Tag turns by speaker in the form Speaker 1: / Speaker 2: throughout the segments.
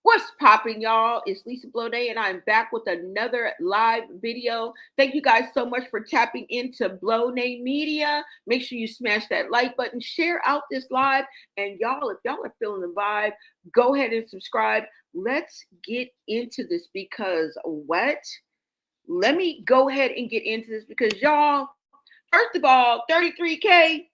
Speaker 1: What's popping, y'all? It's Lisa Blow Day, and I'm back with another live video. Thank you guys so much for tapping into Blow Day Media. Make sure you smash that like button, share out this live, and y'all, if y'all are feeling the vibe, go ahead and subscribe. Let's get into this because what? Let me go ahead and get into this because y'all, first of all, 33K,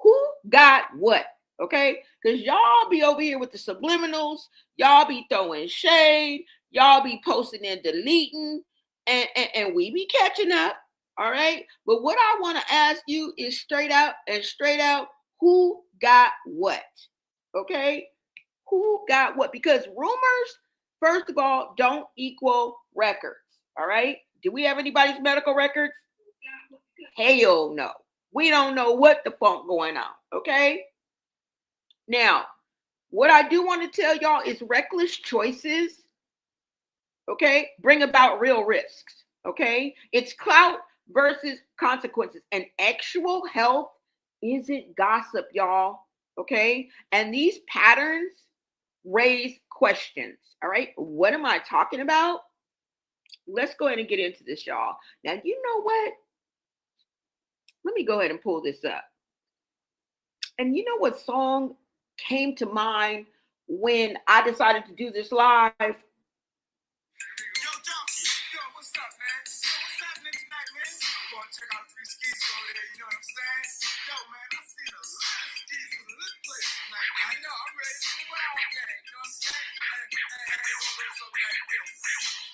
Speaker 1: who got what? Okay, because y'all be over here with the subliminals, y'all be throwing shade, y'all be posting and deleting, and we be catching up. All right, but what I want to ask you is straight out, who got what? Okay, who got what? Because rumors, first of all, don't equal records. All right, do we have anybody's medical records? Hell no. We don't know what the funk going on. Okay. Now, what I do want to tell y'all is reckless choices, okay, bring about real risks, okay? It's clout versus consequences. And actual health isn't gossip, y'all, okay? And these patterns raise questions, all right? What am I talking about? Let's go ahead and get into this, y'all. Now, you know what? Let me go ahead and pull this up. And you know what song came to mind when I decided to do this live?
Speaker 2: Yo, Donkey, yo, what's up, man? Yo, what's happening tonight, man? I'm going to check out 3 skis over there, you know what I'm saying? Yo, man, I seen a lot of skis in this place tonight, man. You know, I'm ready for the wild game, you know what I'm saying? Hey, over there, so like this.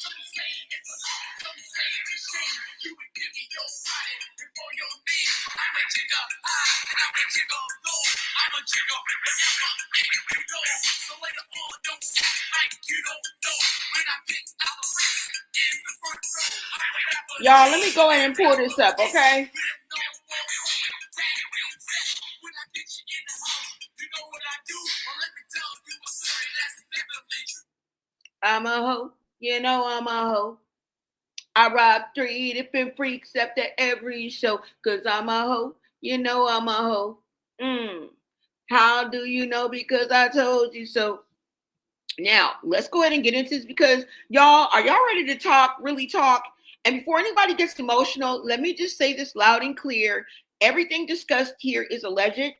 Speaker 2: Some say it's a law, some say it's a shame. You would give me your body before your name. I'm a jigger high, and I'm a jigger low. I'm a jigger wherever you go. So later on, don't act like you don't know. When I pick out a race in the front row, I'm a rapper.
Speaker 1: Y'all, let me go ahead and pull this up, okay?
Speaker 2: When I get you in the house, you know what I do. Or let me tell you a story that's definitely true.
Speaker 1: I'm a hoe, you know I'm a hoe. I rock 3 different freaks after every show, cause I'm a hoe, you know I'm a hoe. How do you know? Because I told you so. Now, let's go ahead and get into this because y'all, are y'all ready to talk, really talk? And before anybody gets emotional, let me just say this loud and clear. Everything discussed here is alleged,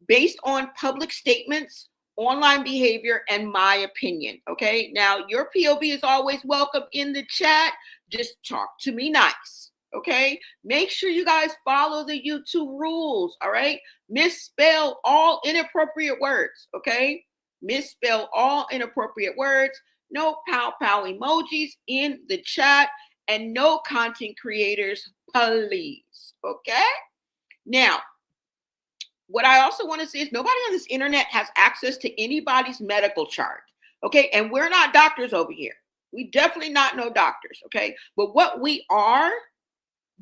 Speaker 1: based on public statements, online behavior, and my opinion. Okay. Now, your POV is always welcome in the chat. Just talk to me nice. Okay. Make sure you guys follow the YouTube rules. All right. Misspell all inappropriate words. Okay. Misspell all inappropriate words. No pow pow emojis in the chat, and no content creators, please. Okay. Now, what I also want to say is nobody on this internet has access to anybody's medical chart. Okay. And we're not doctors over here. We definitely not no doctors. Okay. But what we are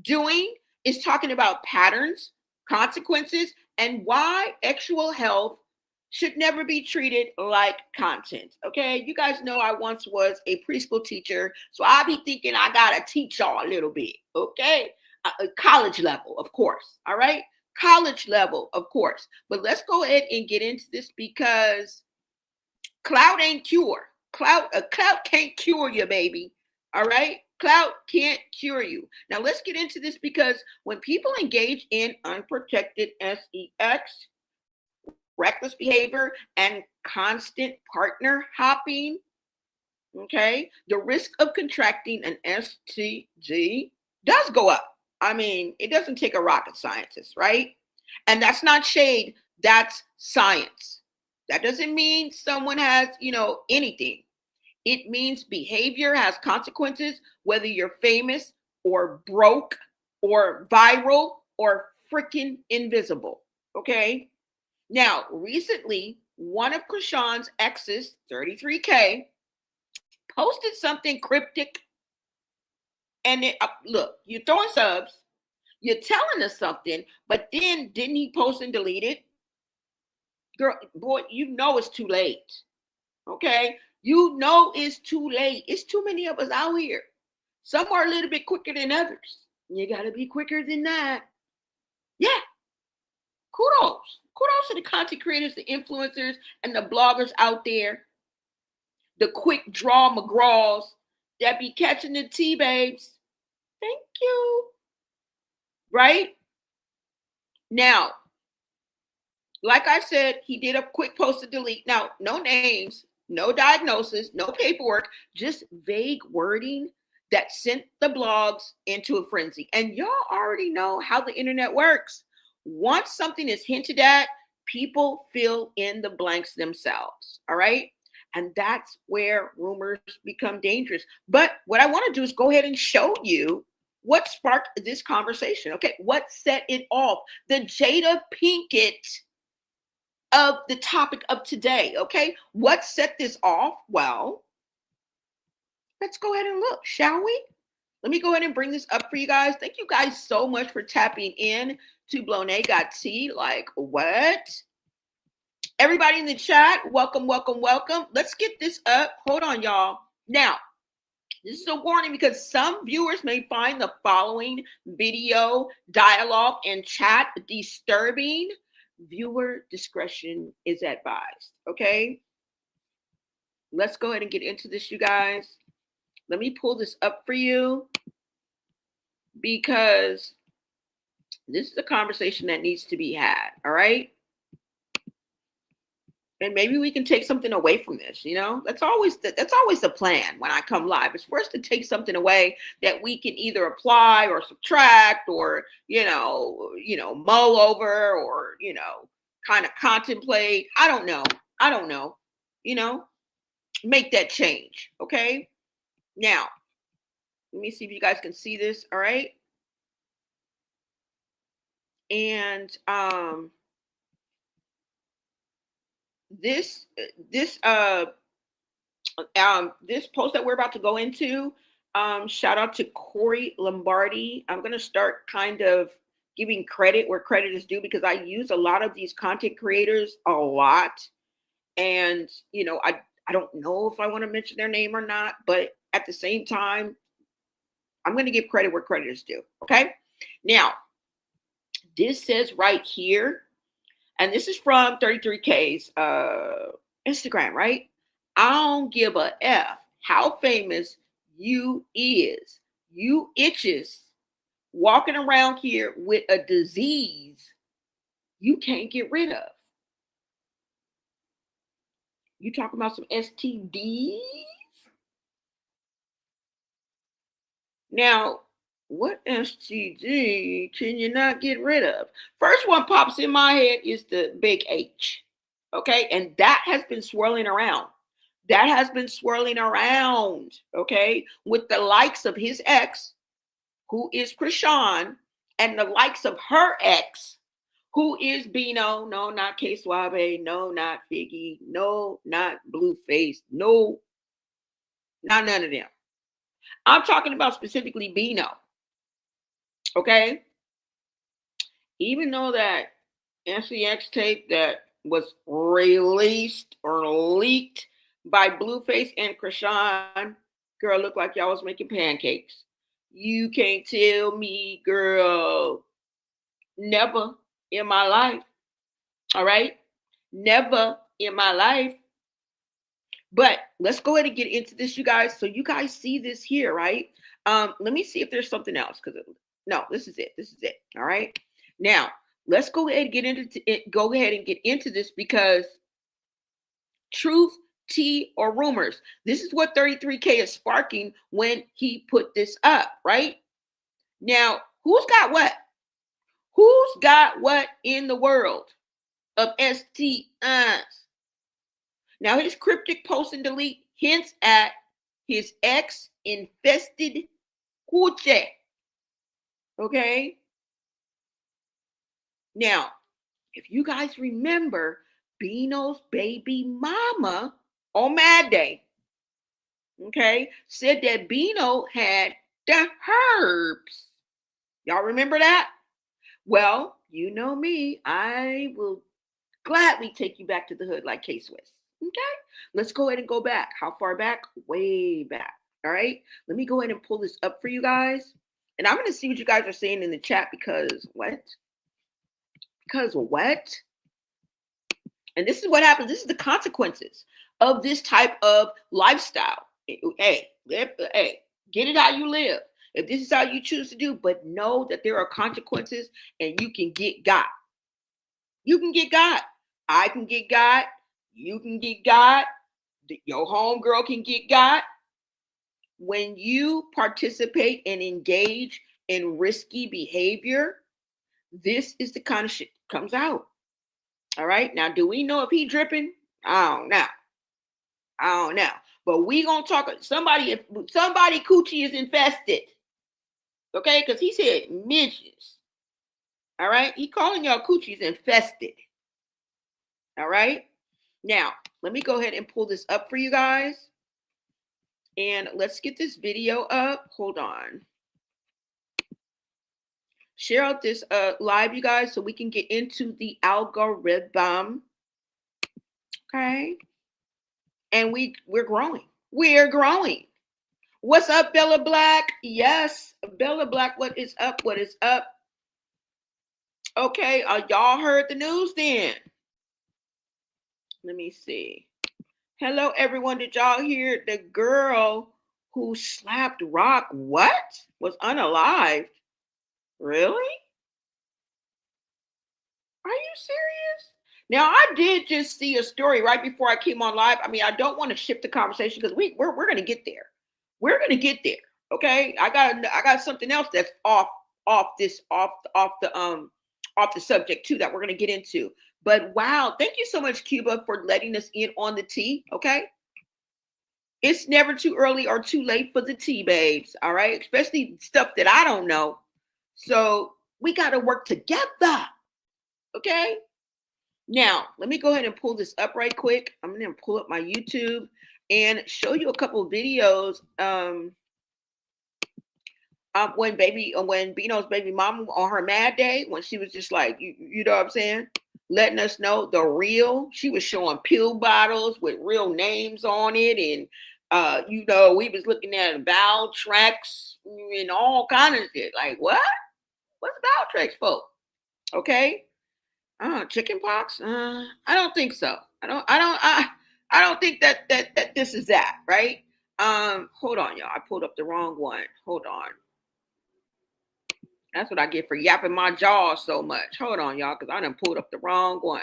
Speaker 1: doing is talking about patterns, consequences, and why actual health should never be treated like content. Okay. You guys know I once was a preschool teacher. So I be thinking I got to teach y'all a little bit. Okay. College level, of course. All right. College level, of course. But let's go ahead and get into this because clout ain't cure. Clout can't cure you, baby. All right. Clout can't cure you. Now let's get into this because when people engage in unprotected sex, reckless behavior, and constant partner hopping, okay, the risk of contracting an STD does go up. I mean, it doesn't take a rocket scientist, right? And that's not shade, that's science. That doesn't mean someone has, anything. It means behavior has consequences, whether you're famous or broke or viral or freaking invisible, okay? Now, recently, one of Chrsean'S exes, 33K, posted something cryptic And then, look, you're throwing subs, you're telling us something, but then didn't he post and delete it? Girl, boy, you know it's too late. Okay? You know it's too late. It's too many of us out here. Some are a little bit quicker than others. You got to be quicker than that. Yeah. Kudos. Kudos to the content creators, the influencers, and the bloggers out there. The quick draw McGraws that be catching the tea, babes. Thank you. Right? Now, like I said, he did a quick post to delete. Now, no names, no diagnosis, no paperwork, just vague wording that sent the blogs into a frenzy. And y'all already know how the internet works. Once something is hinted at, people fill in the blanks themselves. All right. And that's where rumors become dangerous. But what I want to do is go ahead and show you what sparked this conversation. Okay. What set it off? The Jada Pinkett of the topic of today. Okay. What set this off? Well, let's go ahead and look, shall we? Let me go ahead and bring this up for you guys. Thank you guys so much for tapping in to Bloné Got Tea. Like, what? Everybody in the chat, welcome, welcome, welcome. Let's get this up. Hold on, y'all. Now, this is a warning because some viewers may find the following video, dialogue, and chat disturbing. Viewer discretion is advised. Okay? Let's go ahead and get into this, you guys. Let me pull this up for you because this is a conversation that needs to be had. All right? And maybe we can take something away from this, you know? That's always the plan when I come live. It's for us to take something away that we can either apply or subtract or, mull over or, kind of contemplate. I don't know. Make that change, okay? Now, let me see if you guys can see this, all right? And this post that we're about to go into, shout out to Corey Lombardi. I'm going to start kind of giving credit where credit is due because I use a lot of these content creators a lot. And, I don't know if I want to mention their name or not, but at the same time, I'm going to give credit where credit is due. Okay. Now, this says right here, and this is from 33K's Instagram, right? I don't give a F how famous you is. You itches walking around here with a disease you can't get rid of. You talking about some STDs? Now, what STD can you not get rid of? First one pops in my head is the big H. Okay. And that has been swirling around. Okay. With the likes of his ex, who is Chrsean, and the likes of her ex, who is Bino. No, not K Suave. No, not Figgy. No, not Blueface. No, not none of them. I'm talking about specifically Bino. Okay. Even though that NCX tape that was released or leaked by Blueface and Chrsean, girl, looked like y'all was making pancakes. You can't tell me, girl. Never in my life. All right? Never in my life. But let's go ahead and get into this, you guys. So you guys see this here, right? Let me see if there's something else. No, this is it. All right. Now, let's go ahead and get into it. Go ahead and get into this because truth, tea, or rumors. This is what 33K is sparking when he put this up, right? Now, who's got what? Who's got what in the world of Std-Dees? Now, his cryptic post and delete hints at his ex-infested Coochie. Okay? Now, if you guys remember, Bino's baby mama on Mad Day, okay, said that Bino had The herbs. Y'all remember that? Well, you know me. I will gladly take you back to the hood like K-Swiss. Okay? Let's go ahead and go back. How far back? Way back. All right? Let me go ahead and pull this up for you guys. And I'm going to see what you guys are saying in the chat because what? Because what? And this is what happens. This is the consequences of this type of lifestyle. Hey, get it how you live. If this is how you choose to do, but know that there are consequences and you can get got. You can get got. I can get got. You can get got. Your homegirl can get got. When you participate and engage in risky behavior, this is the kind of shit that comes out. All right. Now, do we know if he dripping? I don't know. But we gonna talk. If somebody coochie is infested, okay? Because he said midges. All right. He calling y'all coochies infested. All right. Now, let me go ahead and pull this up for you guys. And let's get this video up. Hold on. Share out this live, you guys, so we can get into the algorithm. Okay. And we're growing. We're growing. What's up, Bella Black? Yes, Bella Black, what is up? What is up? Okay, y'all heard the news then. Let me see. Hello, everyone. Did y'all hear the girl who slapped Rock? What? Was unalived? Really? Are you serious? Now, I did just see a story right before I came on live. I mean, I don't want to shift the conversation because we're going to get there. We're going to get there. Okay, I got something else that's off the subject too that we're going to get into. But wow, thank you so much, Cuba, for letting us in on the tea. Okay, it's never too early or too late for the tea, babes. All right, especially stuff that I don't know. So we got to work together. Okay. Now, let me go ahead and pull this up right quick. I'm going to pull up my YouTube and show you a couple of videos. When Bino'S baby mama on her mad day, when she was just like, you know what I'm saying? Letting us know the real. She was showing pill bottles with real names on it. And, we was looking at bowel tracks and all kind of shit. Like, what? What's bowel tracks for? Okay. Chicken pox? I don't think so. I don't think that this is that, right? Hold on, y'all. I pulled up the wrong one. Hold on. That's what I get for yapping my jaw so much. Hold on, y'all, because I done pulled up the wrong one.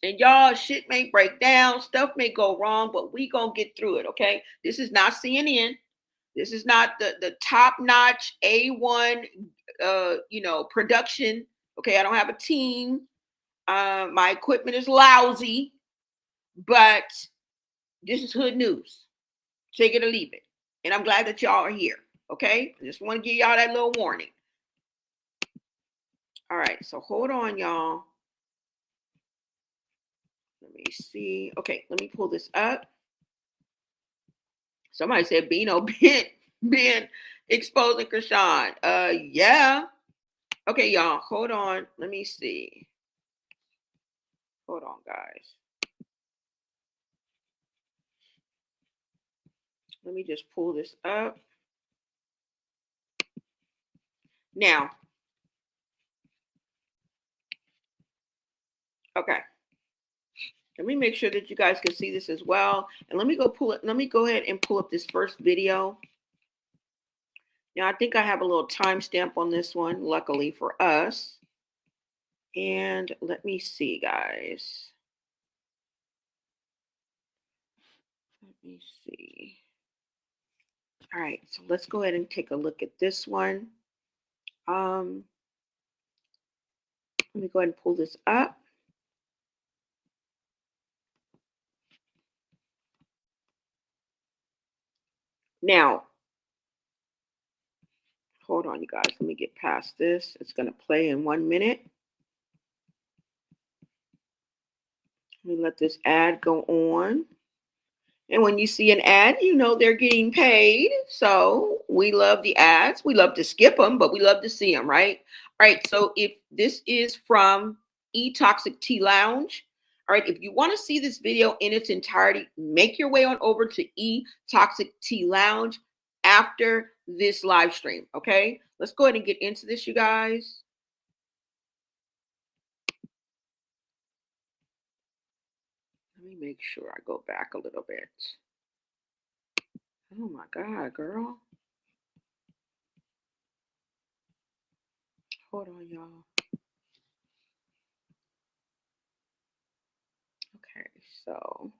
Speaker 1: And y'all, shit may break down, stuff may go wrong, but we gonna get through it, okay? This is not CNN. This is not the top-notch A1 production. Okay, I don't have a team. My equipment is lousy, but this is hood news. Take it or leave it. And I'm glad that y'all are here. Okay, I just want to give y'all that little warning. All right, so hold on, y'all. Let me see. Okay, let me pull this up. Somebody said Bino been exposing Chrsean'. Yeah. Okay, y'all, hold on. Let me see. Hold on, guys. Let me just pull this up. Now, okay. Let me make sure that you guys can see this as well. And let me go ahead and pull up this first video. Now, I think I have a little timestamp on this one, luckily for us. And let me see, guys. Let me see. All right, so let's go ahead and take a look at this one. Let me go ahead and pull this up. Now, hold on, you guys. Let me get past this. It's going to play in 1 minute. Let me let this ad go on. And when you see an ad, you know they're getting paid. So we love the ads. We love to skip them, but we love to see them, right? All right. So if this is from Toxic Tea Lounge, all right, if you want to see this video in its entirety, make your way on over to Toxic Tea Lounge after this live stream. Okay. Let's go ahead and get into this, you guys. Let me make sure I go back a little bit. Oh my God, girl. Hold on, y'all. Okay, so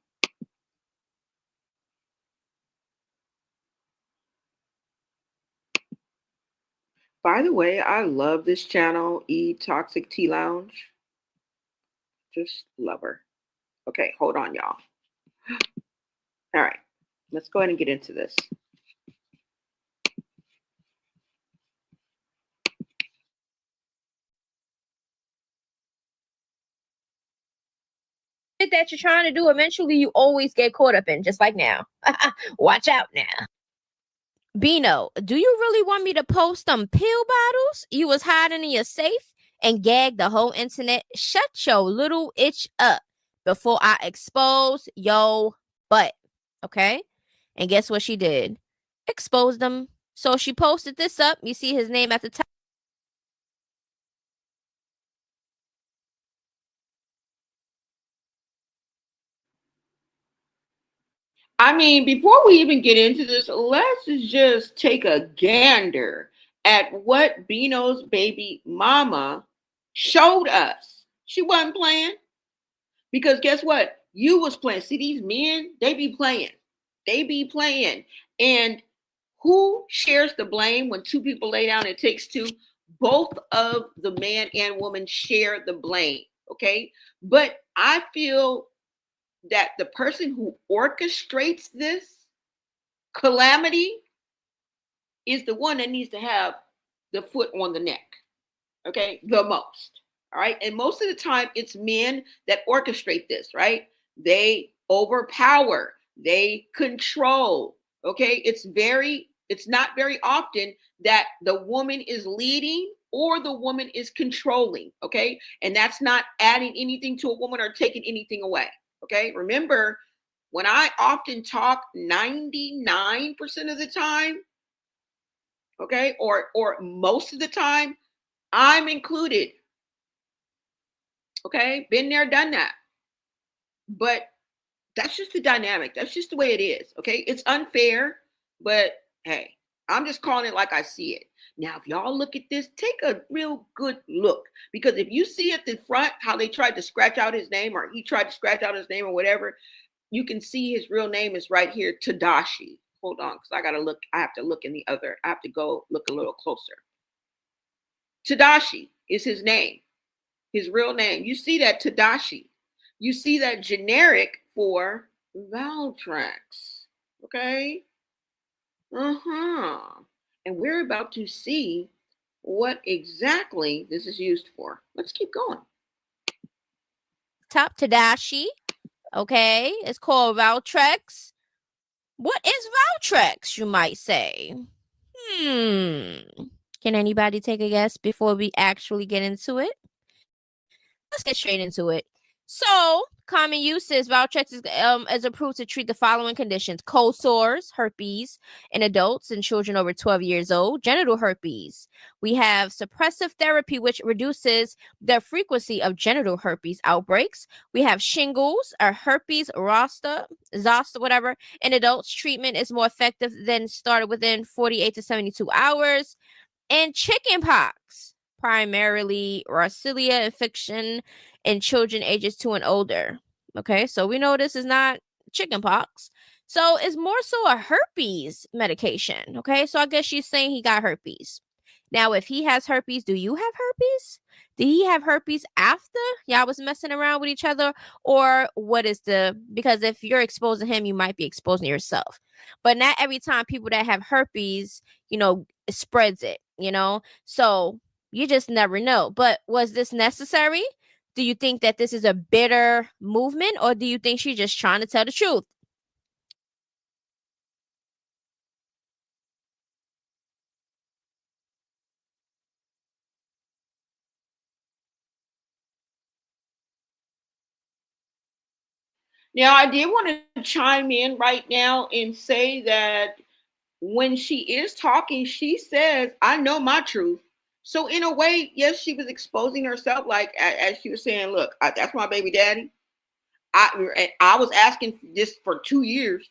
Speaker 1: by the way, I love this channel, Toxic Tea Lounge. Just love her. Okay, hold on, y'all. All right, let's go ahead and get into this.
Speaker 3: That you're trying to do, eventually you always get caught up in, just like now. Watch out now. Bino, do you really want me to post some pill bottles you was hiding in your safe and gag the whole internet? Shut your little itch up before I expose your butt. Okay? And guess what she did? Exposed them. So she posted this up. You see his name at the top.
Speaker 1: I mean, before we even get into this, let's just take a gander at what Bino's baby mama showed us. She wasn't playing. Because guess what? You was playing. See, these men, they be playing. They be playing. And who shares the blame when two people lay down? It takes two. Both of the man and woman share the blame. Okay. But I feel that the person who orchestrates this calamity is the one that needs to have the foot on the neck. Okay. The most. All right. And most of the time, it's men that orchestrate this, right? They overpower, they control. Okay. It's not very often that the woman is leading or the woman is controlling. Okay. And that's not adding anything to a woman or taking anything away. Okay. Remember, when I often talk 99% of the time, okay, or most of the time, I'm included. Okay, been there, done that. But that's just the dynamic. That's just the way it is. Okay, it's unfair, but hey, I'm just calling it like I see it. Now, if y'all look at this, take a real good look, because if you see at the front how they tried to scratch out his name, or he tried to scratch out his name, or whatever, you can see his real name is right here, Tadashi. Hold on, because I gotta look. I have to look in the other. I have to go look a little closer. Tadashi is his name. His real name. You see that Tadashi. You see that generic for Valtrex. Okay? And we're about to see what exactly this is used for. Let's keep going.
Speaker 3: Top Tadashi. Okay. It's called Valtrex. What is Valtrex, you might say? Can anybody take a guess before we actually get into it? Let's get straight into it. So, common uses, Valtrex is approved to treat the following conditions: cold sores, herpes in adults and children over 12 years old, genital herpes. We have suppressive therapy, which reduces the frequency of genital herpes outbreaks. We have shingles, or herpes zoster, whatever. In adults, treatment is more effective than started within 48 to 72 hours. And chickenpox, primarily Rickettsia infection in children ages 2 and older. Okay, so we know this is not chickenpox. So it's more so a herpes medication. Okay, so I guess she's saying he got herpes. Now, if he has herpes, do you have herpes? Did he have herpes after y'all was messing around with each other? Or what is because if you're exposing him, you might be exposing yourself. But not every time people that have herpes, spreads it, So you just never know. But was this necessary? Do you think that this is a bitter movement, or do you think she's just trying to tell the truth?
Speaker 1: Now, I did want to chime in right now and say that when she is talking, she says, I know my truth. So, in a way, yes, she was exposing herself, like as she was saying, look, that's my baby daddy. I was asking this for 2 years.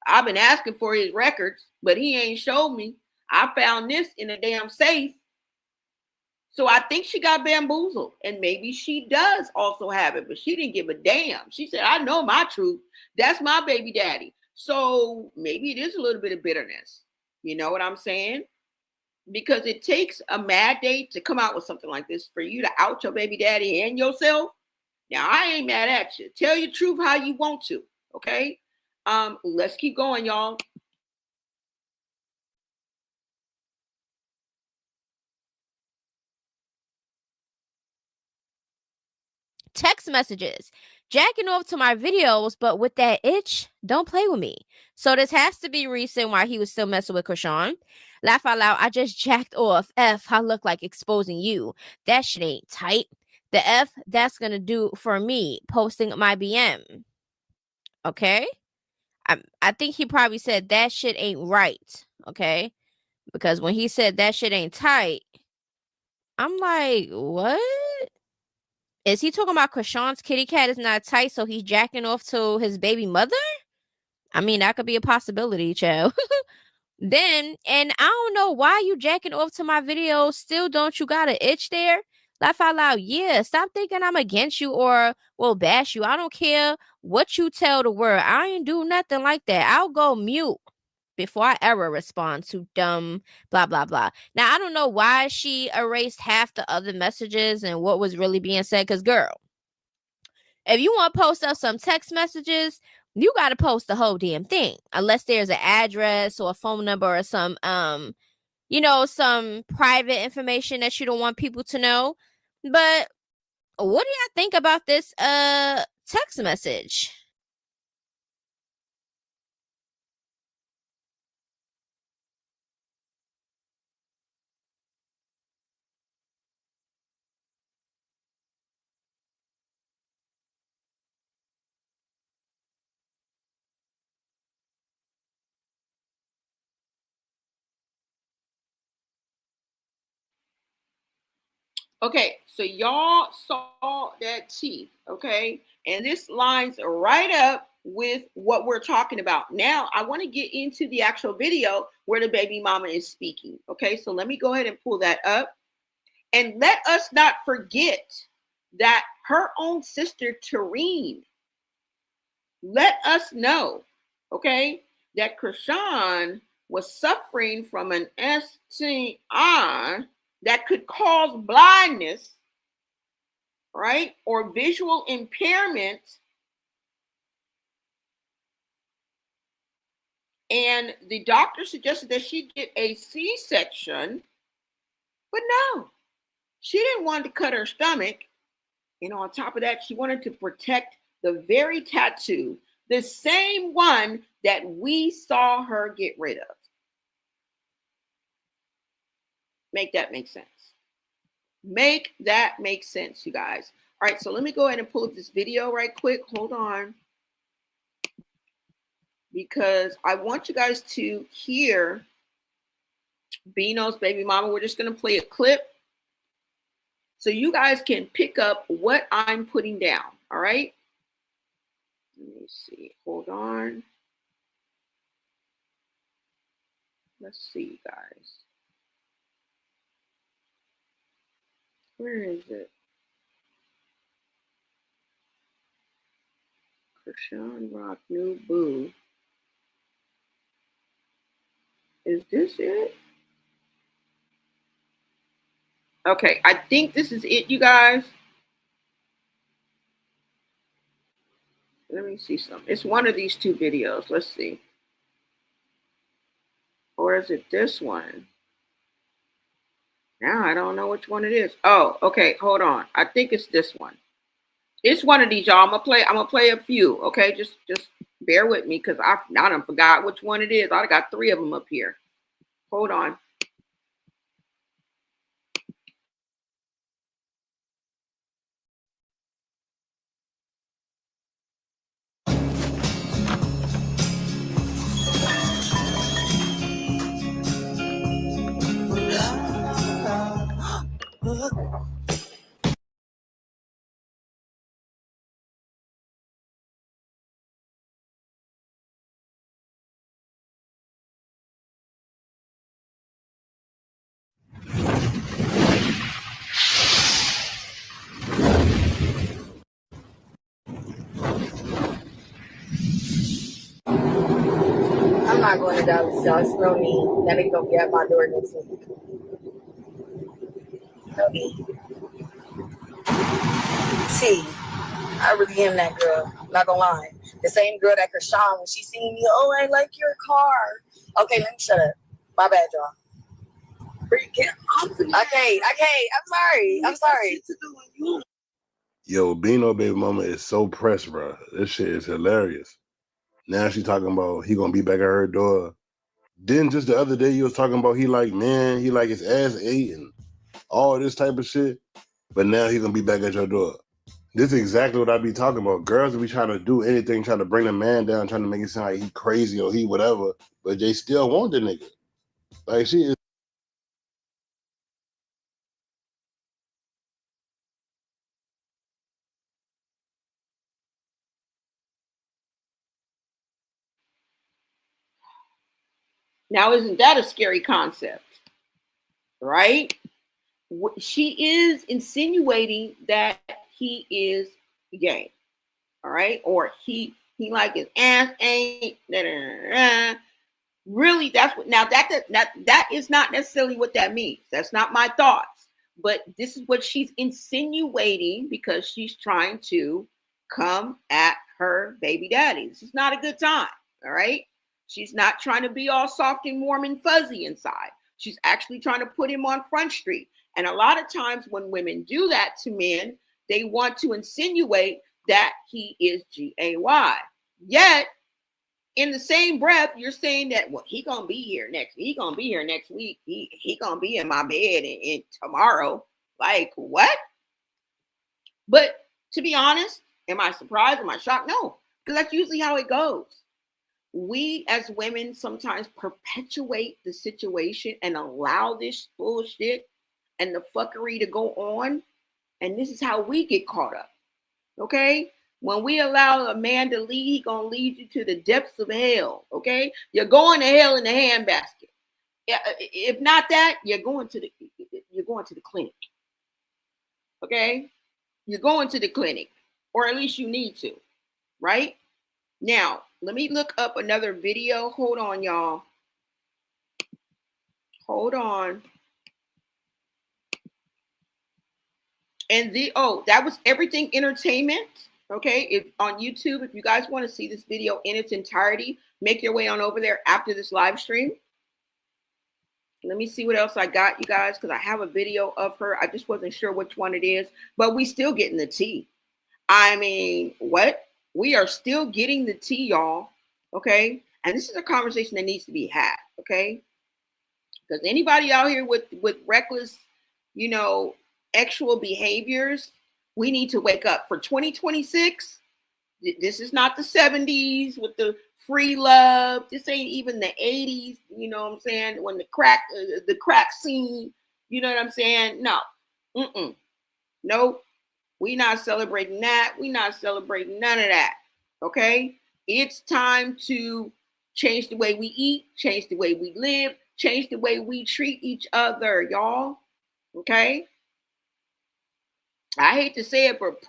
Speaker 1: I've been asking for his records, but he ain't showed me. I found this in a damn safe. So I think she got bamboozled, and maybe she does also have it, but she didn't give a damn. She said, I know my truth. That's my baby daddy. So maybe it is a little bit of bitterness. You know what I'm saying? Because it takes a mad date to come out with something like this for you to out your baby daddy and yourself. Now, I ain't mad at you. Tell your truth how you want to. Okay. Let's keep going, y'all.
Speaker 3: Text messages. Jacking off to my videos, but with that itch, don't play with me. So this has to be recent while he was still messing with Chrsean. Laugh out loud. I just jacked off. F, I look like exposing you. That shit ain't tight. The F, that's gonna do for me. Posting my BM. Okay? I think he probably said that shit ain't right. Okay? Because when he said that shit ain't tight, I'm like, what? Is he talking about Chrsean'S kitty cat is not tight, so he's jacking off to his baby mother? I mean, that could be a possibility, child. Then, and I don't know why you jacking off to my videos. Still, don't you got an itch there? Laugh out loud. Yeah, stop thinking I'm against you or will bash you. I don't care what you tell the world. I ain't do nothing like that. I'll go mute before I ever respond to dumb blah blah blah. Now I don't know why she erased half the other messages and what was really being said. Cause girl, if you want to post up some text messages, you got to post the whole damn thing, unless there's an address or a phone number or some some private information that you don't want people to know. But what do y'all think about this text message?
Speaker 1: Okay, so y'all saw that teeth, okay? And this lines right up with what we're talking about. Now, I want to get into the actual video where the baby mama is speaking, okay? So let me go ahead and pull that up. And let us not forget that her own sister, Tareen, let us know, okay, that Chrsean was suffering from an STI that could cause blindness, right, or visual impairment. And the doctor suggested that she get a C-section, but no, she didn't want to cut her stomach. And on top of that, she wanted to protect the very tattoo, the same one that we saw her get rid of. Make that make sense. Make that make sense, you guys. All right, so let me go ahead and pull up this video right quick. Hold on. Because I want you guys to hear Bino's baby mama. We're just going to play a clip so you guys can pick up what I'm putting down. All right. Let me see. Hold on. Let's see, guys. Where is it? Chrsean Rock New Boo. Is this it? Okay, I think this is it, you guys. Let me see something. It's one of these two videos. Let's see. Or is it this one? Now I don't know which one it is. Oh, okay. Hold on. I think it's this one. It's one of these, y'all. I'm gonna play a few. Okay, just bear with me because I done forgot which one it is. I got 3 of them up here. Hold on.
Speaker 4: not going to Dallas, y'all. It's no need. That ain't gonna be at my door next week. No need. See, I really am that girl. Not gonna lie. The same girl that Chrsean, when she seen me, oh, I like your car. Okay, let me shut up. My bad, y'all. Okay. I'm sorry.
Speaker 5: Yo, Bino baby mama is so pressed, bro. This shit is hilarious. Now she talking about he gonna be back at her door. Then just the other day you was talking about he like his ass ate and all this type of shit. But now he gonna be back at your door. This is exactly what I be talking about. Girls be trying to do anything, trying to bring the man down, trying to make it sound like he crazy or he whatever, but they still want the nigga. Like she is.
Speaker 1: Now, isn't that a scary concept? Right? She is insinuating that he is gay. All right? Or he like his ass ain't. Really, that's what. Now that is not necessarily what that means. That's not my thoughts. But this is what she's insinuating because she's trying to come at her baby daddy. This is not a good time. All right. She's not trying to be all soft and warm and fuzzy inside. She's actually trying to put him on Front Street. And a lot of times when women do that to men, they want to insinuate that he is gay. Yet, in the same breath, you're saying that, well, he gonna be here next week. He gonna be in my bed in tomorrow. Like what? But to be honest, am I surprised? Am I shocked? No, because that's usually how it goes. We as women sometimes perpetuate the situation and allow this bullshit and the fuckery to go on. And this is how we get caught up. Okay? When we allow a man to lead, he gonna lead you to the depths of hell. Okay? You're going to hell in the handbasket. If not that, you're going to the clinic. Okay? You're going to the clinic. Or at least you need to. Right? Now, let me look up another video. Hold on, y'all. Hold on. And that was Everything Entertainment. Okay, if on YouTube, if you guys want to see this video in its entirety, make your way on over there after this live stream. Let me see what else I got, you guys, because I have a video of her. I just wasn't sure which one it is, but we still getting the tea. I mean, what? We are still getting the tea, y'all. Okay, and this is a conversation that needs to be had. Okay, because anybody out here with reckless, sexual behaviors, we need to wake up. For 2026, this is not the 70s with the free love. This ain't even the 80s, you know what I'm saying? When the crack scene, you know what I'm saying? No. Nope. We not celebrating that. We not celebrating none of that. Okay? It's time to change the way we eat, change the way we live, change the way we treat each other, y'all. Okay? I hate to say it, but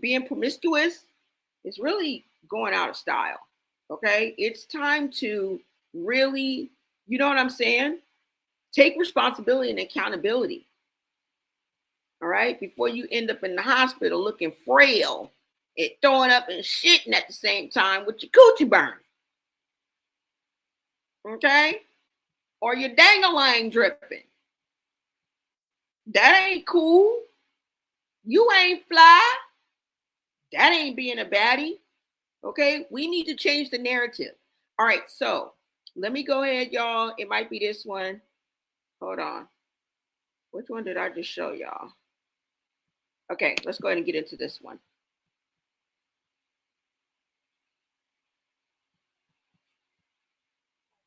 Speaker 1: being promiscuous is really going out of style. Okay? It's time to really, you know what I'm saying? Take responsibility and accountability. All right? Before you end up in the hospital looking frail and throwing up and shitting at the same time with your coochie burning. Okay? Or your dangling dripping. That ain't cool. You ain't fly. That ain't being a baddie. Okay? We need to change the narrative. All right, so let me go ahead, y'all. It might be this one. Hold on. Which one did I just show y'all? Okay, let's go ahead and get into this one.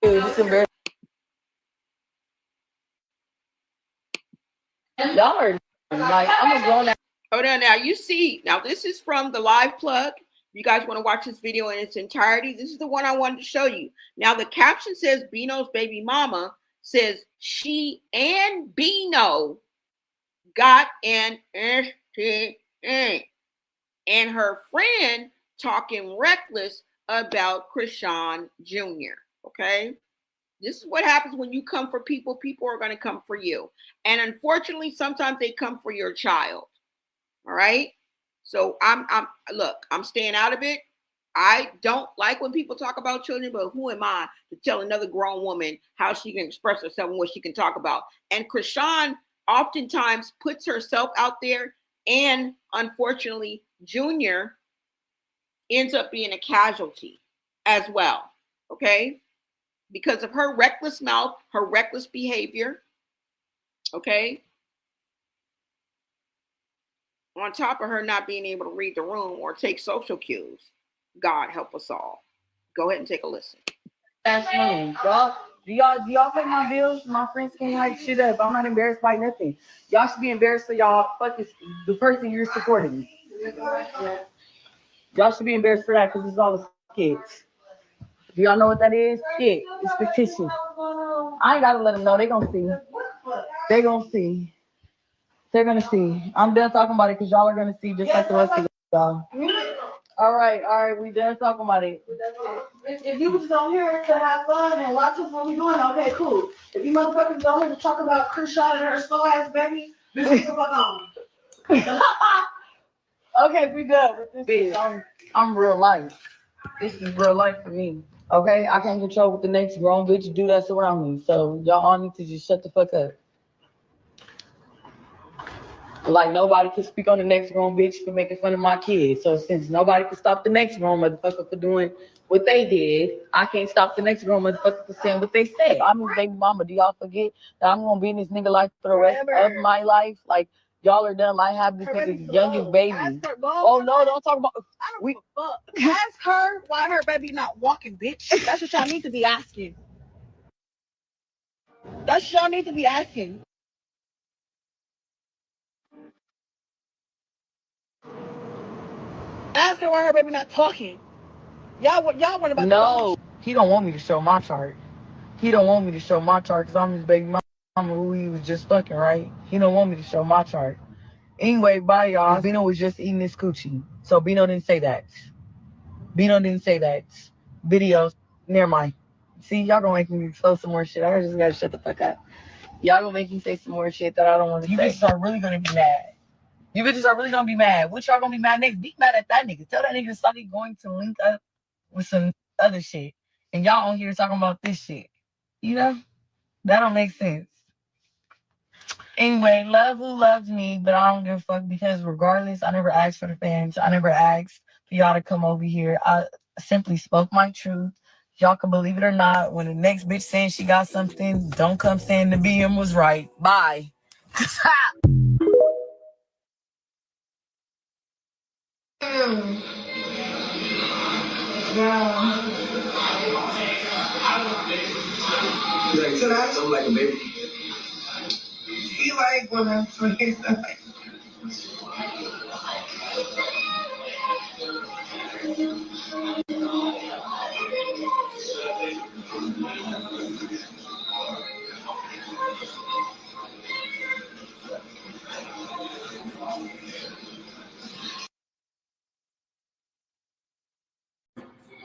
Speaker 4: Y'all are like, I'm a grown ass.
Speaker 1: Hold on now. You see, now this is from the live plug. You guys want to watch this video in its entirety? This is the one I wanted to show you. Now the caption says Bino's baby mama says she and Bino got an STD. And her friend talking reckless about Chrsean Jr., okay? This is what happens when you come for people. People are going to come for you. And unfortunately, sometimes they come for your child. All right? So I'm staying out of it. I don't like when people talk about children, but who am I to tell another grown woman how she can express herself and what she can talk about? And Chrsean oftentimes puts herself out there, and unfortunately, Junior ends up being a casualty as well. Okay? Because of her reckless mouth, her reckless behavior. Okay? On top of her not being able to read the room or take social cues. God help us all. Go ahead and take a listen.
Speaker 4: That's me. Do y'all pay my bills? My friends can't hype shit up. I'm not embarrassed by nothing. Y'all should be embarrassed for y'all fucking the person you're supporting. Y'all should be embarrassed for that because it's all the kids. Do y'all know what that is? Shit. It's fictitious. I ain't gotta let them know. They gonna see. They gonna see. They're gonna see. I'm done talking about it because y'all are gonna see just like the rest of y'all. All right, we done talking about it. If you was on here to have fun and watch us what we doing, okay, cool. If you motherfuckers on here to talk about Chrsean and her slow ass baby, bitch, get the fuck on. Okay, we done with this. Bitch, I'm real life. This is real life for me. Okay, I can't control what the next grown bitch do that's around me. So y'all all need to just shut the fuck up. Like nobody could speak on the next grown bitch for making fun of my kids. So since nobody could stop the next grown motherfucker for doing what they did, I can't stop the next grown motherfucker for saying what they said. I'm his baby mama. Do y'all forget that I'm gonna be in this nigga life for the rest of my life? Like y'all are done. I have this nigga's youngest baby. Oh no, don't talk about. We
Speaker 2: Ask her why her baby not walking, bitch. That's what y'all need to be asking. That's what y'all need to be asking. Ask her why her baby not talking. Y'all want about
Speaker 4: no. He don't want me to show my chart. He don't want me to show my chart because I'm his baby mama who he was just fucking, right? He don't want me to show my chart. Anyway, bye y'all. Bino was just eating his coochie. So Bino didn't say that. Bino didn't say that. Videos. Never mind. See, y'all gonna make me expose some more shit. I just gotta shut the fuck up. Y'all gonna make me say some more shit that I don't want to say. You bitches are really gonna be mad. You bitches are really gonna be mad. What y'all gonna be mad next? Be mad at that nigga. Tell that nigga to stop going to link up with some other shit. And y'all on here talking about this shit. You know? That don't make sense. Anyway, love who loves me, but I don't give a fuck because regardless, I never asked for the fans. I never asked for y'all to come over here. I simply spoke my truth. Y'all can believe it or not. When the next bitch saying she got something, don't come saying the BM was right. Bye.
Speaker 2: Like, should I something like a baby? He like when I'm like.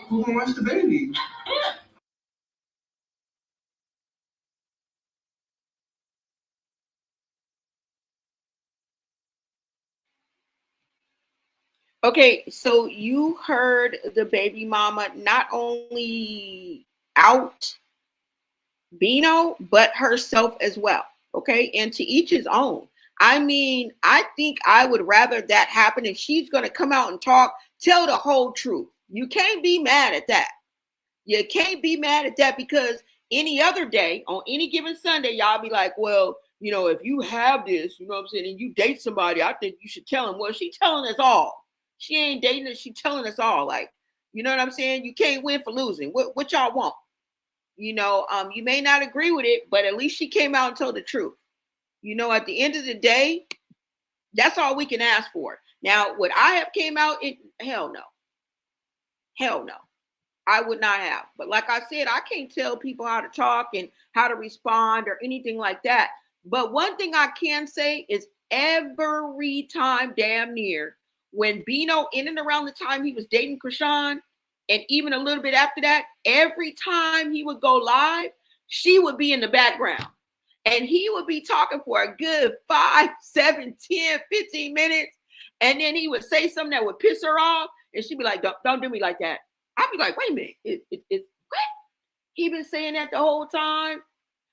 Speaker 2: Who gonna watch the baby?
Speaker 1: Okay, so you heard the baby mama not only out Bino, but herself as well. Okay, and to each his own. I mean, I think I would rather that happen if she's going to come out and talk, tell the whole truth. You can't be mad at that. You can't be mad at that because any other day, on any given Sunday, y'all be like, well, you know, if you have this, you know what I'm saying, and you date somebody, I think you should tell him. Well, she telling us all. She ain't dating us. She telling us all. Like, you know what I'm saying? You can't win for losing. What y'all want? You know, you may not agree with it, but at least she came out and told the truth. You know, at the end of the day, that's all we can ask for. Now, would I have came out? Hell no. Hell no. I would not have. But like I said, I can't tell people how to talk and how to respond or anything like that. But one thing I can say is every time, damn near, when Bino, in and around the time he was dating Chrsean, and even a little bit after that, every time he would go live, she would be in the background. And he would be talking for a good 5, 7, 10, 15 minutes. And then he would say something that would piss her off. And she'd be like, don't do me like that. I'd be like, wait a minute. What? He been saying that the whole time?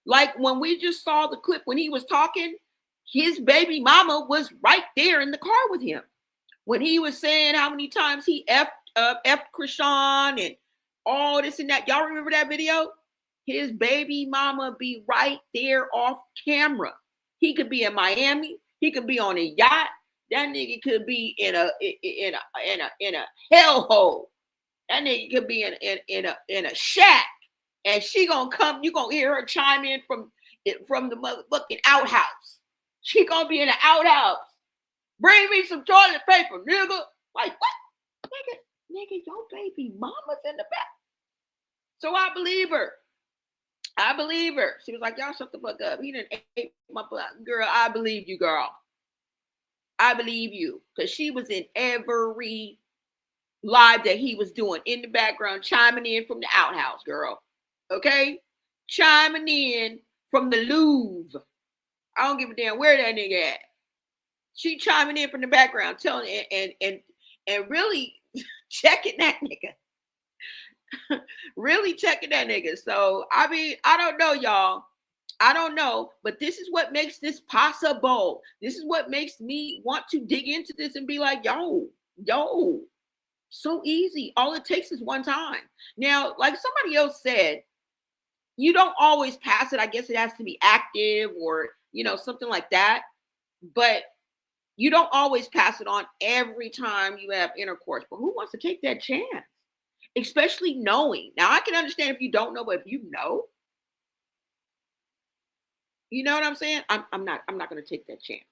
Speaker 1: Like when we just saw the clip when he was talking, his baby mama was right there in the car with him. When he was saying how many times he effed Chrsean and all this and that. Y'all remember that video? His baby mama be right there off camera. He could be in Miami. He could be on a yacht. That nigga could be in a hellhole. That nigga could be in a shack. And she gonna come. You gonna hear her chime in from the motherfucking outhouse. She gonna be in the outhouse. Bring me some toilet paper, nigga. Like what? Nigga, your baby mama's in the back. So I believe her. She was like, y'all shut the fuck up. He didn't ate my blood. Girl, I believe you, girl. I believe you. Because she was in every live that he was doing in the background, chiming in from the outhouse, girl. Okay? Chiming in from the Louvre. I don't give a damn where that nigga at. She chiming in from the background, telling and really checking that nigga. Really checking that nigga. So, I mean, I don't know, y'all. I don't know, but this is what makes this possible. This is what makes me want to dig into this and be like, yo, so easy. All it takes is one time. Now, like somebody else said, you don't always pass it. I guess it has to be active or, something like that. But you don't always pass it on every time you have intercourse. But who wants to take that chance? Especially knowing. Now, I can understand if you don't know, but if you know, you know what I'm saying? I'm not going to take that chance.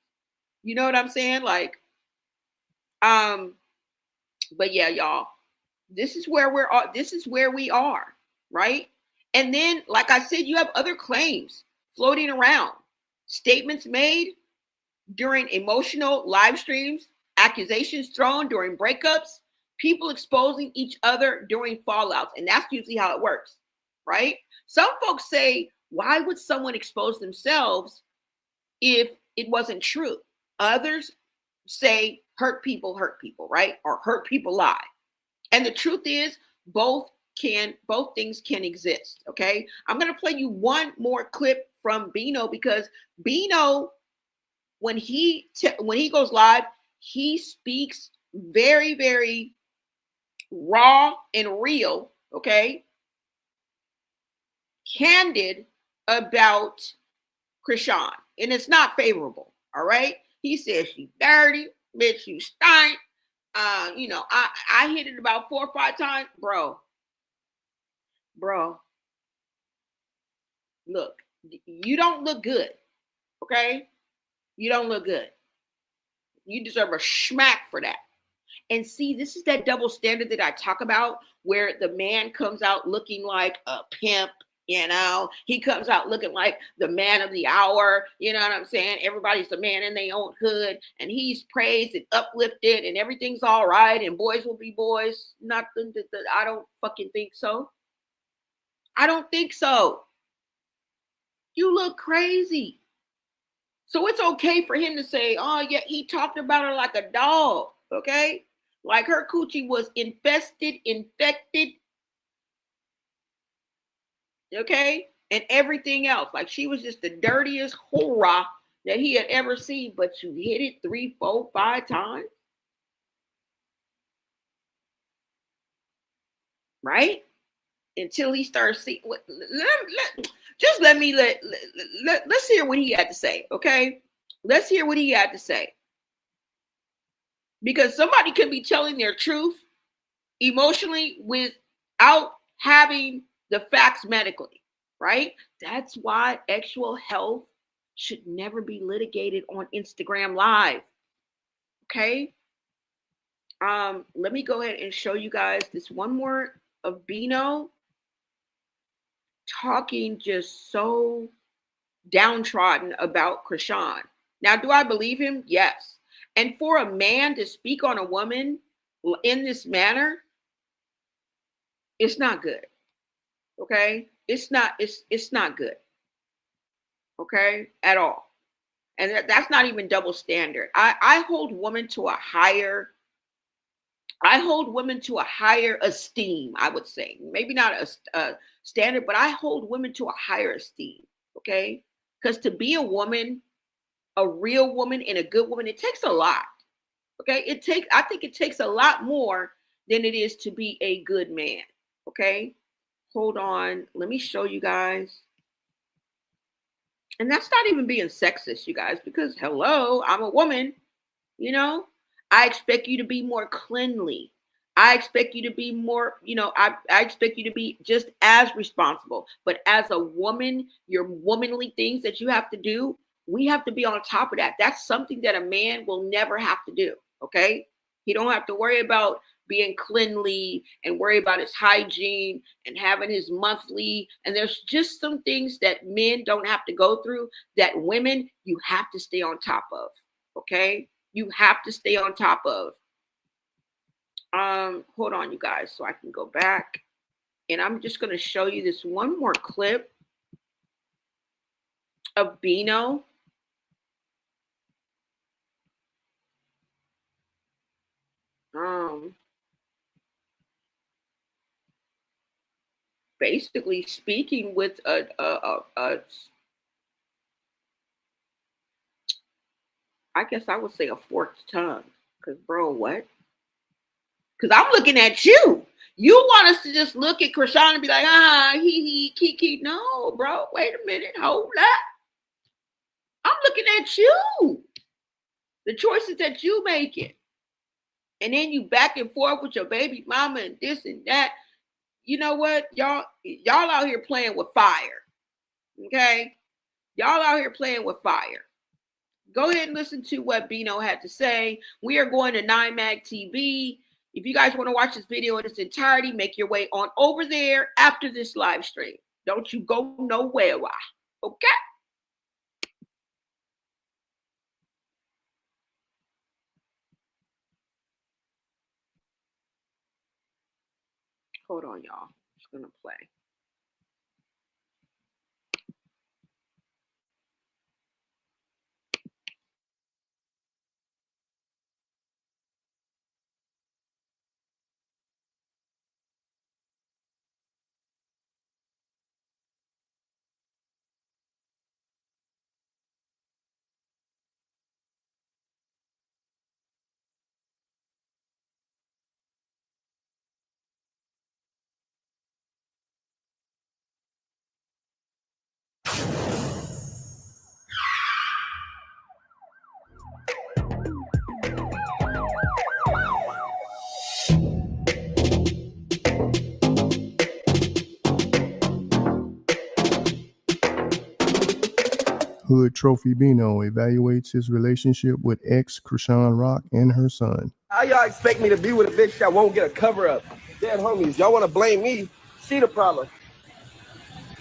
Speaker 1: You know what I'm saying? Like, but yeah, y'all, this is where we are, right? And then, like I said, you have other claims floating around, statements made during emotional live streams, accusations thrown during breakups, people exposing each other during fallouts. And that's usually how it works, right? Some folks say, why would someone expose themselves if it wasn't true? Others say hurt people, right? Or hurt people lie. And the truth is both things can exist, okay? I'm going to play you one more clip from Bino because Bino, when he goes live, he speaks very, very raw and real, okay? Candid about Chrsean, and it's not favorable, all right? He says she's dirty, bitch, you stink. I hit it about 4 or 5 times, bro. Look, you don't look good, okay? You don't look good. You deserve a smack for that. And see, this is that double standard that I talk about, where the man comes out looking like a pimp. He comes out looking like the man of the hour. You know what I'm saying? Everybody's the man in their own hood, and he's praised and uplifted, and everything's all right, and boys will be boys. I don't fucking think so. I don't think so. You look crazy. So it's okay for him to say, oh, yeah, he talked about her like a dog, okay? Like her coochie was infected, okay? And everything else. Like she was just the dirtiest hora that he had ever seen, but you hit it 3, 4, 5 times. Right? Until he starts seeing. Let's hear what he had to say, okay? Let's hear what he had to say. Because somebody could be telling their truth emotionally without having the facts medically, right? That's why sexual health should never be litigated on Instagram Live, okay? Let me go ahead and show you guys this one more of Bino talking just so downtrodden about Chrsean. Now, do I believe him? Yes. And for a man to speak on a woman in this manner, It's not good. Okay? It's not good. Okay? At all. And that's not even double standard. I hold women to a higher esteem, I would say. Maybe not a standard, but I hold women to a higher esteem. Okay? Because to be a woman, a real woman and a good woman, it takes a lot. Okay? I think it takes a lot more than it is to be a good man. Okay? Hold on. Let me show you guys. And that's not even being sexist, you guys, because hello, I'm a woman, you know. I expect you to be more cleanly. I expect you to be more, I expect you to be just as responsible. But as a woman, your womanly things that you have to do, we have to be on top of that. That's something that a man will never have to do. Okay. He don't have to worry about being cleanly and worry about his hygiene and having his monthly. And there's just some things that men don't have to go through that women, you have to stay on top of. Okay. You have to stay on top of. Hold on, you guys, so I can go back. And I'm just going to show you this one more clip of Bino. Basically speaking with I guess I would say a forked tongue. Because, bro, what? Because I'm looking at you. You want us to just look at Chrsean and be like, he, kiki. No, bro, wait a minute. Hold up. I'm looking at you. The choices that you making. And then you back and forth with your baby mama and this and that. You know what? Y'all out here playing with fire. Okay? Y'all out here playing with fire. Go ahead and listen to what Bino had to say. We are going to 9mag TV. If you guys want to watch this video in its entirety, make your way on over there after this live stream. Don't you go nowhere. Okay? Hold on, y'all. I'm just going to play.
Speaker 6: Hood Trophy Bino evaluates his relationship with ex Chrsean Rock and her son.
Speaker 7: How y'all expect me to be with a bitch that won't get a cover up? Dead homies, y'all want to blame me? She the problem.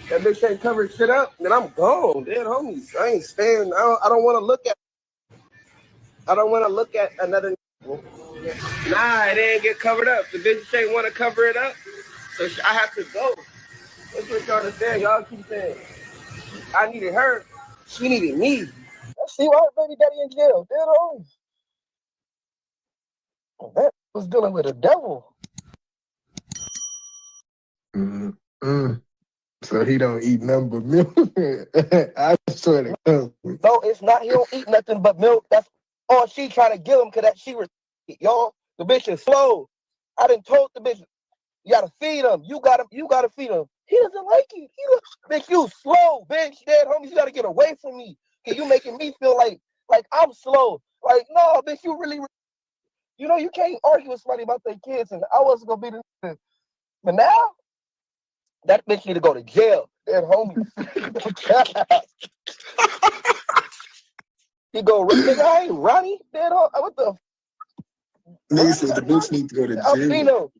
Speaker 7: That bitch ain't covering shit up, then I'm gone. Dead homies, I ain't staying. I don't want to look at. I don't want to look at another. Nah, it ain't get covered up. The bitch ain't want to cover it up, so I have to go. That's what y'all understand. Y'all keep saying I needed her, she needed me. See why baby daddy in jail? Dead homies. That was dealing with a devil.
Speaker 6: So he don't eat nothing but milk. I swear to God.
Speaker 7: No, it's not. He don't eat nothing but milk. That's all she trying to give him because that she was y'all. The bitch is slow. I done told the bitch, you gotta feed him. You gotta feed him. He doesn't like you. Bitch, you slow, bitch. Dead homies, you gotta get away from me. Cause you making me feel like I'm slow. Like, no, bitch, you really, you can't argue with somebody about their kids, and I wasn't gonna be the. But now, that bitch need to go to jail. Dead homies. He go, nigga, I ain't Ronnie. Dead homie. What the?
Speaker 6: Nigga said the bitch need to go to jail.
Speaker 7: Albino.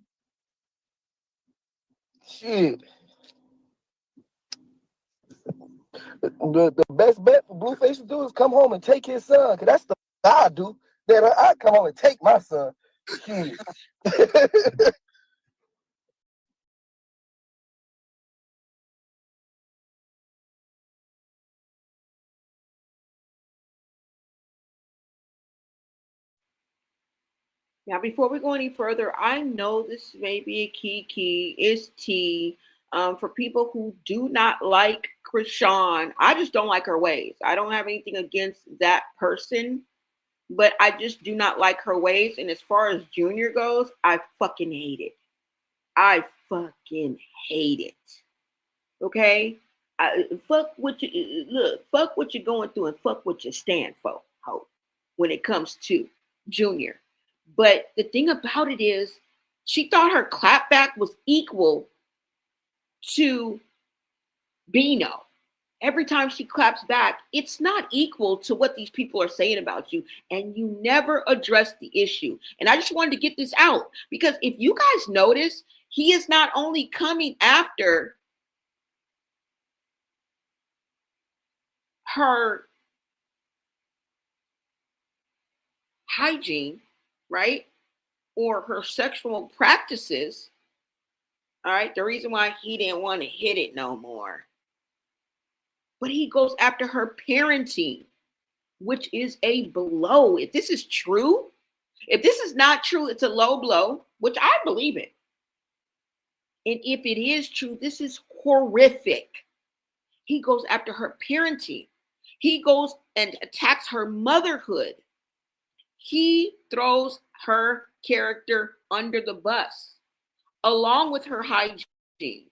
Speaker 7: Shit. The best bet for Blueface to do is come home and take his son, cause that's the I do. Then I come home and take my son. Shit.
Speaker 1: Now, before we go any further, I know this may be a key. It's T. For people who do not like Chrsean, I just don't like her ways. I don't have anything against that person, but I just do not like her ways. And as far as Junior goes, I fucking hate it. I fucking hate it. Okay? Fuck what you're going through and fuck what you stand for, ho, when it comes to Junior. But the thing about it is, she thought her clapback was equal to Bino. Every time she claps back, it's not equal to what these people are saying about you. And you never address the issue. And I just wanted to get this out because if you guys notice, he is not only coming after her hygiene, right? Or her sexual practices. All right. The reason why he didn't want to hit it no more. But he goes after her parenting, which is a blow. If this is true, if this is not true, it's a low blow, which I believe in. And if it is true, this is horrific. He goes after her parenting. He goes and attacks her motherhood. He throws her character under the bus, along with her hygiene.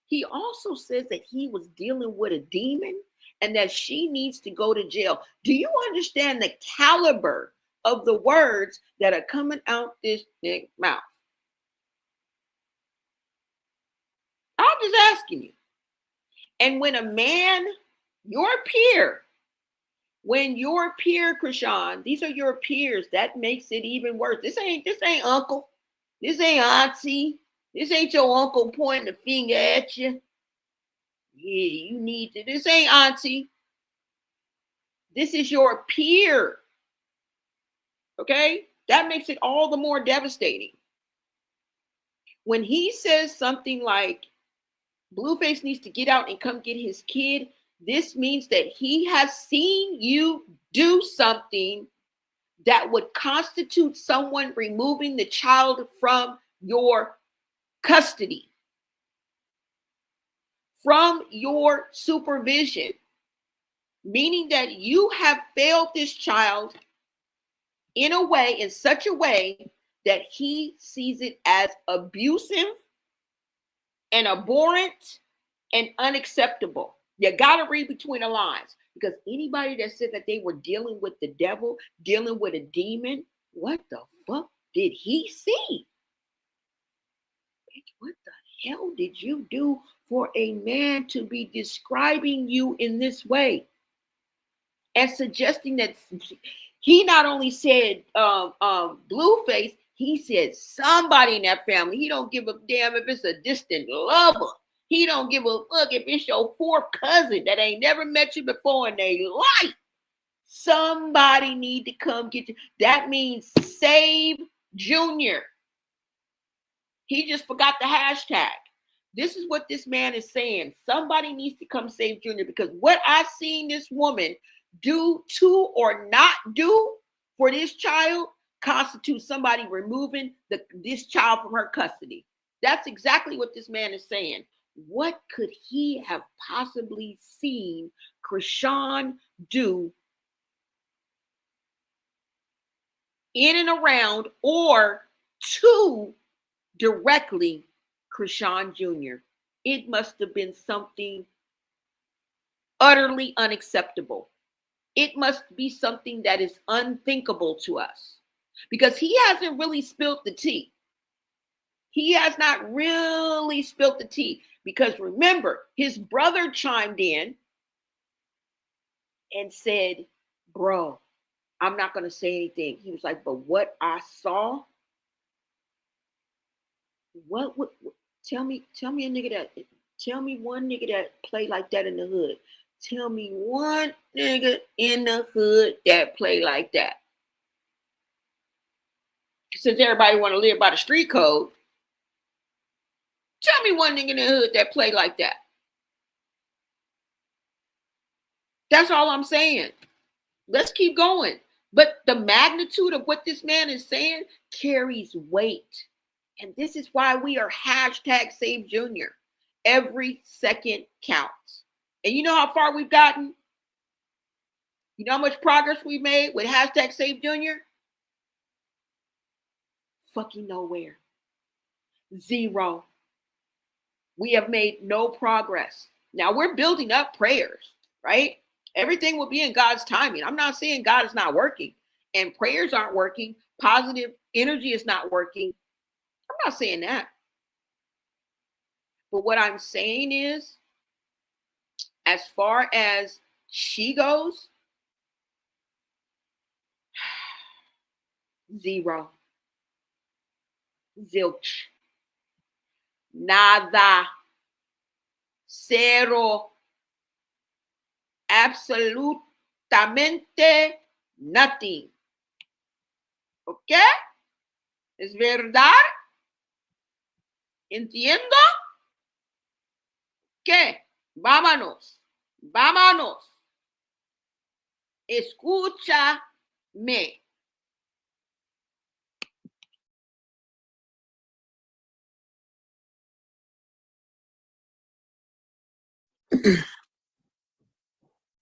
Speaker 1: He also says that he was dealing with a demon and that she needs to go to jail. Do you understand the caliber of the words that are coming out this nigga's mouth? I'm just asking you. And when a man, your peer, Chrsean, these are your peers, that makes it even worse. This ain't uncle. This ain't auntie. This ain't your uncle pointing the finger at you. Yeah, you need to. This ain't auntie. This is your peer. Okay? That makes it all the more devastating. When he says something like, Blueface needs to get out and come get his kid, this means that he has seen you do something that would constitute someone removing the child from your custody, from your supervision, meaning that you have failed this child in such a way that he sees it as abusive and abhorrent and unacceptable. You got to read between the lines, because anybody that said that they were dealing with the devil, dealing with a demon, what the fuck did he see? What the hell did you do for a man to be describing you in this way and suggesting that he not only said Blueface, he said somebody in that family. He don't give a damn if it's a distant lover. He don't give a fuck if it's your fourth cousin that ain't never met you before in their life. Somebody need to come get you. That means save Junior. He just forgot the hashtag. This is what this man is saying. Somebody needs to come save Junior, because what I've seen this woman do to or not do for this child constitutes somebody removing this child from her custody. That's exactly what this man is saying. What could he have possibly seen Chrsean do in and around or to directly Chrsean Jr.? It must have been something utterly unacceptable. It must be something that is unthinkable to us, because he hasn't really spilled the tea. He has not really spilled the tea, because remember, his brother chimed in and said, bro, I'm not going to say anything. He was like, but what I saw, tell me one nigga that play like that in the hood. Tell me one nigga in the hood that play like that. Since everybody want to live by the street code, tell me one nigga in the hood that play like that. That's all I'm saying. Let's keep going. But the magnitude of what this man is saying carries weight. And this is why we are hashtag Save Junior. Every second counts. And you know how far we've gotten? You know how much progress we've made with hashtag Save Junior? Fucking nowhere. Zero. We have made no progress. Now we're building up prayers, right? Everything will be in God's timing. I'm not saying God is not working and prayers aren't working. Positive energy is not working. I'm not saying that. But what I'm saying is, as far as she goes, zero. Zilch. Nada. Cero. Absolutamente nothing. ¿Ok? ¿Es verdad? ¿Entiendo? ¿Qué? Vámonos. Vámonos. Escúchame.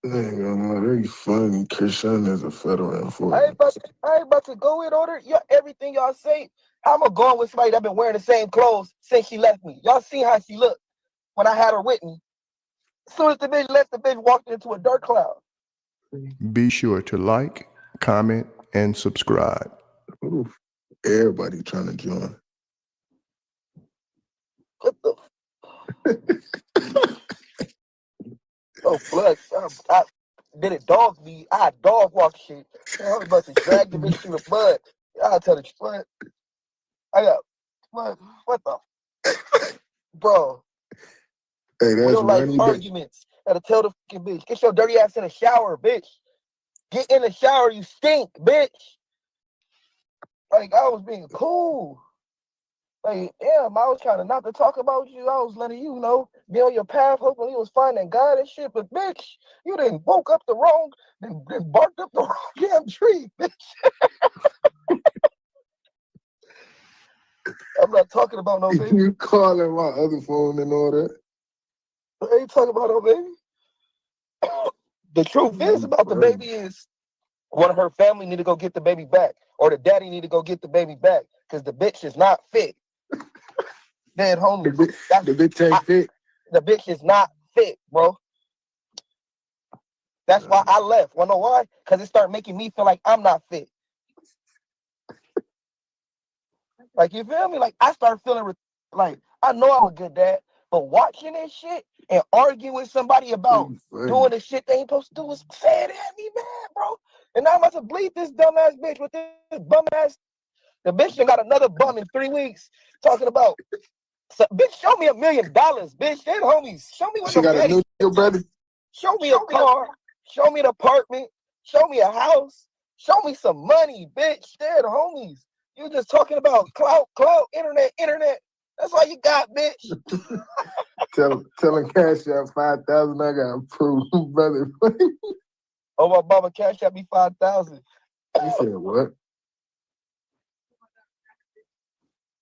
Speaker 5: They funny. Chrsean is a federal
Speaker 7: I
Speaker 5: enforcement.
Speaker 7: ain't about to go in order. Everything y'all say, I'm going to go with somebody that been wearing the same clothes since she left me. Y'all seen how she looked when I had her with me. As soon as the bitch left, the bitch walked into a dark cloud.
Speaker 6: Be sure to like, comment, and subscribe.
Speaker 5: Oof. Everybody trying to join.
Speaker 7: What the? Oh, blood. Did it dog me? I dog walk shit. I was about to drag the bitch through the mud. I'll tell the truth. I got, what the? Bro.
Speaker 5: Hey, that's
Speaker 7: Real life
Speaker 5: running.
Speaker 7: arguments. Gotta tell the fucking bitch, get your dirty ass in the shower, bitch. Get in the shower, you stink, bitch. Like, I was being cool. Like, damn, I was trying to not to talk about you. I was letting you know, be on your path, hoping you was finding God and shit. But, bitch, you done woke up the wrong, then barked up the wrong damn tree, bitch. I'm not talking about no baby.
Speaker 5: You calling my other phone and all that?
Speaker 7: I ain't talking about no baby. The truth is about the baby is one of her family need to go get the baby back, or the daddy need to go get the baby back, because the bitch is not fit. Dead homie.
Speaker 5: The bitch ain't fit.
Speaker 7: The bitch is not fit, bro. That's why I left. Wanna know why? Because it started making me feel like I'm not fit. Like, you feel me? Like, I started feeling like, I know I'm a good dad, but watching this shit and arguing with somebody about doing the shit they ain't supposed to do was sad at me, man, bro. And now I'm about to bleed this dumbass bitch with this bum ass. The bitch done got another bum in 3 weeks talking about, so, bitch, show me $1 million, bitch. Dead homies. Show me what
Speaker 5: She got a new
Speaker 7: deal,
Speaker 5: brother.
Speaker 7: Show me a car. Show me an apartment. Show me a house. Show me some money, bitch. Dead homies. You just talking about clout, internet. That's all you got, bitch.
Speaker 5: Telling Cash App 5,000. I got approved, brother.
Speaker 7: Oh, my mama Cash App me 5,000.
Speaker 5: You said what?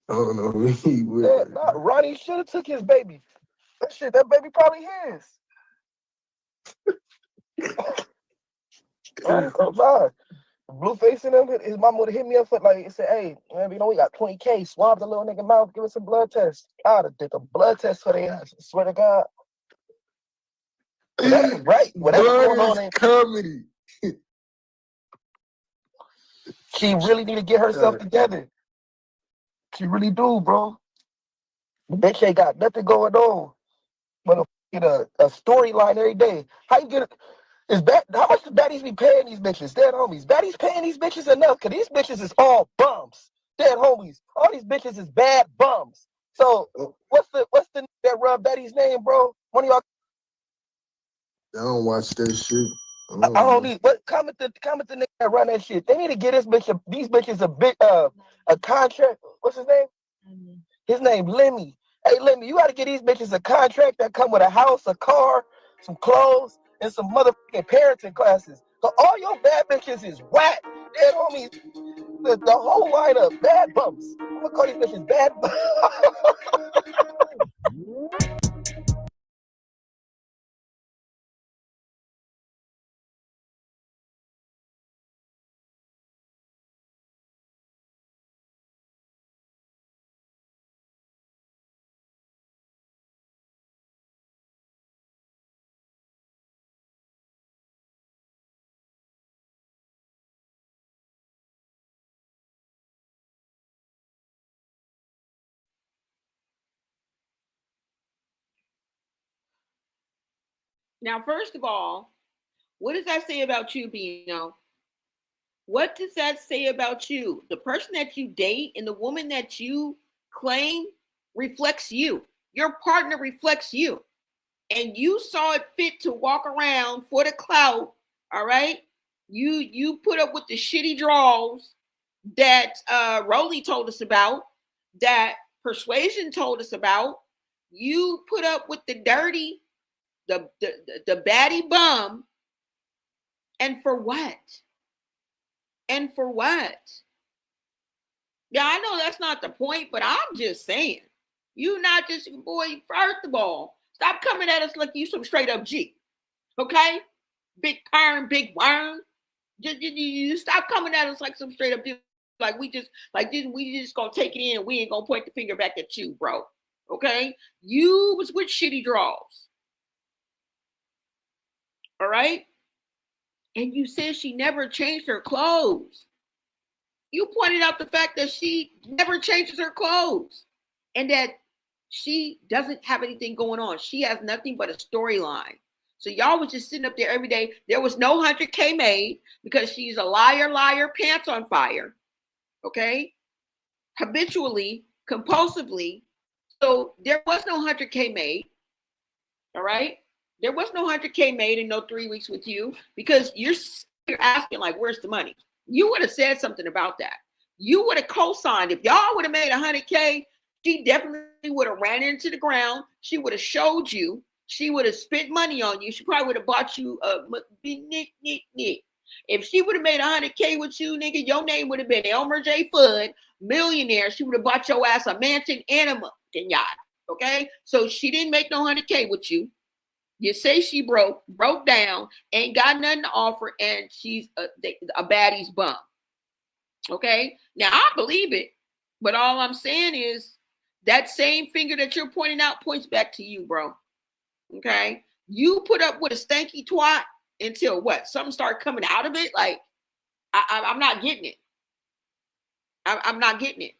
Speaker 5: I don't know who he with.
Speaker 7: Yeah, nah, Ronnie should have took his baby. That baby probably his. I ain't gonna lie. Blueface in him, his mom would have hit me up for like, said, hey, man, you know, we got 20K. Swab the little nigga mouth, give us some blood tests. I'd have did a blood test for their ass. I swear to God. That's right. Whatever going on in
Speaker 5: comedy.
Speaker 7: She really need to get herself together. She really do, bro. The bitch ain't got nothing going on but a storyline every day. How you get it? How much does baddies be paying these bitches? Dead homies. Baddies paying these bitches enough, because these bitches is all bums. Dead homies. All these bitches is bad bums. So what's the that rub baddies name, bro? One of y'all.
Speaker 5: I don't watch that shit.
Speaker 7: I don't need. What comment the nigga that run that shit? They need to get these bitches a contract. What's his name? His name Lemmy. Hey Lemmy, you gotta get these bitches a contract that come with a house, a car, some clothes, and some motherfucking parenting classes. So all your bad bitches is whack. Dead homies, the whole lineup, bad bumps. I'm gonna call these bitches bad bumps.
Speaker 1: Now, first of all, what does that say about you, Bino? What does that say about you? The person that you date and the woman that you claim reflects you. Your partner reflects you. And you saw it fit to walk around for the clout, all right? You put up with the shitty draws that Rolly told us about, that Persuasion told us about. You put up with the dirty, the baddie bum, and for what? And for what? Yeah, I know that's not the point, but I'm just saying. You not just, boy, first of all, stop coming at us like you some straight up G. Okay? Big perm, big worm. You stop coming at us like some straight up G. Like we just gonna take it in and we ain't gonna point the finger back at you, bro. Okay? You was with shitty draws. All right? And you said she never changed her clothes. You pointed out the fact that she never changes her clothes and that she doesn't have anything going on. She has nothing but a storyline. So y'all was just sitting up there every day. There was no 100K made because she's a liar, pants on fire. Okay? Habitually, compulsively. So there was no 100K made. All right? There was no 100K made in no 3 weeks with you because you're asking like, where's the money? You would have said something about that. You would have co-signed. If y'all would have made 100K, she definitely would have ran into the ground. She would have showed you. She would have spent money on you. She probably would have bought you a nick. If she would have made 100K with you, nigga, your name would have been Elmer J. Fudd, millionaire. She would have bought your ass a mansion and a motherfucking yacht. Okay? So she didn't make no 100K with you. You say she broke down, ain't got nothing to offer, and she's a baddie's bum. Okay? Now, I believe it, but all I'm saying is that same finger that you're pointing out points back to you, bro. Okay? You put up with a stanky twat until what? Something start coming out of it? Like, I'm not getting it. I'm not getting it.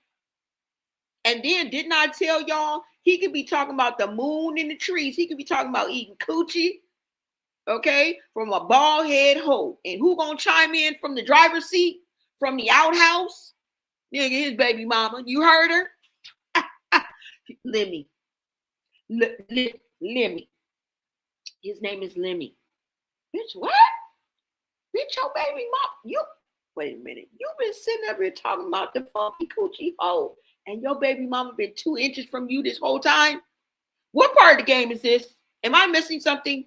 Speaker 1: And then didn't I tell y'all he could be talking about the moon in the trees. He could be talking about eating coochie, okay, from a bald head hoe. And who gonna chime in from the driver's seat, from the outhouse? Nigga, his baby mama. You heard her? Lemmy. Lemmy. His name is Lemmy. Bitch, what? Bitch, your baby mama. You wait a minute. You've been sitting up here talking about the funky coochie hoe. And your baby mama been 2 inches from you this whole time? What part of the game is this? Am I missing something?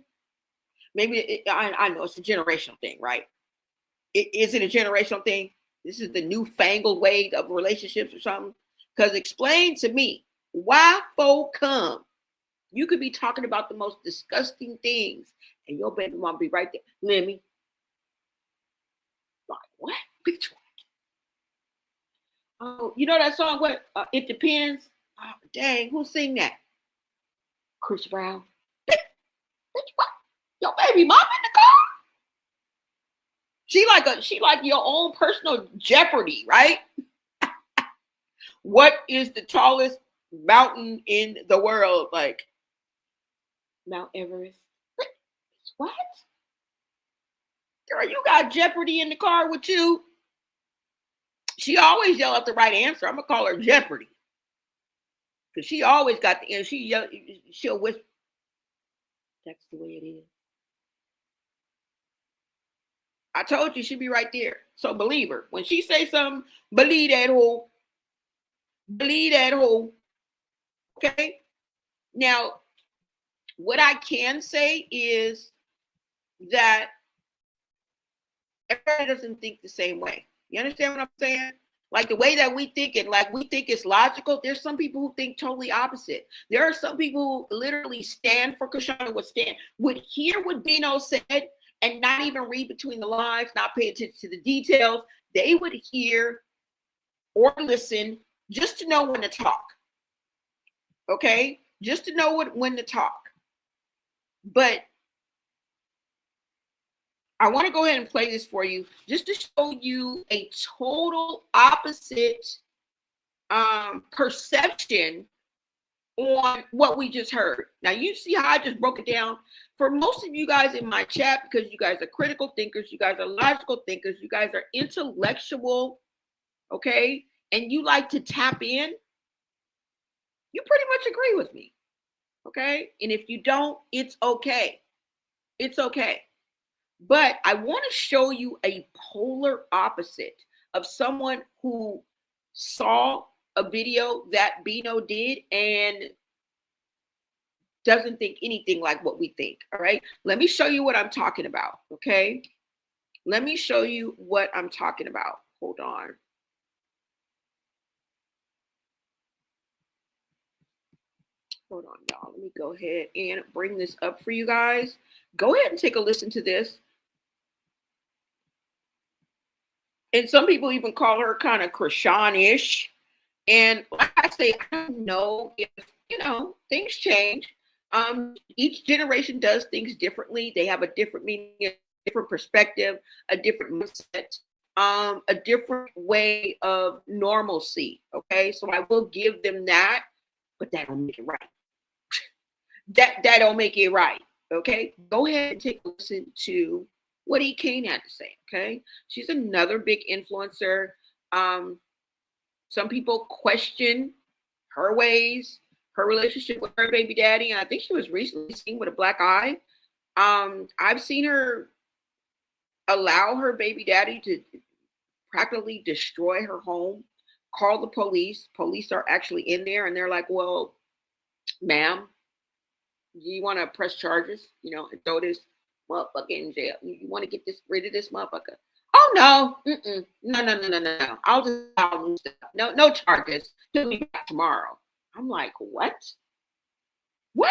Speaker 1: Maybe I know it's a generational thing, right? Is it a generational thing? This is the newfangled way of relationships or something? Because explain to me, why folk come? You could be talking about the most disgusting things and your baby mama be right there. Lemmy. Like, what? Bitch, oh, you know that song, what? It Depends? Oh, dang, who sing that? Chris Brown. Bitch, what? Your baby mama in the car? She like your own personal Jeopardy, right? What is the tallest mountain in the world? Like Mount Everest. What? Girl, you got Jeopardy in the car with you. She always yell out the right answer. I'm gonna call her Jeopardy. Because she always got the answer. She'll whisper. That's the way it is. I told you she'd be right there. So believe her. When she say something, believe that hoe. Believe that hoe. Okay? Now, what I can say is that everybody doesn't think the same way. You understand what I'm saying? Like the way that we think it, like we think it's logical. There's some people who think totally opposite. There are some people who literally stand for Chrsean, would hear what Bino said and not even read between the lines, not pay attention to the details. They would hear or listen just to know when to talk. Okay? Just to know when to talk. But I want to go ahead and play this for you just to show you a total opposite perception on what we just heard. Now, you see how I just broke it down? For most of you guys in my chat, because you guys are critical thinkers, you guys are logical thinkers, you guys are intellectual, okay? And you like to tap in, you pretty much agree with me, okay? And if you don't, it's okay. It's okay. But I want to show you a polar opposite of someone who saw a video that Bino did and doesn't think anything like what we think. All right. Let me show you what I'm talking about. Okay. Let me show you what I'm talking about. Hold on. Hold on, y'all. Let me go ahead and bring this up for you guys. Go ahead and take a listen to this. And some people even call her kind of Chrsean-ish. And like I say, I don't know if, things change. Each generation does things differently. They have a different meaning, a different perspective, a different mindset, a different way of normalcy. Okay, so I will give them that, but that don't make it right. that don't make it right. Okay, go ahead and take a listen to what E. Kane had to say. Okay, she's another big influencer. Some people question her ways, her relationship with her baby daddy, and I think she was recently seen with a black eye. I've seen her allow her baby daddy to practically destroy her home, call the police. Police are actually in there, and they're like, well, ma'am, do you want to press charges, and throw this motherfucker in jail? You want to get rid of this motherfucker? Oh, no. No. I'll just no charges. He'll be back tomorrow. I'm like, what? What?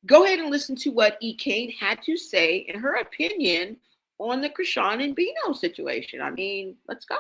Speaker 1: Go ahead and listen to what E. Kane had to say in her opinion on the Chrsean and Bino situation. I mean, let's go.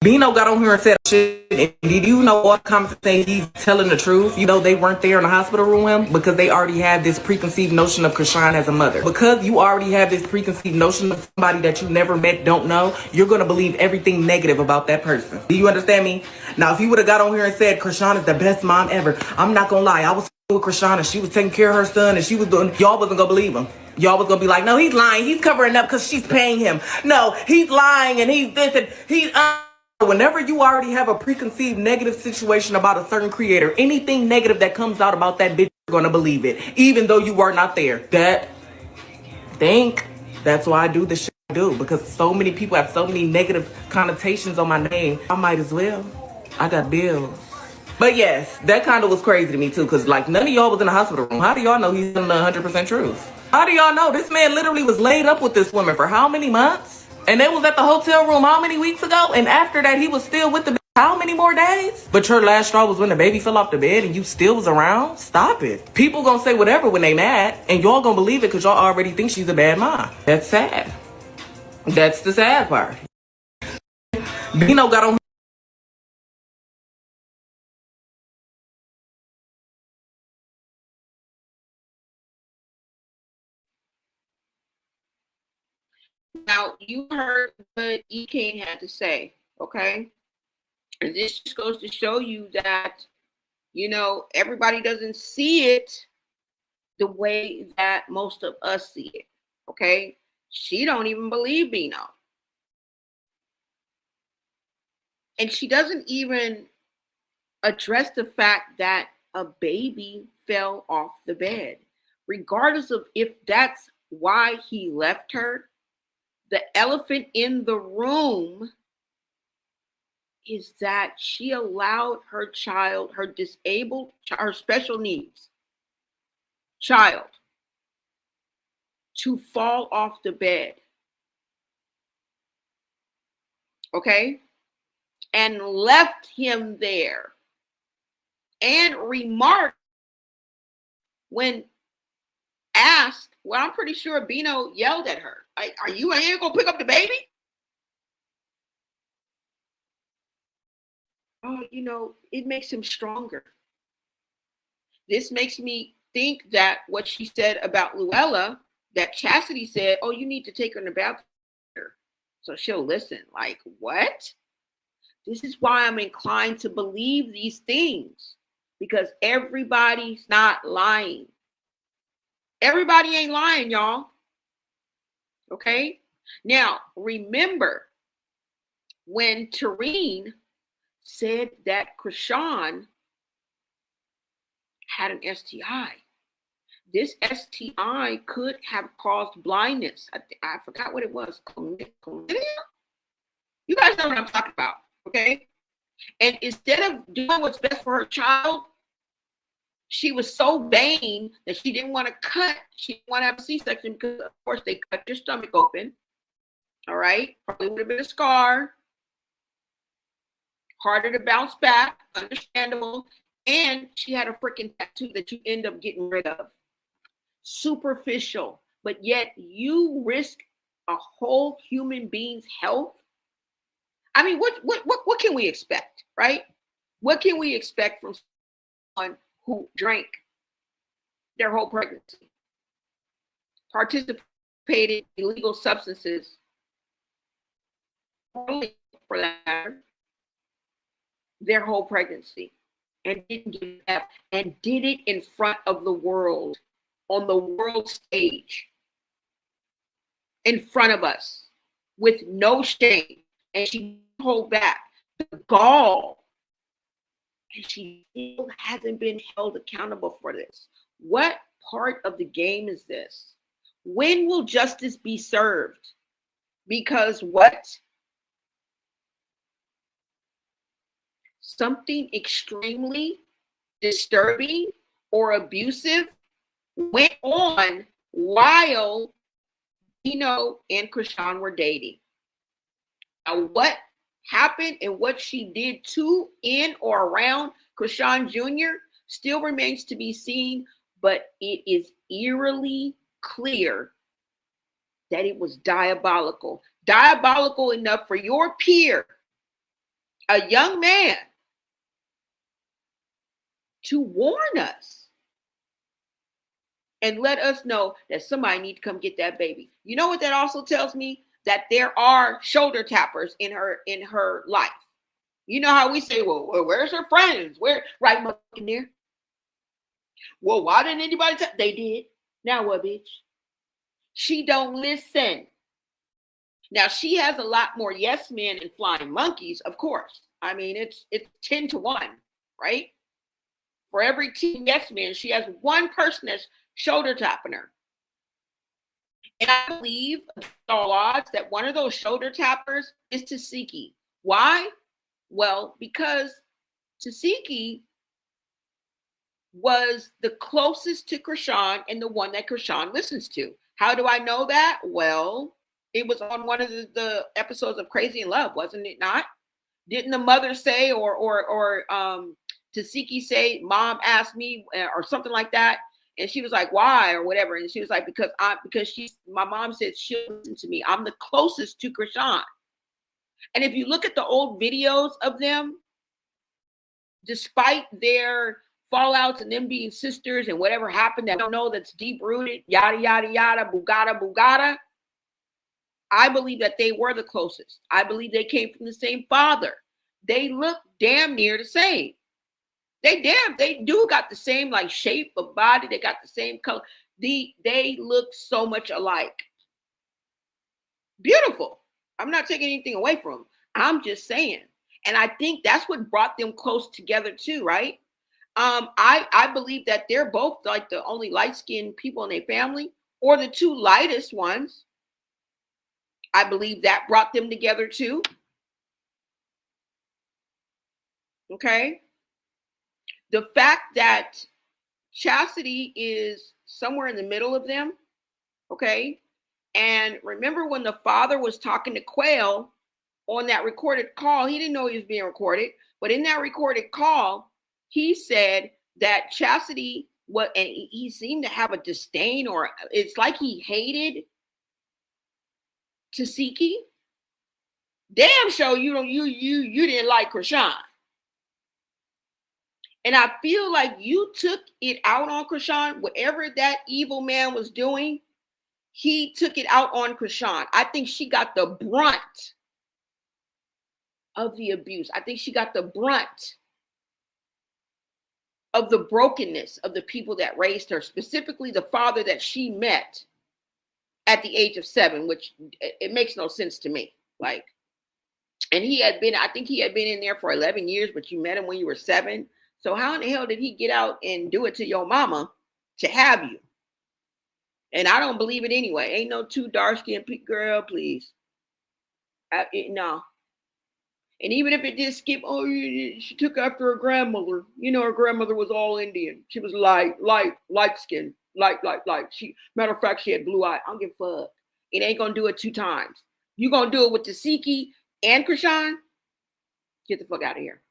Speaker 8: Bino got on here and said shit. And did you know all the comments say he's telling the truth? They weren't there in the hospital room with him because they already have this preconceived notion of Chrsean as a mother. Because you already have this preconceived notion of somebody that you never met, don't know, you're going to believe everything negative about that person. Do you understand me? Now, if he would have got on here and said Chrsean is the best mom ever, I'm not going to lie. I was with Chrsean and she was taking care of her son and she was doing, y'all wasn't going to believe him. Y'all was going to be like, no, he's lying. He's covering up because she's paying him. No, he's lying and he's this and he's... Whenever you already have a preconceived negative situation about a certain creator, anything negative that comes out about that bitch, you're gonna believe it, even though you were not there. That's why I do the shit I do, because so many people have so many negative connotations on my name. I might as well. I got bills. But yes, that kind of was crazy to me too, because like none of y'all was in the hospital room. How do y'all know he's telling the 100% truth? How do y'all know this man literally was laid up with this woman for how many months? And they was at the hotel room how many weeks ago? And after that, he was still with the how many more days? But your last straw was when the baby fell off the bed and you still was around? Stop it. People gonna say whatever when they mad. And y'all gonna believe it because y'all already think she's a bad mom. That's sad. That's the sad part. Bino got on.
Speaker 1: Now, you heard what E. Kane had to say, okay? And this just goes to show you that, everybody doesn't see it the way that most of us see it. Okay, she don't even believe Bino, and she doesn't even address the fact that a baby fell off the bed, regardless of if that's why he left her. The elephant in the room is that she allowed her child, her disabled, her special needs child, to fall off the bed. Okay? And left him there. And remarked when asked, well, I'm pretty sure Bino yelled at her, like, are you here gonna pick up the baby? Oh, it makes him stronger. This makes me think that what she said about Luella, that Chastity said, oh, you need to take her in the bathroom so she'll listen. Like, what? This is why I'm inclined to believe these things, because everybody's not lying. Everybody ain't lying, y'all. Okay? Now, remember when Tareen said that Chrsean had an STI. This STI could have caused blindness. I forgot what it was. Chlamydia? You guys know what I'm talking about, okay? And instead of doing what's best for her child, she was so vain that she didn't want to cut. She didn't want to have a C-section because, of course, they cut your stomach open. All right? Probably would have been a scar. Harder to bounce back. Understandable. And she had a freaking tattoo that you end up getting rid of. Superficial. But yet you risk a whole human being's health. I mean, what can we expect, right? What can we expect from someone who drank their whole pregnancy, participated in illegal substances, for that matter, their whole pregnancy, and didn't give up, and did it in front of the world, on the world stage, in front of us, with no shame, and she didn't hold back. The gall. And she still hasn't been held accountable for this. What part of the game is this? When will justice be served? Because what? Something extremely disturbing or abusive went on while Bino and Chrsean were dating. Now, what happened and what she did to, in, or around Chrsean Jr. still remains to be seen, but it is eerily clear that it was diabolical. Diabolical enough for your peer, a young man, to warn us and let us know that somebody needs to come get that baby. You know what that also tells me? That there are shoulder tappers in her life. You know how we say, well, where's her friends? Where? Right in there. Well, why didn't anybody tell? They did. Now what, bitch? She don't listen. Now she has a lot more yes men and flying monkeys, of course. I mean, it's 10 to 1, right? For every 10 yes men, she has one person that's shoulder tapping her. And I believe, against all odds, that one of those shoulder tappers is Tasiki. Why? Well, because Tasiki was the closest to Chrsean and the one that Chrsean listens to. How do I know that? Well, it was on one of the episodes of Crazy in Love, wasn't it not? Didn't the mother say, or Tasiki say, Mom asked me, or something like that? And she was like, why, or whatever. And she was like, because my mom said she'll listen to me. I'm the closest to Chrsean. And if you look at the old videos of them, despite their fallouts and them being sisters and whatever happened that I don't know, that's deep rooted, yada, yada, yada, boogada, I believe that they were the closest. I believe they came from the same father. They look damn near the same. They do got the same like shape of body. They got the same color. They look so much alike. Beautiful. I'm not taking anything away from them. I'm just saying. And I think that's what brought them close together too, right? I believe that they're both like the only light-skinned people in their family, or the two lightest ones. I believe that brought them together too. Okay. The fact that Chastity is somewhere in the middle of them. Okay. And remember when the father was talking to Quail on that recorded call, he didn't know he was being recorded, but in that recorded call, he said that Chastity, and he seemed to have a disdain, or it's like he hated Tasiki. Damn sure you didn't like Chrsean. And I feel like you took it out on Chrsean. Whatever that evil man was doing, he took it out on Chrsean. I think she got the brunt of the abuse. I think she got the brunt of the brokenness of the people that raised her, specifically the father that she met at the age of 7, which it makes no sense to me. Like, and I think he had been in there for 11 years, but you met him when you were 7. So how in the hell did he get out and do it to your mama to have you? And I don't believe it anyway. Ain't no too dark-skinned girl, please. No. And even if it did skip, she took after her grandmother. You know, her grandmother was all Indian. She was light skin, light. Matter of fact, she had blue eyes. I don't give a fuck. It ain't gonna do it 2 times. You gonna do it with Tasiki and Chrsean? Get the fuck out of here.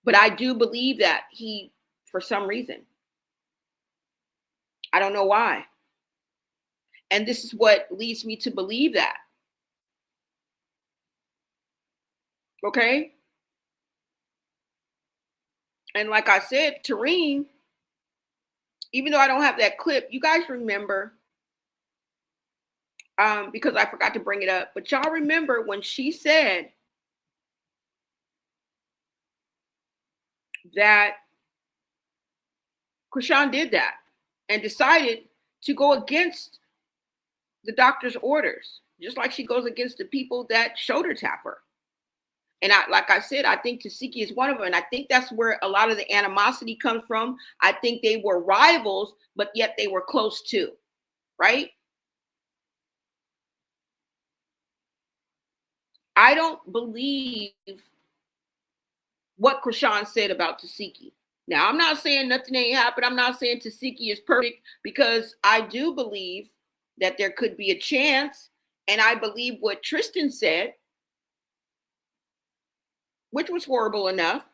Speaker 1: But I do believe that he, for some reason, I don't know why. And this is what leads me to believe that. Okay? And like I said, Tareen, even though I don't have that clip, you guys remember, because I forgot to bring it up, but y'all remember when she said that Chrsean did that and decided to go against the doctor's orders, just like she goes against the people that shoulder tap her. And like I said, I think Tasiki is one of them. And I think that's where a lot of the animosity comes from. I think they were rivals, but yet they were close too, right? I don't believe what Chrsean said about Tasiki. Now, I'm not saying nothing ain't happened. I'm not saying Tasiki is perfect, because I do believe that there could be a chance. And I believe what Tristan said, which was horrible enough.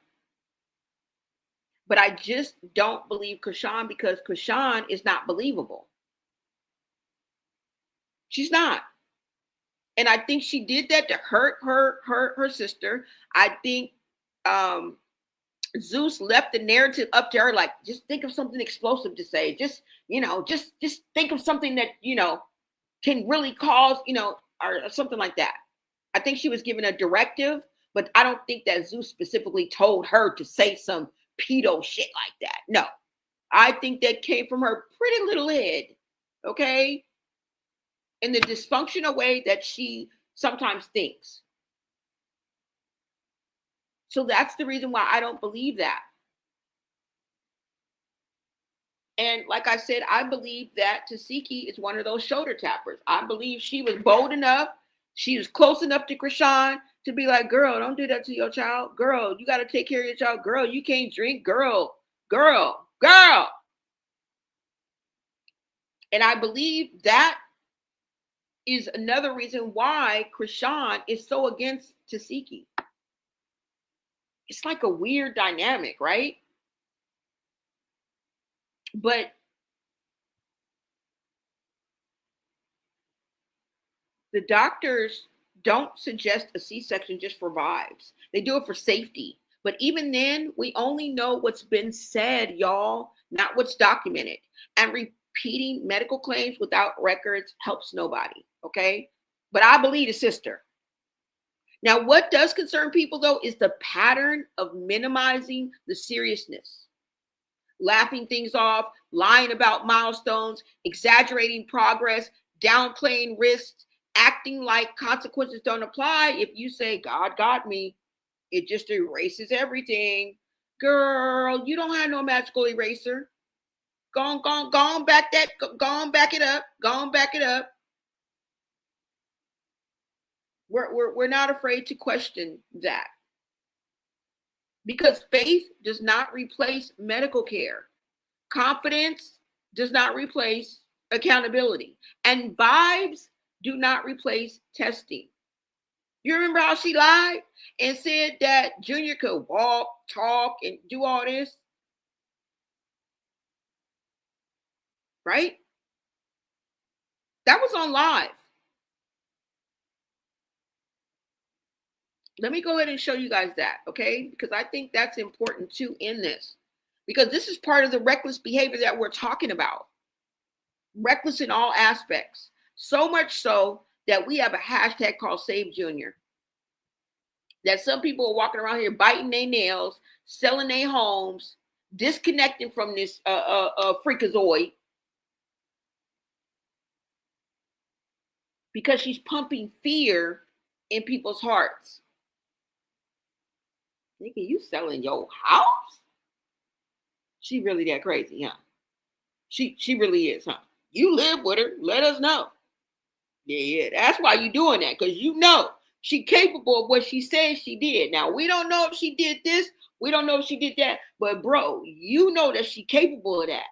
Speaker 1: But I just don't believe Chrsean, because Chrsean is not believable. She's not. And I think she did that to hurt her sister. I think Zeus left the narrative up to her, like, just think of something explosive to say. Just think of something that, can really cause, or something like that. I think she was given a directive, but I don't think that Zeus specifically told her to say some pedo shit like that. No, I think that came from her pretty little head, okay? In the dysfunctional way that she sometimes thinks. So that's the reason why I don't believe that. And like I said, I believe that Tasiki is one of those shoulder tappers. I believe she was bold enough. She was close enough to Chrsean to be like, girl, don't do that to your child. Girl, you got to take care of your child. Girl, you can't drink. Girl. And I believe that is another reason why Chrsean is so against Tasiki. It's like a weird dynamic, right? But the doctors don't suggest a C-section just for vibes. They do it for safety. But even then, we only know what's been said, y'all, not what's documented. And repeating medical claims without records helps nobody, okay? But I believe the sister. Now, what does concern people, though, is the pattern of minimizing the seriousness, laughing things off, lying about milestones, exaggerating progress, downplaying risks, acting like consequences don't apply. If you say, God got me, it just erases everything. Girl, you don't have no magical eraser. Go on, back it up. Go on, back it up. We're not afraid to question that. Because faith does not replace medical care. Confidence does not replace accountability. And vibes do not replace testing. You remember how she lied and said that Junior could walk, talk, and do all this? Right? That was on live. Let me go ahead and show you guys that, okay? Because I think that's important too in this. Because this is part of the reckless behavior that we're talking about. Reckless in all aspects. So much so that we have a hashtag called Save Junior. That some people are walking around here biting their nails, selling their homes, disconnecting from this freakazoid. Because she's pumping fear in people's hearts. Nigga, you selling your house? She really that crazy, huh? She really is, huh? You live with her. Let us know. Yeah. That's why you doing that, because you know she capable of what she says she did. Now, we don't know if she did this. We don't know if she did that. But, bro, you know that she's capable of that.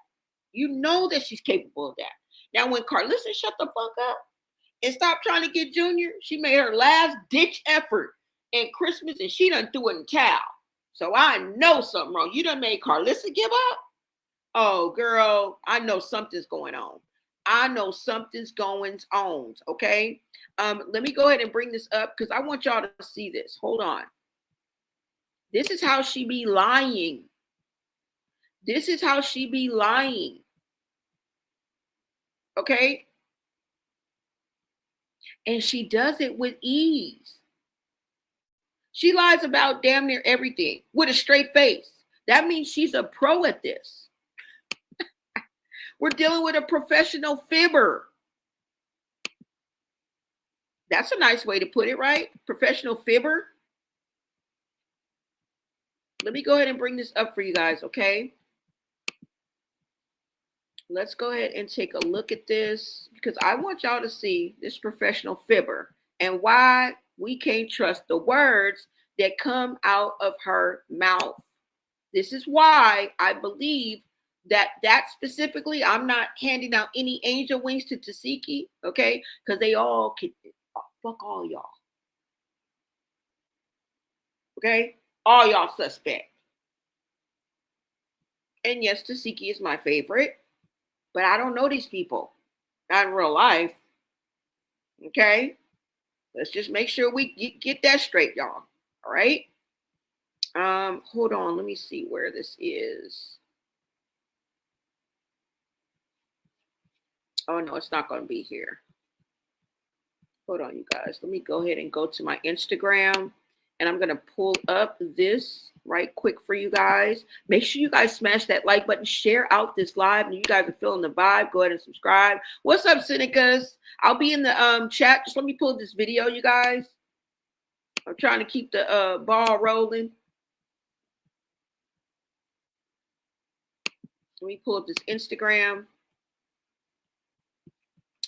Speaker 1: You know that she's capable of that. Now, when Carlissa shut the fuck up and stopped trying to get Junior, she made her last ditch effort in Christmas, and she done threw it in the towel. So I know something wrong. You done made Carlissa give up? Oh, girl, I know something's going on. I know something's going on, okay? Let me go ahead and bring this up because I want y'all to see this. Hold on. This is how she be lying. This is how she be lying. Okay? And she does it with ease. She lies about damn near everything with a straight face. That means she's a pro at this. We're dealing with a professional fibber. That's a nice way to put it, right? Professional fibber. Let me go ahead and bring this up for you guys, okay? Let's go ahead and take a look at this because I want y'all to see this professional fibber and why we can't trust the words that come out of her mouth. This is why I believe that specifically, I'm not handing out any angel wings to Tasiki, okay? Because they all can, fuck all y'all. Okay? All y'all suspect. And yes, Tasiki is my favorite, but I don't know these people. Not in real life. Okay? Let's just make sure we get that straight, y'all. All right? Hold on. Let me see where this is. Oh, no, it's not going to be here. Hold on, you guys. Let me go ahead and go to my Instagram. And I'm going to pull up this right quick for you guys. Make sure you guys smash that like button. Share out this live. And you guys are feeling the vibe. Go ahead and subscribe. What's up, Senecas? I'll be in the chat. Just let me pull up this video, you guys. I'm trying to keep the ball rolling. Let me pull up this Instagram.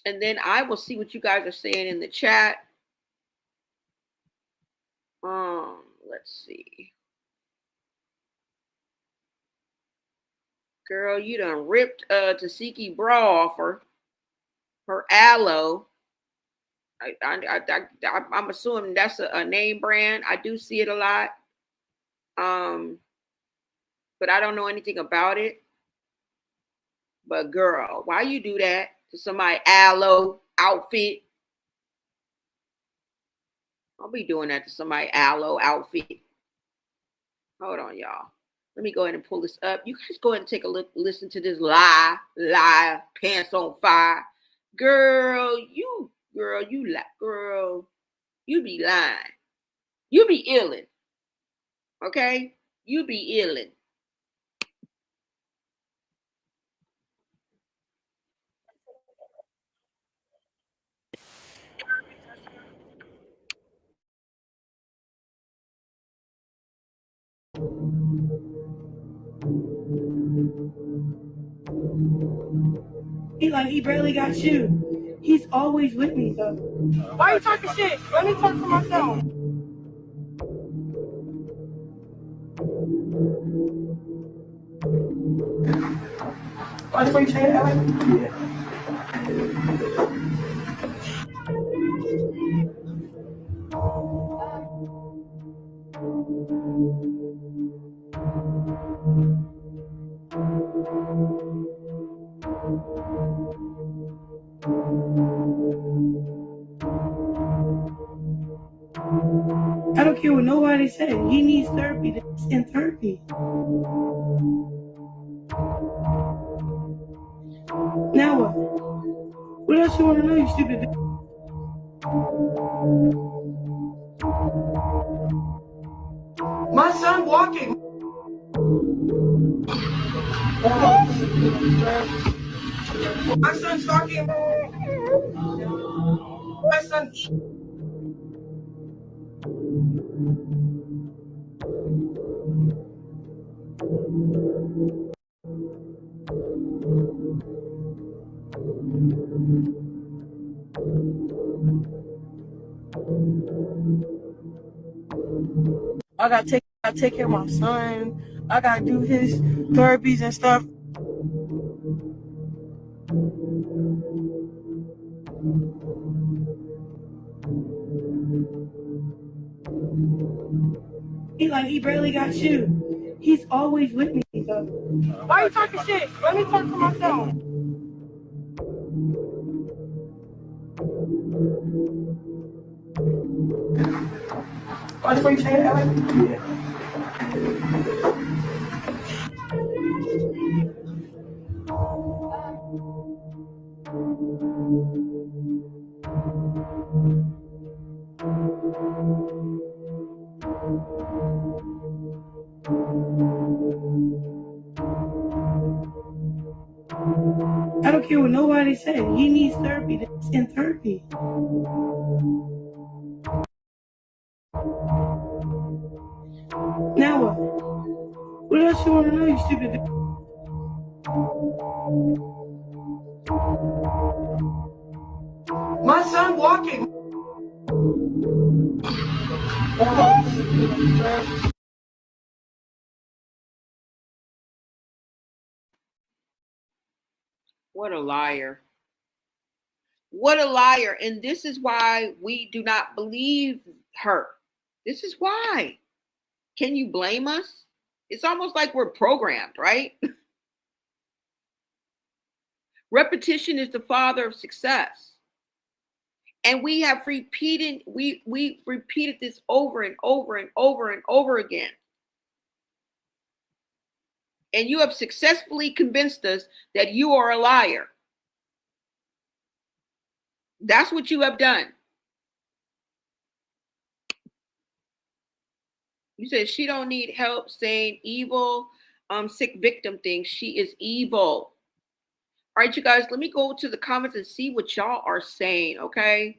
Speaker 1: And then I will see what you guys are saying in the chat. Let's see. Girl, you done ripped Tasiki bra off her aloe. I'm assuming that's a name brand. I do see it a lot. But I don't know anything about it. But girl, why you do that to somebody's aloe outfit? I'll be doing that to somebody's aloe outfit. Hold on, y'all. Let me go ahead and pull this up. You guys go ahead and take a look, listen to this lie, pants on fire. Girl, you be lying. You be illin'. Okay? You be illin'.
Speaker 2: He barely got you. He's always with me though. Why are you talking shit? Let me talk to myself. Why the fuck you saying that? I don't care what nobody said. He needs therapy. That's in therapy. Now what? What else you want to know, you stupid bitch? My son walking. My son's talking. My son eat. I gotta take care of my son. I gotta do his therapies and stuff. He barely got you. He's always with me though. Why are you talking shit? Let me talk to myself. Why the fuck you saying that? I don't care what nobody said. He needs therapy. That's in therapy. Now what? What else you want to know, you stupid bitch? My son walking.
Speaker 1: What a liar. What a liar. And this is why we do not believe her. This is why. Can you blame us? It's almost like we're programmed, right? Repetition is the father of success. And we have repeated, we repeated this over and over and over and over again. And you have successfully convinced us that you are a liar. That's what you have done. You said she don't need help saying evil, sick victim thing. She is evil. All right, you guys, let me go to the comments and see what y'all are saying, okay?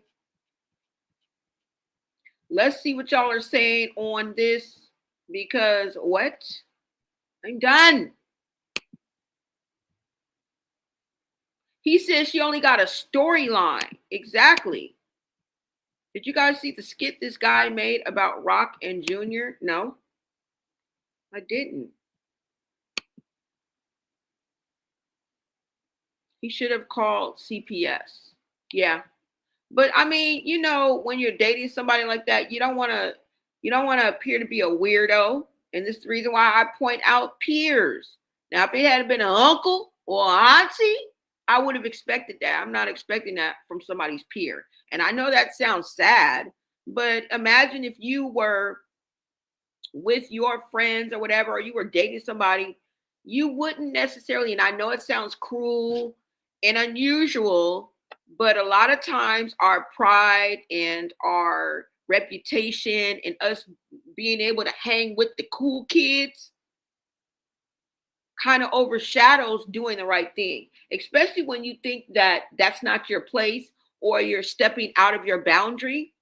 Speaker 1: Let's see what y'all are saying on this because what? I'm done. He says she only got a storyline. Exactly. Did you guys see the skit this guy made about Rock and Junior? No, I didn't. He should have called CPS. Yeah. But I mean, you know, when you're dating somebody like that, you don't want to appear to be a weirdo. And this is the reason why I point out peers. Now, if it had been an uncle or an auntie, I would have expected that. I'm not expecting that from somebody's peer. And I know that sounds sad, but imagine if you were with your friends or whatever, or you were dating somebody, you wouldn't necessarily, and I know it sounds cruel and unusual, but a lot of times our pride and our reputation and us being able to hang with the cool kids kind of overshadows doing the right thing, especially when you think that that's not your place or you're stepping out of your boundary.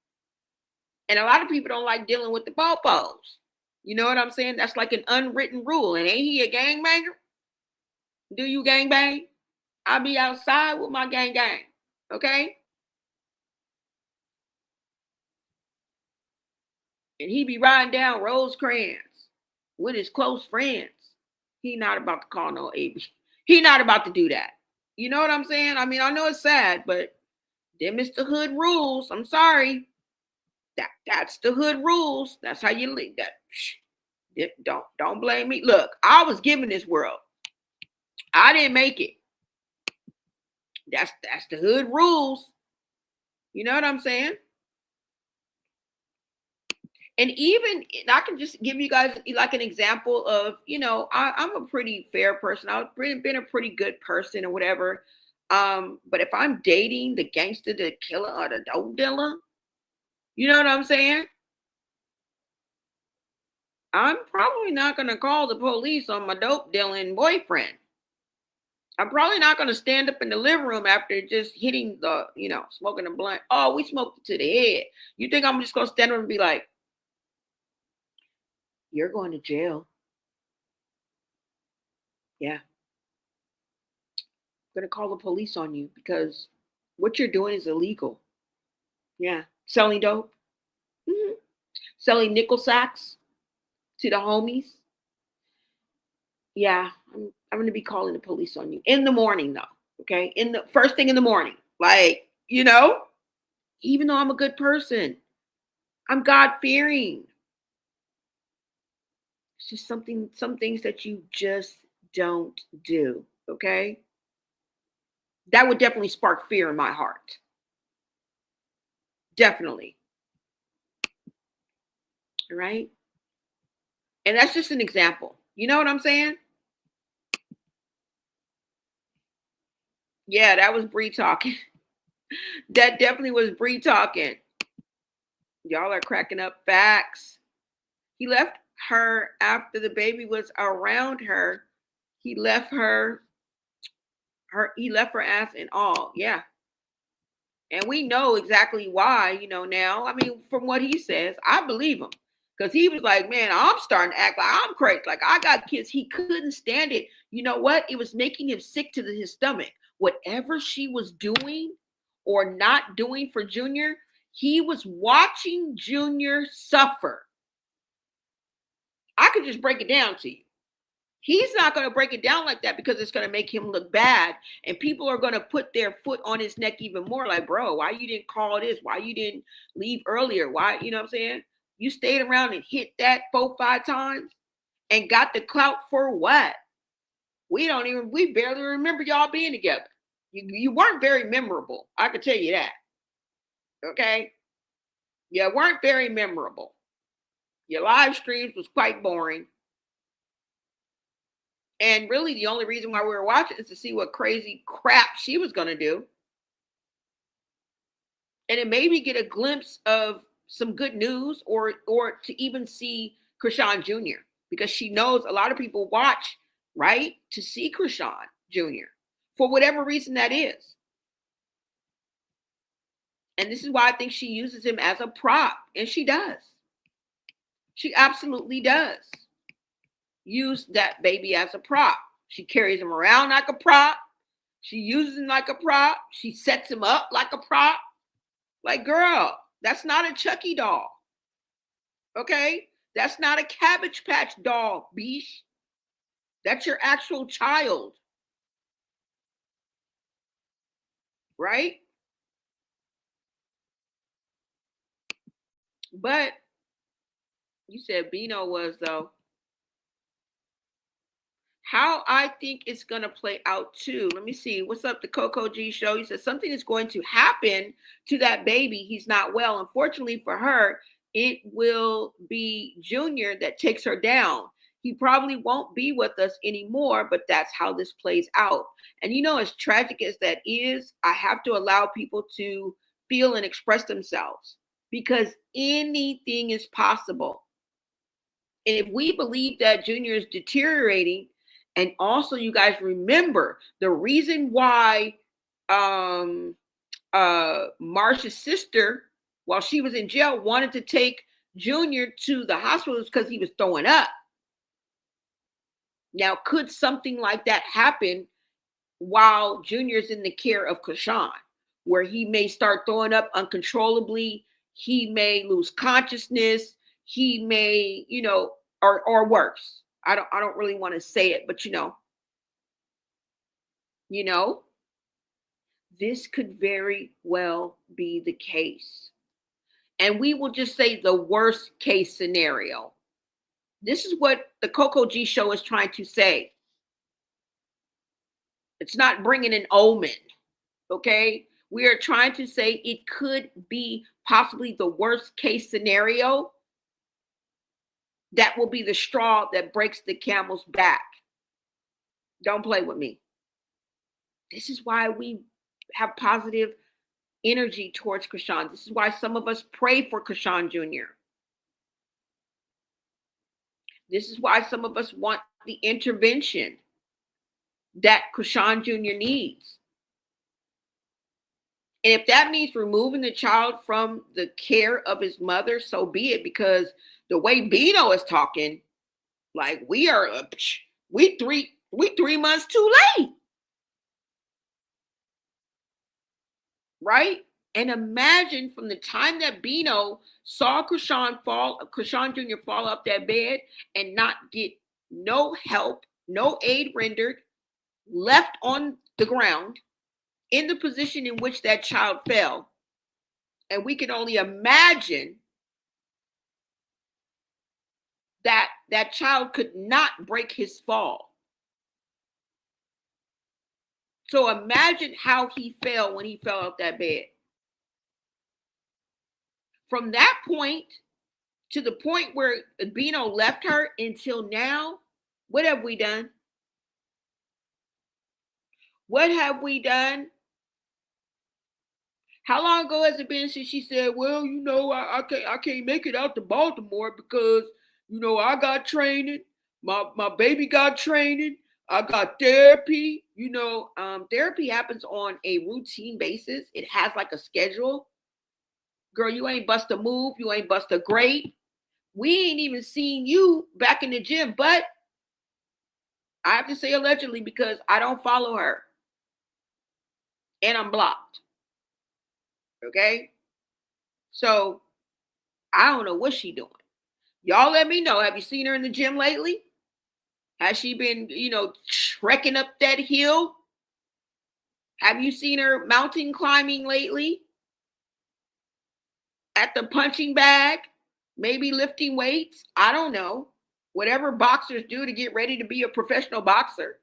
Speaker 1: And a lot of people don't like dealing with the popos. You know what I'm saying? That's like an unwritten rule. And ain't he a gangbanger? Do you gangbang? I'll be outside with my gang. Okay? And he be riding down Chrsean'S with his close friends. He not about to call no AB. He not about to do that. You know what I'm saying? I mean, I know it's sad, but them is the hood rules. I'm sorry. That's the hood rules. That's how you live. That don't blame me. Look, I was given this world. I didn't make it. That's the hood rules. You know what I'm saying? And even I can just give you guys like an example of, you know, I'm a pretty fair person. I've been a pretty good person or whatever. But if I'm dating the gangster, the killer, or the dope dealer, you know what I'm saying? I'm probably not going to call the police on my dope dealing boyfriend. I'm probably not going to stand up in the living room after just hitting the, you know, smoking a blunt. Oh, we smoked it to the head. You think I'm just going to stand up and be like, you're going to jail? Yeah. I'm going to call the police on you because what you're doing is illegal. Yeah. Selling dope. Mm-hmm. Selling nickel sacks to the homies. Yeah. I'm going to be calling the police on you in the morning though. Okay. In the first thing in the morning. Like, you know, even though I'm a good person, I'm God-fearing. It's just some things that you just don't do. Okay. That would definitely spark fear in my heart. Definitely. All right. And that's just an example. You know what I'm saying? Yeah, that was Bree talking. That definitely was Bree talking. Y'all are cracking up. Facts. He left her after the baby was around her. He left her ass and all. Yeah. And we know exactly why, you know, now. I mean, from what he says, I believe him. Because he was like, man, I'm starting to act like I'm crazy. Like I got kids. He couldn't stand it. You know what? It was making him sick to his stomach. Whatever she was doing or not doing for Junior, he was watching Junior suffer. I could just break it down to you. He's not going to break it down like that because it's going to make him look bad. And people are going to put their foot on his neck even more. Like, bro, why you didn't call this? Why you didn't leave earlier? Why, you know what I'm saying? You stayed around and hit that 4-5 times and got the clout for what? We barely remember y'all being together. You weren't very memorable. I can tell you that. Okay? You weren't very memorable. Your live streams was quite boring. And really, the only reason why we were watching is to see what crazy crap she was going to do. And it made me get a glimpse of some good news or to even see Chrsean Jr. because she knows a lot of people watch, right, to see Chrsean Jr. for whatever reason that is. And this is why I think she uses him as a prop. And she does. She absolutely does. Use that baby as a prop. She carries him around like a prop. She uses him like a prop. She sets him up like a prop. Like, girl, that's not a Chucky doll. Okay? That's not a Cabbage Patch doll, biche. That's your actual child. Right? But you said Bino was, though. How I think it's going to play out too. Let me see. What's up, the Coco G show? He says something is going to happen to that baby. He's not well. Unfortunately for her, it will be Junior that takes her down. He probably won't be with us anymore, but that's how this plays out. And you know, as tragic as that is, I have to allow people to feel and express themselves because anything is possible. And if we believe that Junior is deteriorating, and also you guys remember the reason why Marsha's sister, while she was in jail, wanted to take Junior to the hospital because he was throwing up. Now, could something like that happen while Junior's in the care of Chrsean, where he may start throwing up uncontrollably, he may lose consciousness, he may, or worse. I don't really want to say it, but this could very well be the case. And we will just say the worst case scenario. This is what the Coco G show is trying to say. It's not bringing an omen, okay? We are trying to say it could be possibly the worst case scenario that will be the straw that breaks the camel's back. Don't play with me. This is why we have positive energy towards Chrsean. This is why some of us pray for Chrsean Jr. This is why some of us want the intervention that Chrsean Jr. needs. And if that means removing the child from the care of his mother, so be it, because the way Bino is talking, like we 3 months too late. Right? And imagine from the time that Bino saw Chrsean Jr. fall off that bed and not get no help, no aid rendered, left on the ground in the position in which that child fell. And we can only imagine that that child could not break his fall. So imagine how he fell when he fell off that bed. From that point to the point where Bino left her until now, what have we done? What have we done? How long ago has it been since she said, well, I can't make it out to Baltimore because, I got training. My baby got training. I got therapy. Therapy happens on a routine basis. It has like a schedule. Girl, you ain't bust a move. You ain't bust a grade. We ain't even seen you back in the gym, but I have to say allegedly because I don't follow her. And I'm blocked. Okay? So, I don't know what she doing. Y'all let me know. Have you seen her in the gym lately? Has she been, trekking up that hill? Have you seen her mountain climbing lately? At the punching bag? Maybe lifting weights? I don't know. Whatever boxers do to get ready to be a professional boxer.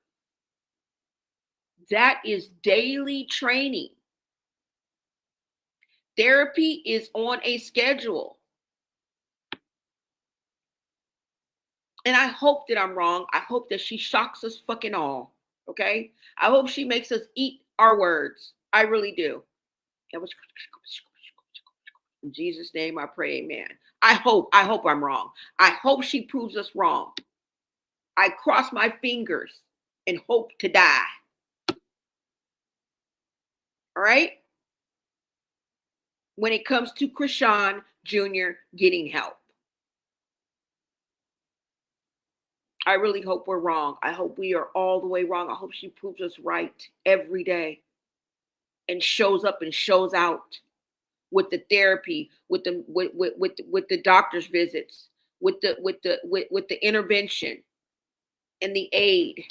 Speaker 1: That is daily training. Therapy is on a schedule. And I hope that I'm wrong. I hope that she shocks us fucking all. Okay? I hope she makes us eat our words. I really do. In Jesus' name I pray, amen. I hope I'm wrong. I hope she proves us wrong. I cross my fingers and hope to die. All right? When it comes to Chrsean Jr. getting help. I really hope we're wrong. I hope we are all the way wrong. I hope she proves us right every day and shows up and shows out with the therapy, with the doctor's visits, with the intervention and the aid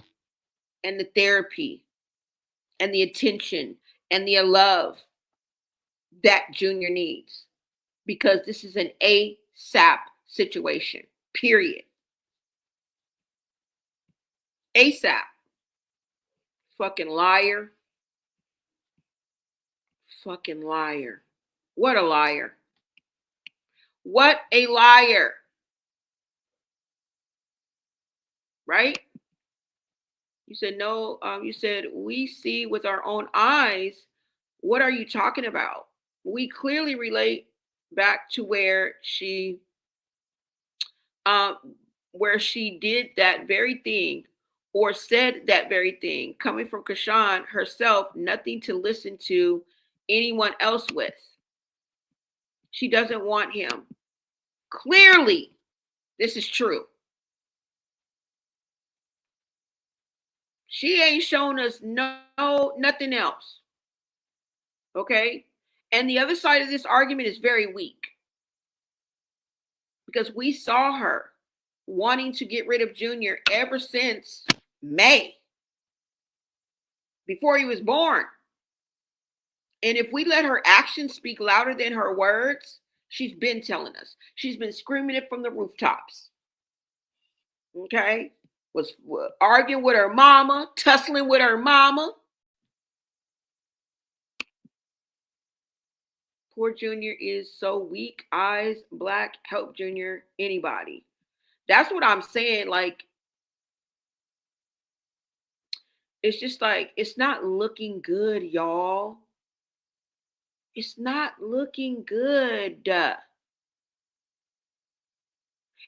Speaker 1: and the therapy and the attention and the love that Junior needs, because this is an ASAP situation, period. ASAP. Fucking liar. Fucking liar. What a liar. What a liar. Right? You said no, you said we see with our own eyes. What are you talking about? We clearly relate back to where she did that very thing or said that very thing, coming from Chrsean herself, nothing to listen to anyone else with. She doesn't want him. Clearly, this is true. She ain't shown us nothing else. Okay? And the other side of this argument is very weak. Because we saw her wanting to get rid of Junior ever since May, before he was born. And if we let her actions speak louder than her words, she's been telling us. She's been screaming it from the rooftops. Okay? Was arguing with her mama, tussling with her mama. Poor Junior is so weak. Eyes black, help Junior, anybody. That's what I'm saying. Like, it's just like, it's not looking good, y'all. It's not looking good.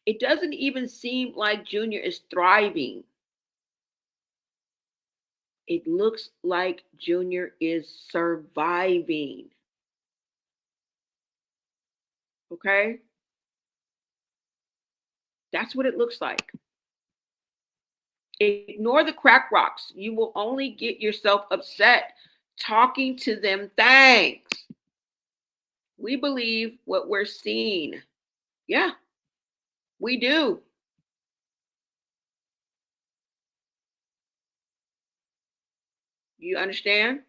Speaker 1: It doesn't even seem like Junior is thriving. It looks like Junior is surviving. Okay? That's what it looks like. Ignore the crack rocks. You will only get yourself upset talking to them things. We believe what we're seeing. Yeah, we do. You understand?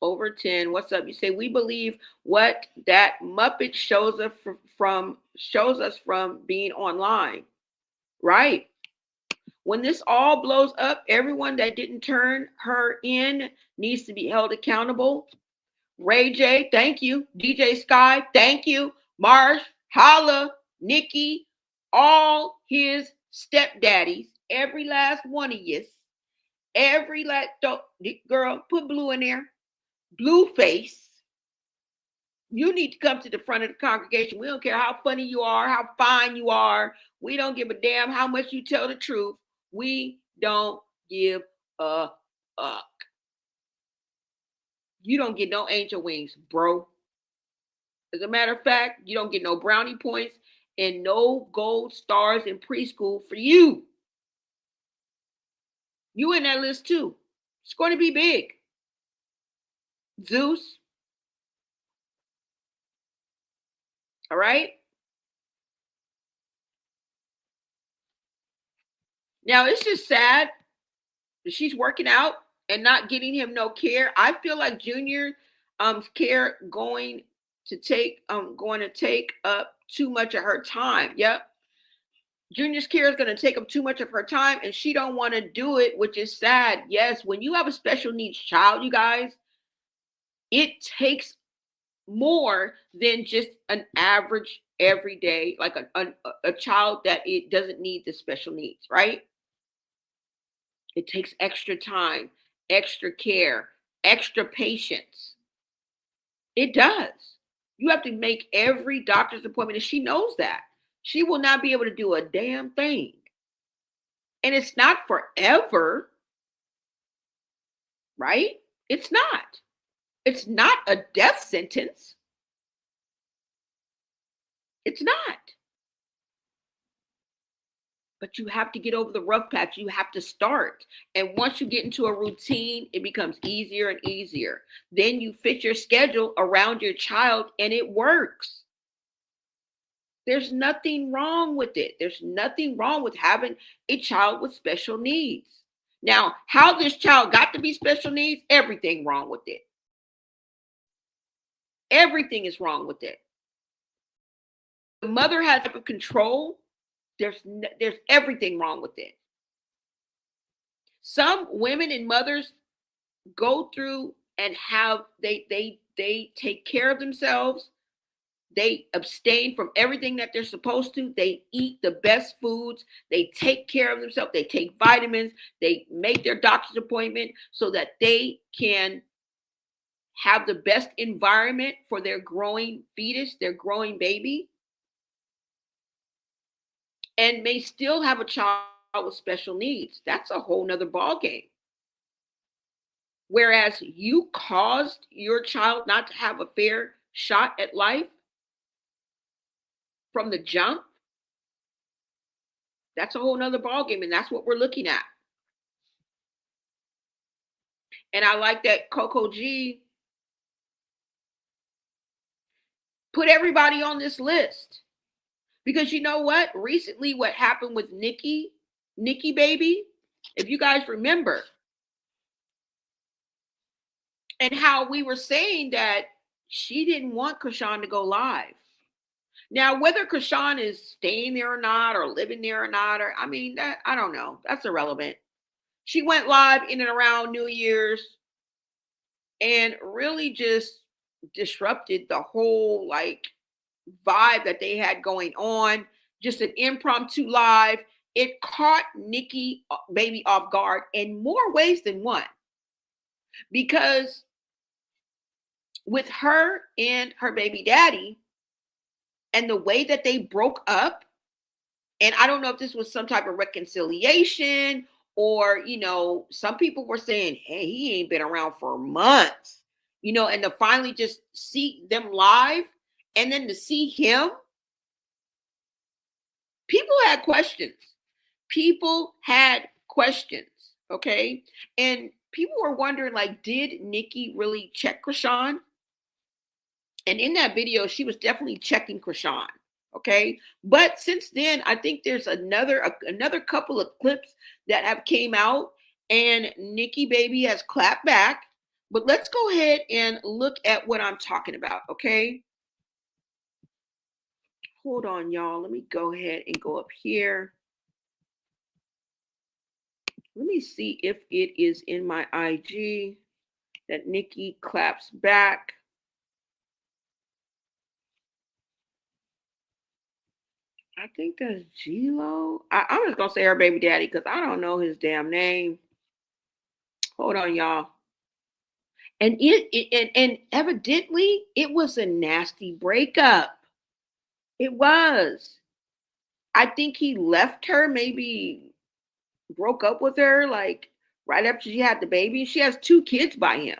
Speaker 1: Over 10. What's up? You say we believe what that Muppet shows us from being online. Right. When this all blows up, everyone that didn't turn her in needs to be held accountable. Ray J, thank you. DJ Sky, thank you. Marsh, Holla, Nikki, all his stepdaddies, every last one of you. Every last girl, put blue in there. Blue face. You need to come to the front of the congregation. We don't care how funny you are, how fine you are. We don't give a damn how much you tell the truth. We don't give a fuck. You don't get no angel wings, bro. As a matter of fact, you don't get no brownie points and no gold stars in preschool for you. You in that list too. It's going to be big. Zeus. All right. Now, it's just sad that she's working out and not getting him no care. I feel like Junior care going to take up too much of her time. Yep. Junior's care is going to take up too much of her time, and she don't want to do it, which is sad. Yes, when you have a special needs child, you guys, it takes more than just an average everyday, like a child that it doesn't need the special needs, right? It takes extra time, extra care, extra patience. It does. You have to make every doctor's appointment, and she knows that. She will not be able to do a damn thing. And it's not forever, right? It's not. It's not a death sentence. It's not. But you have to get over the rough patch. You have to start. And once you get into a routine, it becomes easier and easier. Then you fit your schedule around your child and it works. There's nothing wrong with it. There's nothing wrong with having a child with special needs. Now, how this child got to be special needs, everything wrong with it. Everything is wrong with it. The mother has a type of control. There's everything wrong with it. Some women and mothers go through and they take care of themselves. They abstain from everything that they're supposed to. They eat the best foods. They take care of themselves. They take vitamins. They make their doctor's appointment so that they can have the best environment for their growing fetus, their growing baby, and may still have a child with special needs. That's a whole nother ballgame. Whereas you caused your child not to have a fair shot at life from the jump, that's a whole nother ballgame, and that's what we're looking at. And I like that Coco G put everybody on this list. Because you know what? Recently, what happened with Nikki baby, if you guys remember, and how we were saying that she didn't want Chrsean to go live. Now, whether Chrsean is staying there or not, or living there or not, or I mean, that I don't know. That's irrelevant. She went live in and around New Year's and really just disrupted the whole like vibe that they had going on. Just an impromptu live. It caught Nikki baby off guard in more ways than one. Because with her and her baby daddy and the way that they broke up, and I don't know if this was some type of reconciliation or, you know, some people were saying, hey, he ain't been around for months, you know, and to finally just see them live and then to see him, people had questions. People had questions, okay? And people were wondering, like, did Nikki really check Chrsean? And in that video, she was definitely checking Chrsean, okay? But since then, I think there's another couple of clips that have came out, and Nikki baby has clapped back. But let's go ahead and look at what I'm talking about, okay? Hold on, y'all. Let me go ahead and go up here. Let me see if it is in my IG that Nikki claps back. I think that's G-Lo. I'm just going to say her baby daddy because I don't know his damn name. Hold on, y'all. And and evidently, it was a nasty breakup. It was. I think he left her, maybe broke up with her, like right after she had the baby. She has 2 kids by him.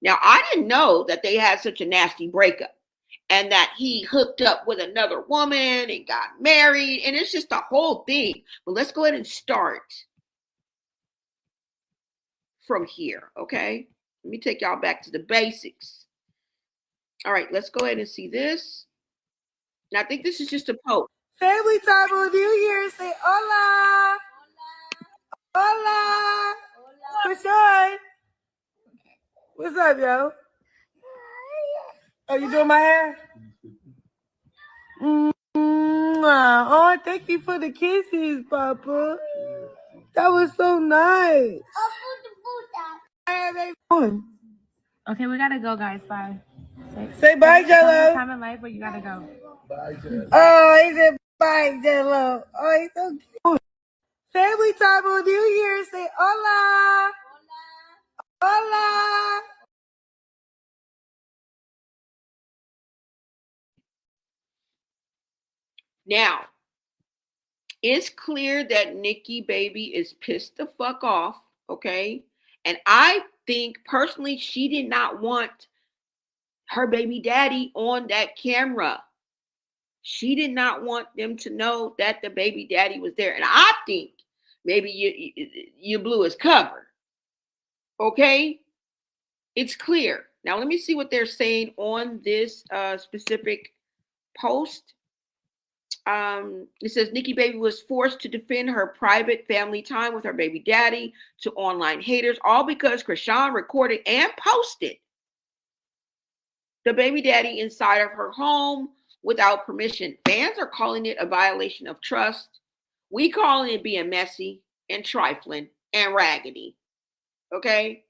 Speaker 1: Now, I didn't know that they had such a nasty breakup and that he hooked up with another woman and got married. And it's just a whole thing. But let's go ahead and start from here, okay? Let me take y'all back to the basics. All right, let's go ahead and see this. Now, I think this is just a post.
Speaker 2: Family time on New Year's. Say hola. Hola. Chrsean. What's up, yo? Oh, you doing my hair? Oh, thank you for the kisses, Papa. That was so nice.
Speaker 9: Okay, we gotta go, guys. Bye.
Speaker 2: Say bye, Jello.
Speaker 9: Time in life where you gotta go.
Speaker 2: Bye, Jello. Oh, he said bye, Jello. Oh, he's so cute. Family time on New Year's. Say hola. Hola.
Speaker 1: Now, it's clear that Nikki baby is pissed the fuck off, okay? And I think personally she did not want her baby daddy on that camera. She did not want them to know that the baby daddy was there. And I think maybe you blew his cover. Okay? It's clear. Now let me see what they're saying on this specific post. It says Nikki baby was forced to defend her private family time with her baby daddy to online haters, all because Chrsean recorded and posted the baby daddy inside of her home without permission. Fans are calling it a violation of trust. We calling it being messy and trifling and raggedy. Okay?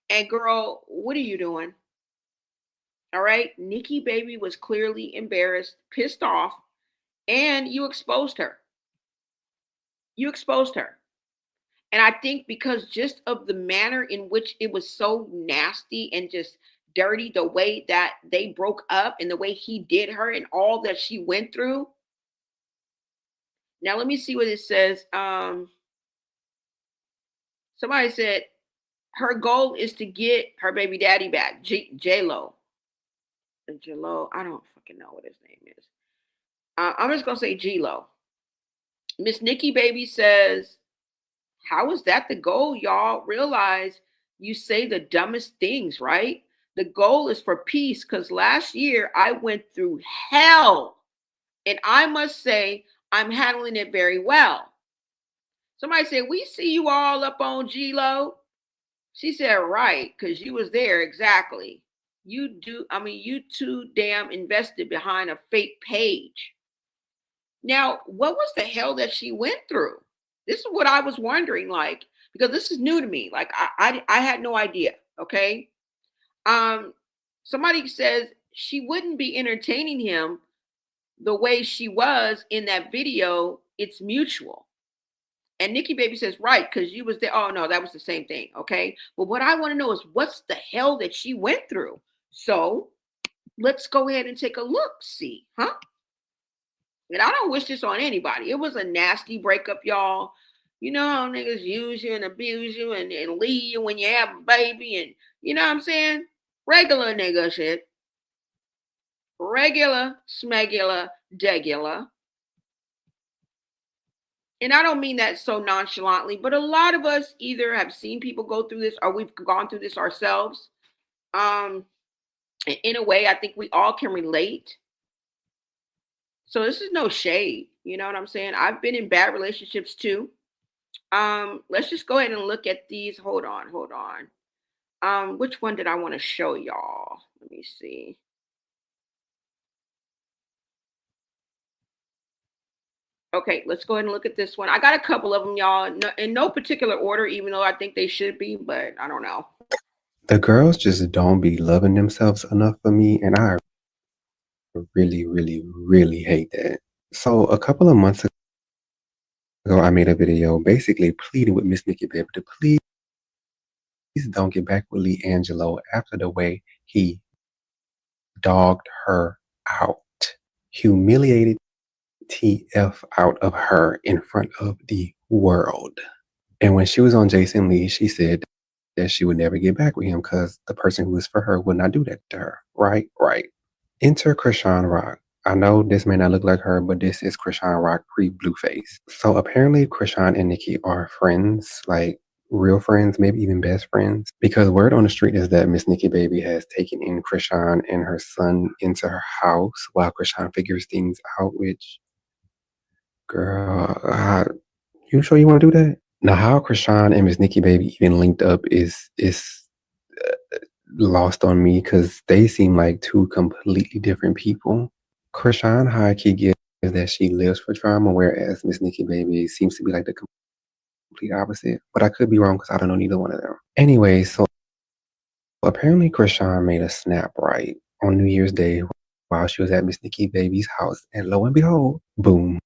Speaker 1: And girl, what are you doing? All right? Nikki baby was clearly embarrassed, pissed off, and you exposed her. You exposed her. And I think because just of the manner in which it was so nasty and just dirty the way that they broke up and the way he did her and all that she went through. Now let me see what it says. Somebody said her goal is to get her baby daddy back, J-Lo. J-Lo, I don't fucking know what his name is. I'm just gonna say G-Lo. Miss Nikki Baby says, how is that the goal, y'all? Realize you say the dumbest things, right? The goal is for peace because last year I went through hell. And I must say, I'm handling it very well. Somebody said, we see you all up on G-Lo. She said, right, because you was there exactly. You too damn invested behind a fake page. Now, what was the hell that she went through? This is what I was wondering, like, because this is new to me. Like, I had no idea. Okay. Somebody says she wouldn't be entertaining him the way she was in that video. It's mutual. And Nikki Baby says, right, because you was there. Oh, no, that was the same thing. Okay. But what I want to know is what's the hell that she went through? So let's go ahead and take a look, see, huh? And I don't wish this on anybody. It was a nasty breakup, y'all. You know how niggas use you and abuse you and leave you when you have a baby and you know what I'm saying? Regular nigga shit. Regular, smegula, degula. And I don't mean that so nonchalantly, but a lot of us either have seen people go through this or we've gone through this ourselves. In a way, I think we all can relate. So this is no shade. You know what I'm saying? I've been in bad relationships too. Let's just go ahead and look at these. Hold on. Which one did I want to show y'all? Let me see. Okay, let's go ahead and look at this one. I got a couple of them, y'all, in no particular order, even though I think they should be, but I don't know.
Speaker 10: The girls just don't be loving themselves enough for me, and I really, really, really hate that. So a couple of months ago, I made a video basically pleading with Miss Nikki Baby to please don't get back with Leangelo after the way he dogged her out, humiliated TF out of her in front of the world. And when she was on Jason Lee, she said that she would never get back with him because the person who was for her would not do that to her. Right. Enter Chrsean Rock. I know this may not look like her, but this is Chrsean Rock pre-Blueface. So apparently Chrsean and Nikki are friends, like real friends, maybe even best friends. Because word on the street is that Miss Nikki Baby has taken in Chrsean and her son into her house while Chrsean figures things out, which, girl, you sure you want to do that? Now, how Chrsean and Miss Nikki Baby even linked up is lost on me because they seem like two completely different people. Chrsean high key gives that she lives for drama, whereas Miss Nikki Baby seems to be like the complete opposite. But I could be wrong because I don't know neither one of them. Anyway, so apparently Chrsean made a snap right on New Year's Day while she was at Miss Nikki Baby's house, and lo and behold, boom.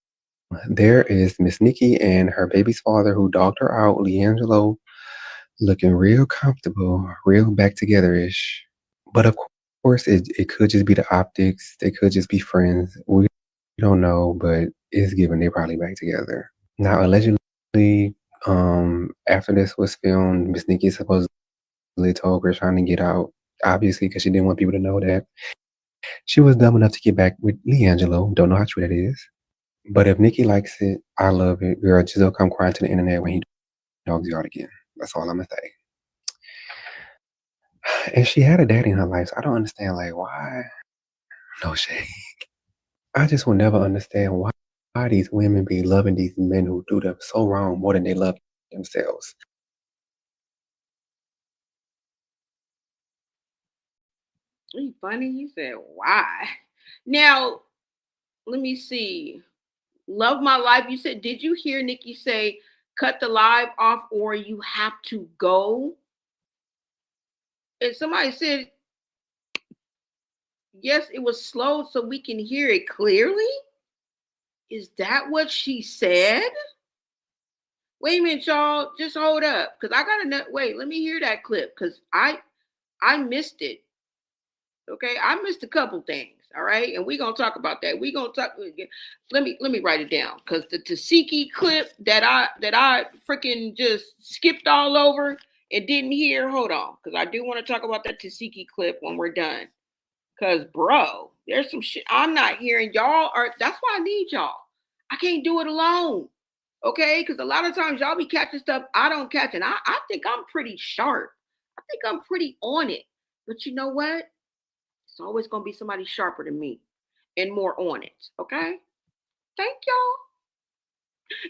Speaker 10: There is Miss Nikki and her baby's father who dogged her out, Leangelo, looking real comfortable, real back together-ish. But of course, it could just be the optics. They could just be friends. We don't know, but it's given they're probably back together. Now, allegedly, after this was filmed, Miss Nikki supposedly told Chrsean to get out, obviously, because she didn't want people to know that. She was dumb enough to get back with Leangelo. Don't know how true that is. But if Nikki likes it, I love it. Girl, just don't come crying to the internet when he dogs you out again. That's all I'm going to say. And she had a daddy in her life, so I don't understand, like, why? No shade. I just will never understand why these women be loving these men who do them so wrong more than they love themselves.
Speaker 1: It's funny. You said, why? Now, let me see. Love my life. You said, did you hear Nikki say, cut the live off or you have to go? And somebody said, yes, it was slow so we can hear it clearly. Is that what she said? Wait a minute, y'all. Just hold up. Because I got to wait. Let me hear that clip because I missed it. Okay, I missed a couple things. All right, and we're gonna talk about that. We're gonna talk. Let me write it down because the Tasiki clip that I freaking just skipped all over and didn't hear. Hold on, because I do want to talk about that Tasiki clip when we're done. Cause bro, there's some shit I'm not hearing. Y'all are. That's why I need y'all. I can't do it alone. Okay, because a lot of times y'all be catching stuff I don't catch, and I think I'm pretty sharp. I think I'm pretty on it. But you know what? It's always gonna be somebody sharper than me and more on it. Okay? Thank y'all.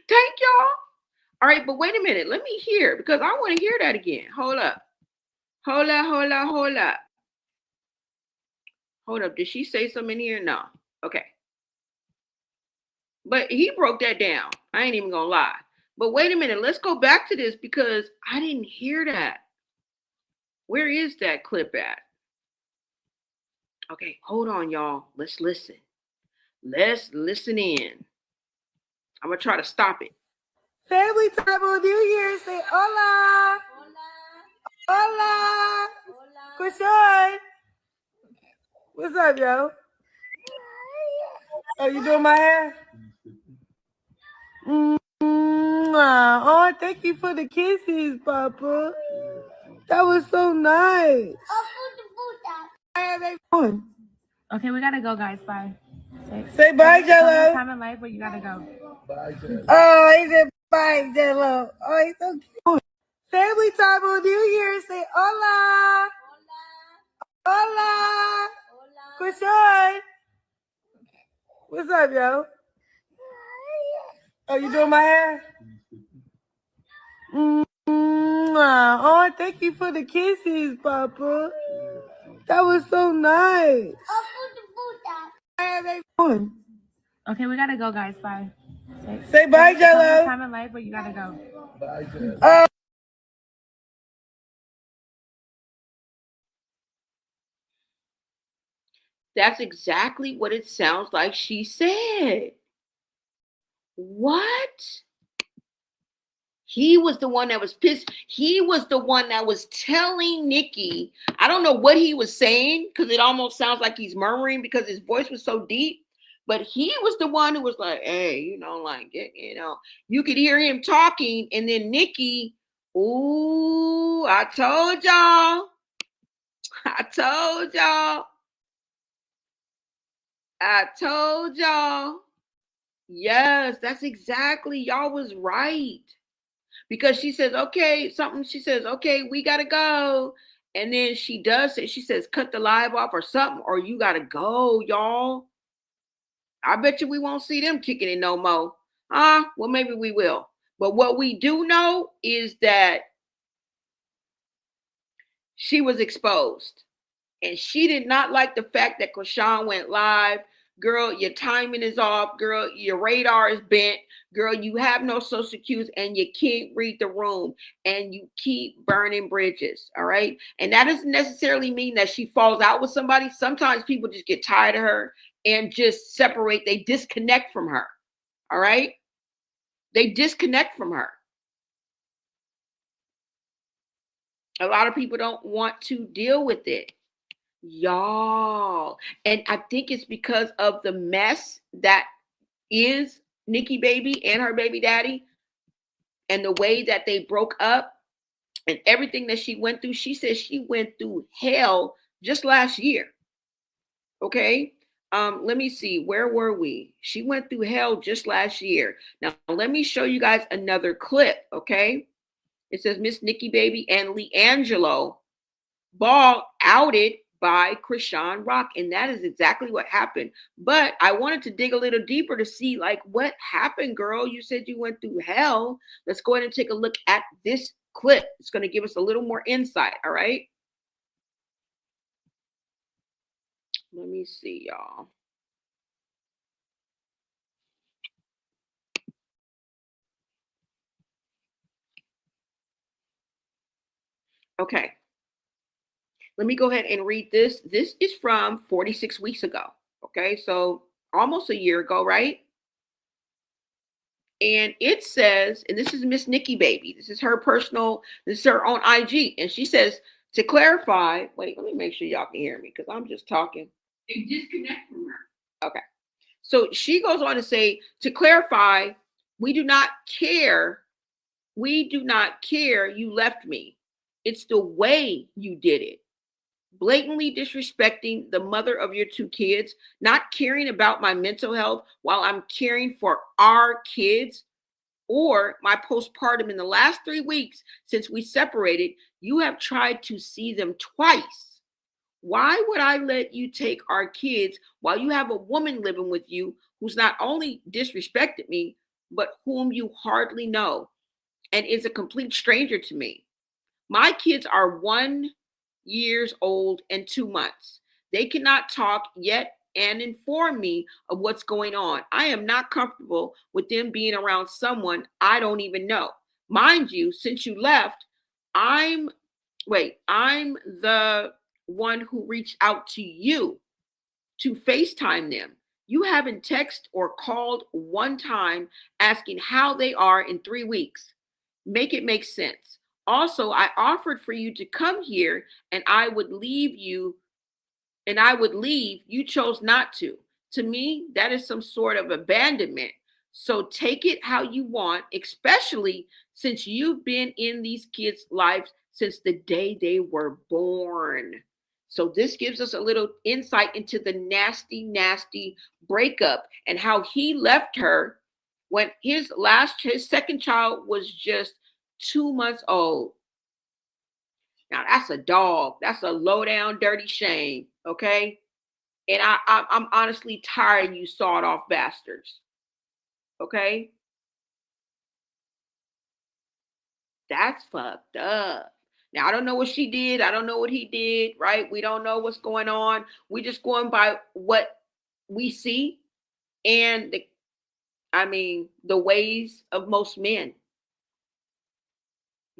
Speaker 1: Thank y'all. All right, but wait a minute. Let me hear because I want to hear that again. Hold up. Hold up, hold up, hold up. Hold up. Did she say something in here? No. Okay. But he broke that down. I ain't even gonna lie. But wait a minute. Let's go back to this because I didn't hear that. Where is that clip at? Okay, hold on, y'all. Let's listen. Let's listen in. I'm gonna try to stop it.
Speaker 2: Family time on New Year's. Say hola. Hola. Chrsean. What's up, yo? Oh, you doing my hair? Oh, thank you for the kisses, Papa. That was so nice.
Speaker 9: Okay, we gotta go, guys. Bye.
Speaker 2: Say bye, Jello.
Speaker 9: Time in life where you gotta go.
Speaker 2: Oh, he said bye, Jello. Oh, he's so cute. Family time on New Year's. Say hola. Hola. Chrsean. What's up, yo? Oh, you doing my hair? Oh, thank you for the kisses, Papa. That was so nice.
Speaker 9: Okay, we gotta go, guys. Bye.
Speaker 2: Say bye, Jello.
Speaker 9: Time in life where you gotta go.
Speaker 1: That's exactly what it sounds like she said. What? He was the one that was pissed. He was the one that was telling Nikki. I don't know what he was saying because it almost sounds like he's murmuring because his voice was so deep. But he was the one who was like, hey, you could hear him talking. And then Nikki, ooh, I told y'all. I told y'all. I told y'all. Yes, that's exactly. Y'all was right. Because she says, okay, she says, okay, we gotta go. And then she does say, she says, cut the live off or something, or you gotta go, y'all. I bet you we won't see them kicking it no more. Well, maybe we will. But what we do know is that she was exposed. And she did not like the fact that Chrsean went live. Girl, your timing is off. Girl, your radar is bent. Girl, you have no social cues and you can't read the room and you keep burning bridges. All right. And that doesn't necessarily mean that she falls out with somebody. Sometimes people just get tired of her and just separate. They disconnect from her. All right. They disconnect from her. A lot of people don't want to deal with it. Y'all. And I think it's because of the mess that is Nikki baby and her baby daddy and the way that they broke up and everything that she went through. She said she went through hell just last year. Okay. Let me see. Where were we? She went through hell just last year. Now, let me show you guys another clip. Okay. It says Miss Nikki baby and Leangelo Ball outed by Chrsean Rock. And that is exactly what happened. But I wanted to dig a little deeper to see like what happened, girl. You said you went through hell. Let's go ahead and take a look at this clip. It's going to give us a little more insight. All right. Let me see, y'all. Okay. Let me go ahead and read this. This is from 46 weeks ago. Okay. So almost a year ago, right? And it says, and this is Miss Nikki baby. This is her personal, this is her own IG. And she says, To clarify, wait, let me make sure y'all can hear me because I'm just talking. They disconnect from her. Okay. So she goes on to say, to clarify, we do not care. We do not care you left me. It's the way you did it. Blatantly disrespecting the mother of your two kids, not caring about my mental health while I'm caring for our kids, or my postpartum in the last 3 weeks since we separated. You have tried to see them twice. Why would I let you take our kids while you have a woman living with you who's not only disrespected me, but whom you hardly know and is a complete stranger to me? My kids are 1 year old and 2 months. They cannot talk yet and inform me of what's going on. I am not comfortable with them being around someone I don't even know. Mind you, since you left, I'm the one who reached out to you to FaceTime them. You haven't texted or called one time asking how they are in 3 weeks. Make it make sense. Also, I offered for you to come here and I would leave. You chose not to. To me, that is some sort of abandonment. So take it how you want, especially since you've been in these kids' lives since the day they were born. So this gives us a little insight into the nasty, nasty breakup and how he left her when his second child was just 2 months old. Now that's a dog. That's a low down, dirty shame. Okay. And I'm honestly tired of you sawed off bastards. Okay. That's fucked up. Now, I don't know what she did. I don't know what he did, right? We don't know what's going on. We're just going by what we see and the ways of most men.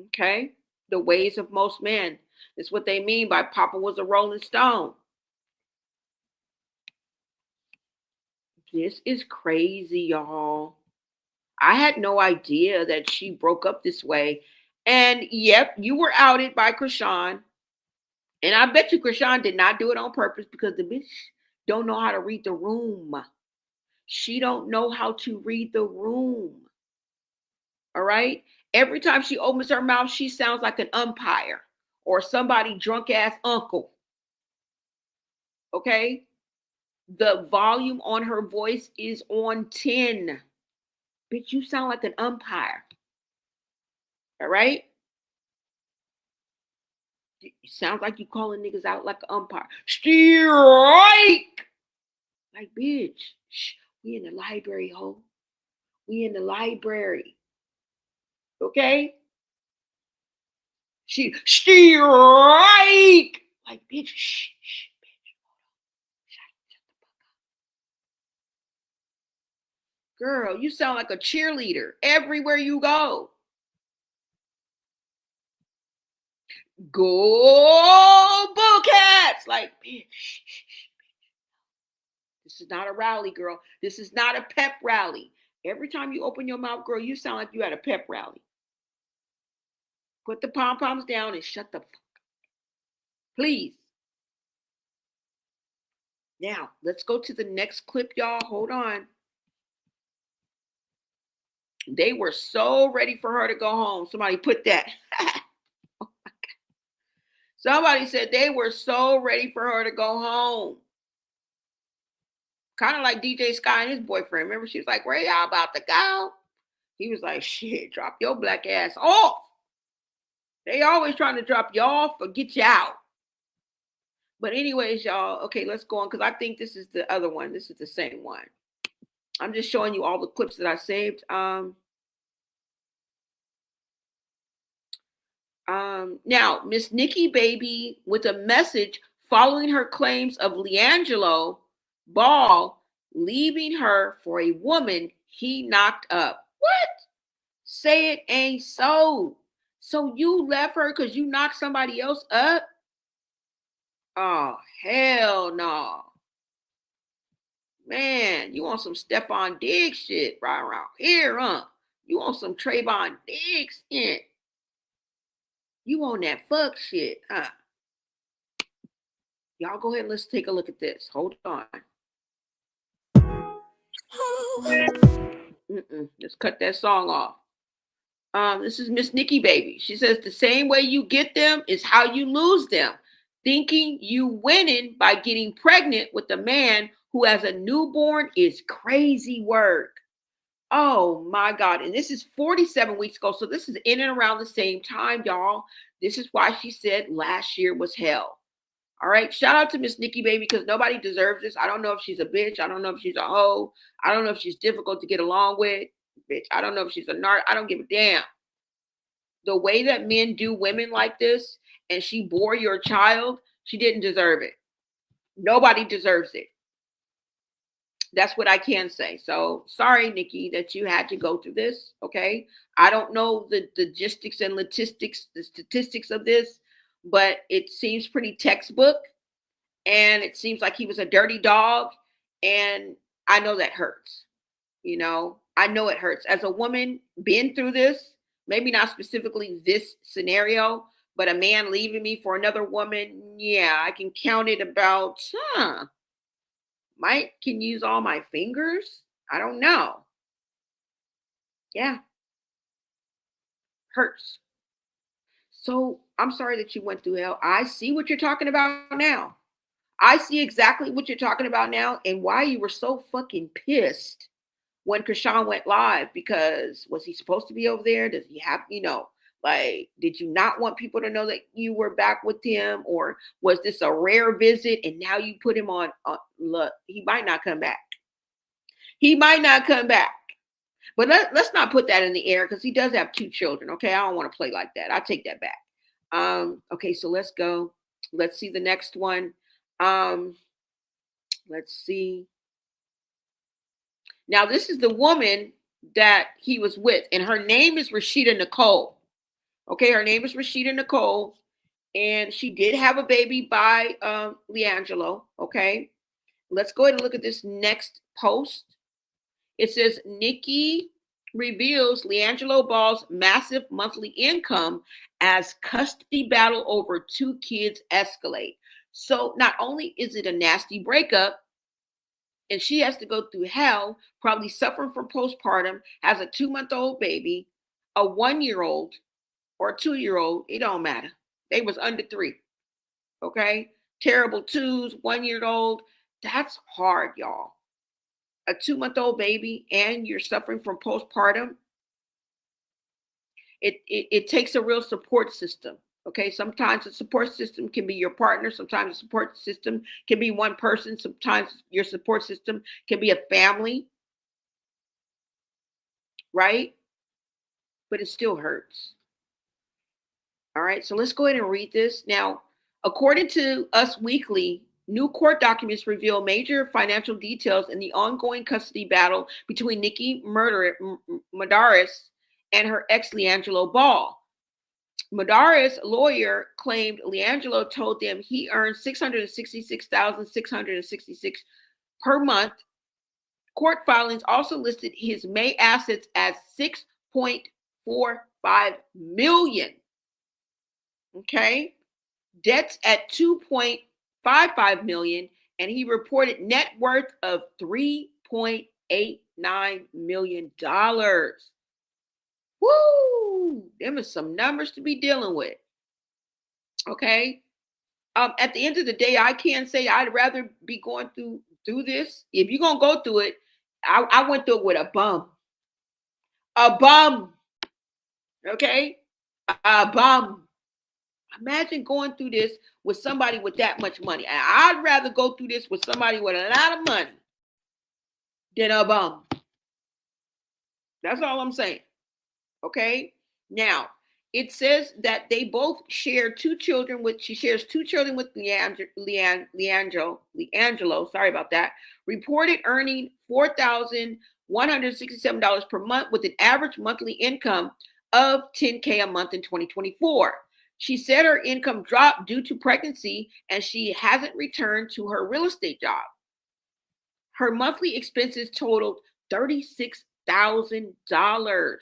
Speaker 1: Okay. The ways of most men. That's what they mean by Papa was a Rolling Stone. This is crazy, y'all. I had no idea that she broke up this way. And yep, you were outed by Chrsean. And I bet you Chrsean did not do it on purpose because the bitch don't know how to read the room. She don't know how to read the room. All right? Every time she opens her mouth, she sounds like an umpire or somebody drunk ass uncle. Okay? The volume on her voice is on 10. Bitch, you sound like an umpire. All right? It sounds like you calling niggas out like an umpire. Strike! Like, bitch, shh, we in the library, ho. We in the library. Okay? She strike! Like, bitch, shh, bitch. Shut the fuck up. Girl, you sound like a cheerleader everywhere you go. Go Bullcats! Like, bitch, shh. This is not a rally, girl. This is not a pep rally. Every time you open your mouth, girl, you sound like you at a pep rally. Put the pom-poms down and shut the fuck up. Please. Now, let's go to the next clip, y'all. Hold on. They were so ready for her to go home. Somebody put that. Oh my God. Somebody said they were so ready for her to go home. Kind of like DJ Sky and his boyfriend. Remember, she was like, where y'all about to go? He was like, shit, drop your black ass off. They always trying to drop you off or get you out. But anyways, y'all, okay, let's go on because I think this is the other one. This is the same one. I'm just showing you all the clips that I saved. Now, Miss Nikki Baby with a message following her claims of LiAngelo Ball leaving her for a woman he knocked up. What? Say it ain't so. So you left her because you knocked somebody else up? Oh, hell no. Man, you want some Stephon Diggs shit right around here, huh? You want some Trayvon Diggs shit. You want that fuck shit, huh? Y'all go ahead and let's take a look at this. Hold on. Let's cut that song off. This is Miss Nikki Baby. She says the same way you get them is how you lose them. Thinking you winning by getting pregnant with a man who has a newborn is crazy work. Oh my God. And this is 47 weeks ago. So this is in and around the same time, y'all. This is why she said last year was hell. All right. Shout out to Miss Nikki Baby, because nobody deserves this. I don't know if she's a bitch. I don't know if she's a hoe. I don't know if she's difficult to get along with. Bitch. I don't know if she's a narc. I don't give a damn. The way that men do women like this, and she bore your child, she didn't deserve it. Nobody deserves it. That's what I can say. So sorry, Nikki, that you had to go through this. Okay. I don't know the logistics and the statistics of this, but it seems pretty textbook. And it seems like he was a dirty dog. And I know that hurts. You know, I know it hurts. As a woman, been through this, maybe not specifically this scenario, but a man leaving me for another woman. Yeah, I can count it about, Mike can use all my fingers. I don't know. Yeah. Hurts. So I'm sorry that you went through hell. I see what you're talking about now. I see exactly what you're talking about now and why you were so fucking pissed when Chrsean went live, because was he supposed to be over there? Does he have, like, did you not want people to know that you were back with him? Or was this a rare visit and now you put him on, look, he might not come back. He might not come back. But let's not put that in the air, because he does have 2 children. Okay, I don't want to play like that. I take that back. Okay, so let's go. Let's see the next one. Let's see. Now, this is the woman that he was with, and her name is Rashida Nicole. Okay, her name is Rashida Nicole, and she did have a baby by LiAngelo. Okay, let's go ahead and look at this next post. It says, Nikki reveals LiAngelo Ball's massive monthly income as custody battle over 2 kids escalate. So not only is it a nasty breakup, and she has to go through hell, probably suffering from postpartum, has a 2-month-old baby, a 1-year-old or a 2-year-old, it don't matter. They was under 3. Okay? Terrible 2s, 1-year-old. That's hard, y'all. A 2-month-old baby and you're suffering from postpartum. It takes a real support system. Okay, sometimes the support system can be your partner. Sometimes the support system can be one person. Sometimes your support system can be a family, right? But it still hurts. All right, so let's go ahead and read this. Now, according to Us Weekly, new court documents reveal major financial details in the ongoing custody battle between Nikki Madaris and her ex LiAngelo Ball. Madaris' lawyer claimed LiAngelo told them he earned $666,666 per month. Court filings also listed his May assets as $6.45 million. Okay, debts at $2.55 million, and he reported net worth of $3.89 million. Woo! Them are some numbers to be dealing with. Okay. At the end of the day, I can say I'd rather be going through this. If you're gonna go through it, I went through it with a bum. A bum. Okay? A bum. Imagine going through this with somebody with that much money. I'd rather go through this with somebody with a lot of money than a bum. That's all I'm saying. Okay? Now, it says that they both share 2 children with, she shares 2 children with LiAngelo, sorry about that, reported earning $4,167 per month with an average monthly income of $10K a month in 2024. She said her income dropped due to pregnancy and she hasn't returned to her real estate job. Her monthly expenses totaled $36,000.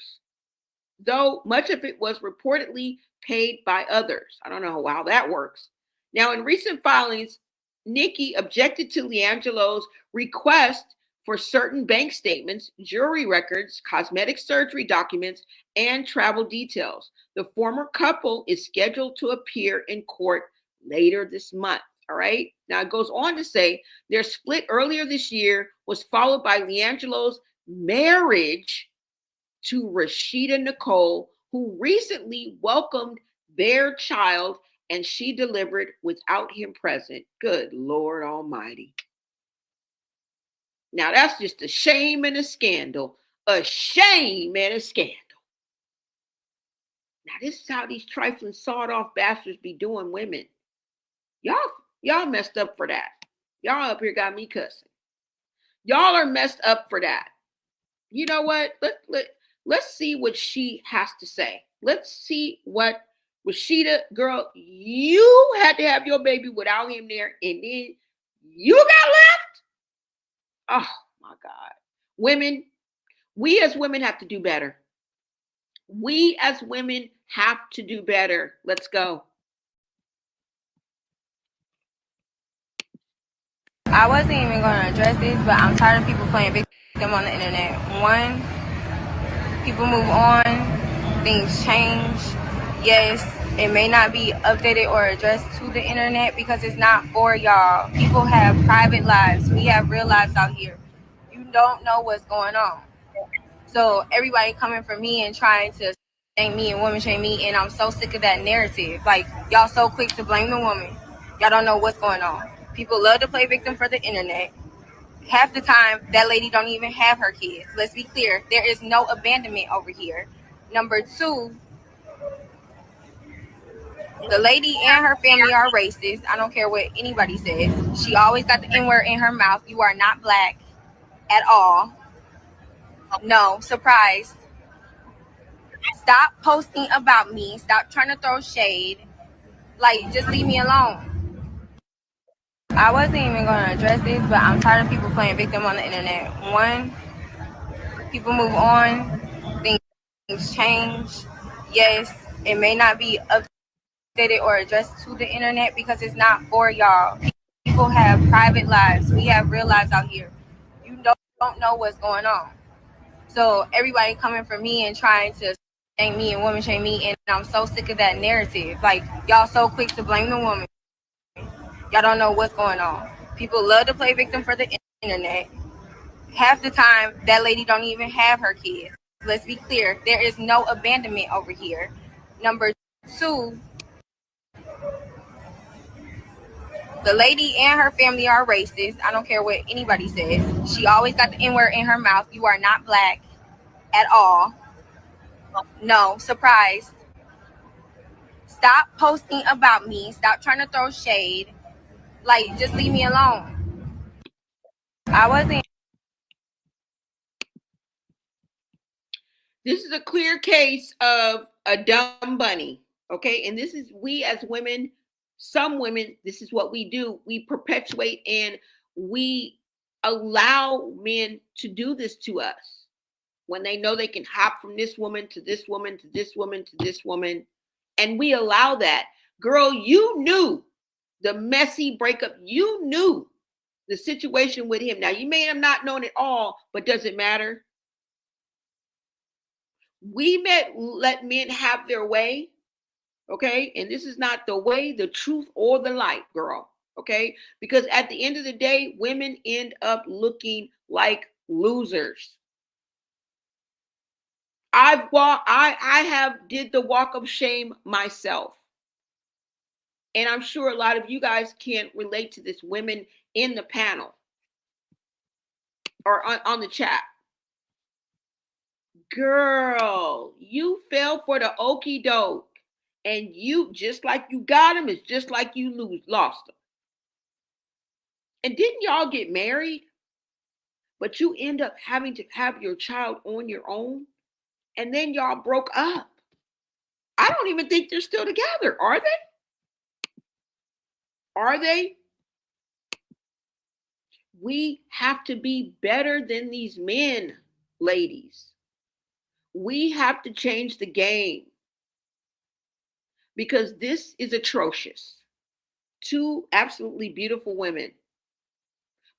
Speaker 1: Though much of it was reportedly paid by others. I don't know how that works. Now, in recent filings, Nikki objected to LiAngelo's request for certain bank statements, jewelry records, cosmetic surgery documents, and travel details. The former couple is scheduled to appear in court later this month. All right. Now it goes on to say their split earlier this year was followed by LiAngelo's marriage to Rashida Nicole, who recently welcomed their child, and she delivered without him present. Good Lord Almighty. Now that's just a shame and a scandal. A shame and a scandal. Now this is how these trifling sawed-off bastards be doing women. Y'all messed up for that. Y'all up here got me cussing. Y'all are messed up for that. You know what? Let's see what she has to say. Let's see what Rashida, girl, you had to have your baby without him there, and then you got left. Oh my God. Women, we as women have to do better. We as women have to do better. Let's go.
Speaker 3: I wasn't even going to address this, but I'm tired of people playing victim on the internet. One, people move on, things change. Yes, it may not be updated or addressed to the internet because it's not for y'all. People have private lives. We have real lives out here. You don't know what's going on. So everybody coming for me and trying to shame me and woman shame me, and I'm so sick of that narrative. Like, y'all so quick to blame the woman. Y'all don't know what's going on. People love to play victim for the internet. Half the time, that lady don't even have her kids. Let's be clear. There is no abandonment over here. Number two, the lady and her family are racist. I don't care what anybody says. She always got the N-word in her mouth. You are not black at all. No, surprise. Stop posting about me. Stop trying to throw shade. Like, just leave me alone. I wasn't even going to address this, but I'm tired of people playing victim on the internet. One, people move on, things change. Yes, it may not be updated or addressed to the internet because it's not for y'all. People have private lives. We have real lives out here. You don't know what's going on. So everybody coming for me and trying to shame me and woman shame me, and I'm so sick of that narrative. Like, y'all so quick to blame the woman. Y'all don't know what's going on. People love to play victim for the internet. Half the time, that lady don't even have her kids. Let's be clear. There is no abandonment over here. Number two, the lady and her family are racist. I don't care what anybody says. She always got the N-word in her mouth. You are not black at all. No, surprise. Stop posting about me. Stop trying to throw shade. Like, just leave me alone. I wasn't.
Speaker 1: This is a clear case of a dumb bunny. Okay. And this is, we as women, some women, this is what we do. We perpetuate and we allow men to do this to us when they know they can hop from this woman to this woman to this woman to this woman. And we allow that. Girl, you knew the messy breakup. You knew the situation with him. Now, you may have not known it all, but does it matter? We let men have their way, okay? And this is not the way, the truth, or the light, girl, okay? Because at the end of the day, women end up looking like losers. I have did the walk of shame myself. And I'm sure a lot of you guys can relate to this, women in the panel or on the chat. Girl, you fell for the okie doke. And you, just like you got him, it's just like you lost him. And didn't y'all get married? But you end up having to have your child on your own. And then y'all broke up. I don't even think they're still together. Are they? Are they? We have to be better than these men, ladies. We have to change the game because this is atrocious. Two absolutely beautiful women,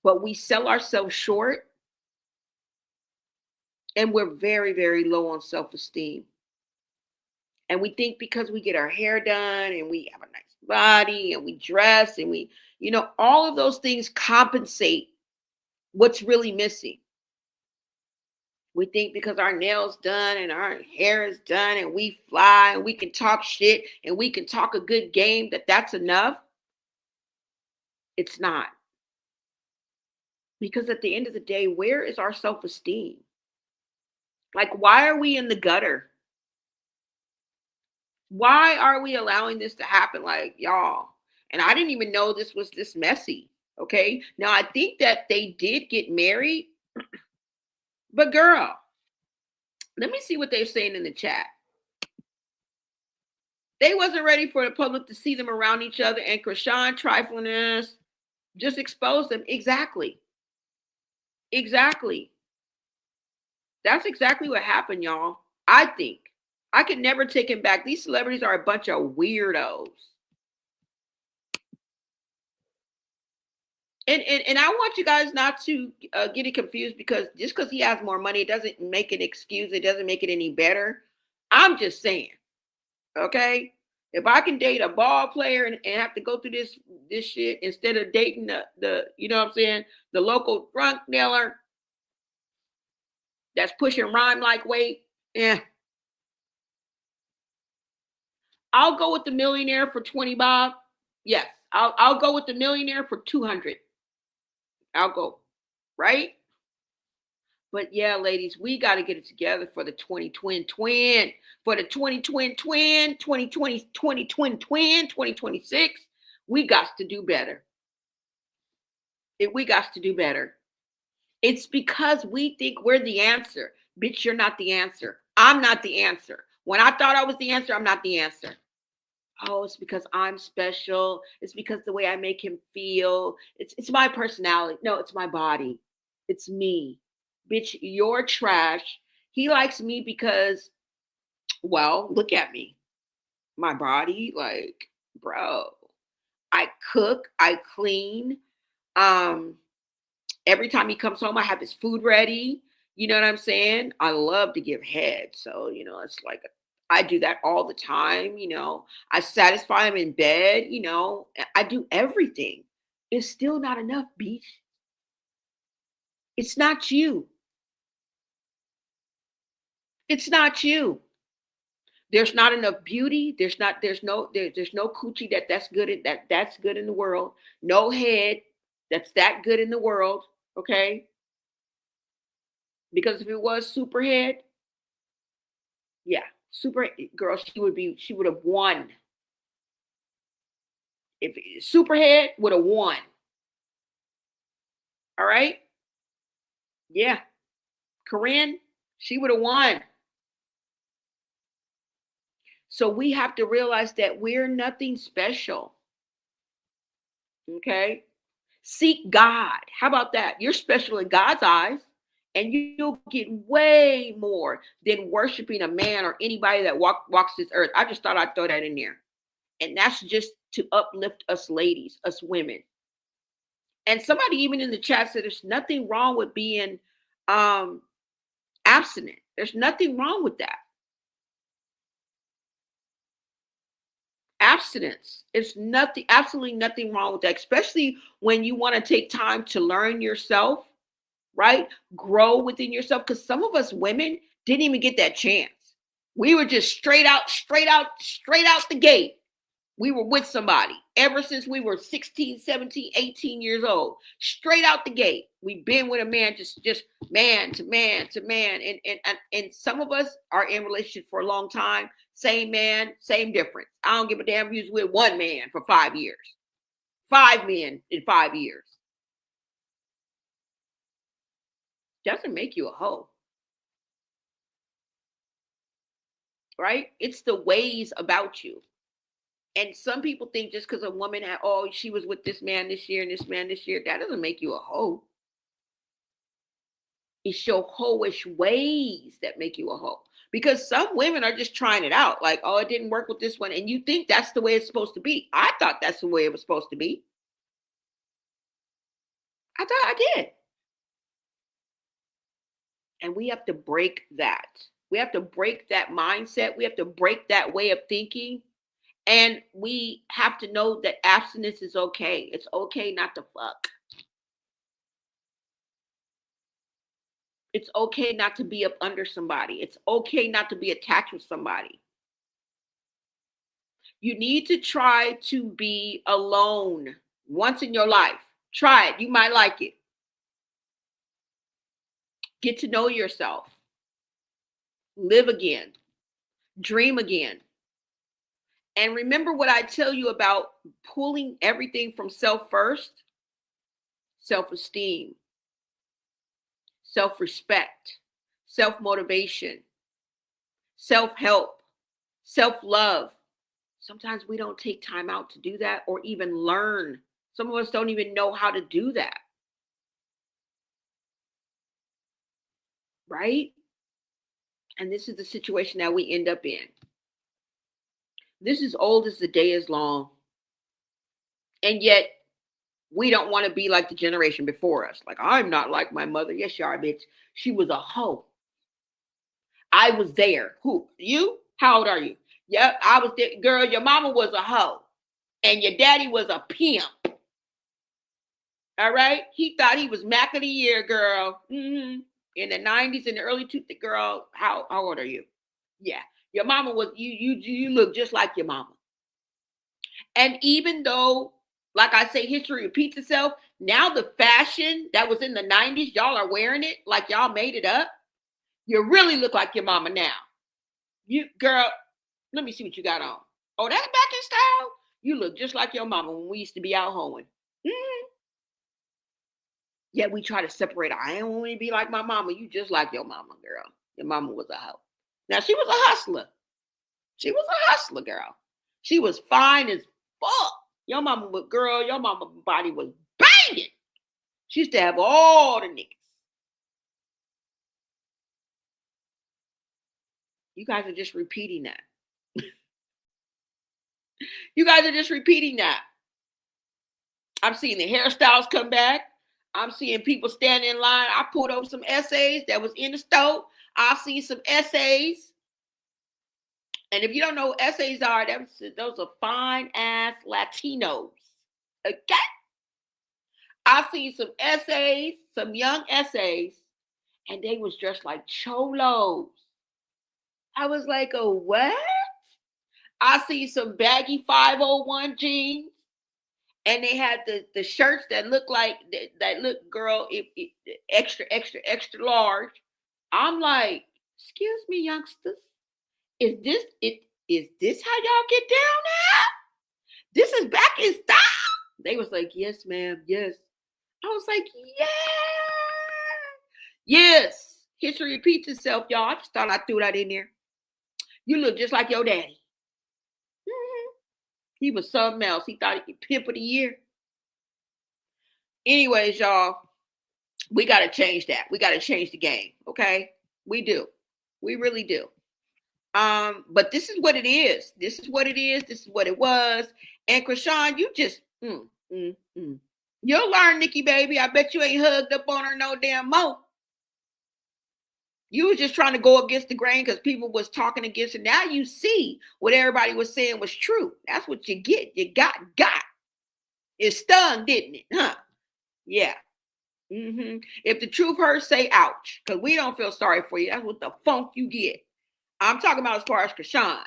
Speaker 1: but we sell ourselves short, and we're very, very low on self-esteem. And we think because we get our hair done and we have a nice body and we dress and we, all of those things compensate what's really missing. We think because our nails done and our hair is done and we fly and we can talk shit and we can talk a good game, that's enough. It's not. Because at the end of the day, where is our self-esteem? Like, why are we in the gutter? Why are we allowing this to happen? Like, y'all. And I didn't even know this was this messy. Okay. Now, I think that they did get married. But girl, let me see what they're saying in the chat. They wasn't ready for the public to see them around each other, and Chrsean trifling us just exposed them. Exactly. That's exactly what happened, y'all. I think. I could never take him back. These celebrities are a bunch of weirdos. And I want you guys not to get it confused, because just because he has more money, it doesn't make an excuse. It doesn't make it any better. I'm just saying, okay? If I can date a ball player and have to go through this shit instead of dating the you know what I'm saying, the local drunk dealer that's pushing rhyme like weight, I'll go with the millionaire for 20 bob. Yes, I'll go with the millionaire for 200. I'll go, right? But yeah, ladies, we got to get it together for the 2020 twin, for the 2020 twin, 2020 2020 twin, 2026. We got to do better. We got to do better. It's because we think we're the answer. Bitch, you're not the answer. I'm not the answer. When I thought I was the answer, I'm not the answer. Oh, it's because I'm special. It's because the way I make him feel. It's my personality. No, it's my body. It's me. Bitch, you're trash. He likes me because, well, look at me. My body, like, bro. I cook, I clean. Every time he comes home, I have his food ready. You know what I'm saying? I love to give head. So, it's like I do that all the time. I satisfy him in bed. I do everything. It's still not enough, bitch. It's not you. It's not you. There's not enough beauty. There's no coochie that's good that's good in the world. No head that's that good in the world. Okay. Because if it was Superhead, yeah, super girl, she would have won. If Superhead would have won. All right. Yeah. Corinne, she would have won. So we have to realize that we're nothing special. Okay. Seek God. How about that? You're special in God's eyes, and you'll get way more than worshiping a man or anybody that walks this earth. I just thought I'd throw that in there. And that's just to uplift us ladies, us women. And somebody even in the chat said there's nothing wrong with being abstinent. There's nothing wrong with that. Abstinence. It's nothing, absolutely nothing wrong with that, especially when you want to take time to learn yourself, right? Grow within yourself. Because some of us women didn't even get that chance. We were just straight out the gate. We were with somebody ever since we were 16, 17, 18 years old. Straight out the gate. We've been with a man, just man to man to man. And some of us are in relationship for a long time. Same man, same difference. I don't give a damn if you was with one man for 5 years. 5 men in 5 years. Doesn't make you a hoe. Right? It's the ways about you. And some people think just because a woman she was with this man this year and this man this year, that doesn't make you a hoe. It's your hoish ways that make you a hoe. Because some women are just trying it out. Like, oh, it didn't work with this one. And you think that's the way it's supposed to be. I thought that's the way it was supposed to be. I thought I did. And we have to break that. We have to break that mindset. We have to break that way of thinking. And we have to know that abstinence is okay. It's okay not to fuck. It's okay not to be up under somebody. It's okay not to be attached with somebody. You need to try to be alone once in your life. Try it. You might like it. Get to know yourself. Live again. Dream again. And remember what I tell you about pulling everything from self first. Self-esteem. Self-respect, self-motivation, self-help, self-love. Sometimes we don't take time out to do that or even learn. Some of us don't even know how to do that. Right? And this is the situation that we end up in. This is old as the day is long. And yet, we don't want to be like the generation before us. Like, I'm not like my mother. Yes, you are, bitch. She was a hoe. I was there. Who? You? How old are you? Yep, I was there. Girl, your mama was a hoe. And your daddy was a pimp. All right? He thought he was Mac of the year, girl. In the 90s and the early 2000s, girl, how old are you? Yeah. Your mama was, you look just like your mama. And even though, like I say, history repeats itself. Now the fashion that was in the 90s, y'all are wearing it like y'all made it up. You really look like your mama now. You, girl, let me see what you got on. Oh, that's back in style? You look just like your mama when we used to be out hoeing. Yeah, we try to separate. I ain't want to be like my mama. You just like your mama, girl. Your mama was a hoe. Now, she was a hustler. She was a hustler, girl. She was fine as fuck. Your mama was, girl, your mama body was banging. She used to have all the niggas. You guys are just repeating that. You guys are just repeating that. I'm seeing the hairstyles come back. I'm seeing people standing in line. I pulled over some essays that was in the store. I see some essays. And if you don't know what essays are, those are fine ass Latinos. Okay? I see some essays, some young essays, and they was dressed like cholos. I was like, oh, what? I see some baggy 501 jeans, and they had the shirts that look like, that look, girl, extra, extra, extra large. I'm like, excuse me, youngsters. Is this how y'all get down now? This is back in style? They was like, yes, ma'am, yes. I was like, yeah. Yes. History repeats itself, y'all. I just thought I threw that in there. You look just like your daddy. He was something else. He thought he could pimp of the year. Anyways, y'all, we got to change that. We got to change the game, okay? We do. We really do. But this is what it is. This is what it is. This is what it was. And Chrsean, you just, You'll learn, Nikki, baby. I bet you ain't hugged up on her no damn more. You was just trying to go against the grain because people was talking against it. Now you see what everybody was saying was true. That's what you get. You got. It stung, didn't it? Huh? Yeah. If the truth hurts, say ouch. Because we don't feel sorry for you. That's what the funk you get. I'm talking about as far as Chrsean.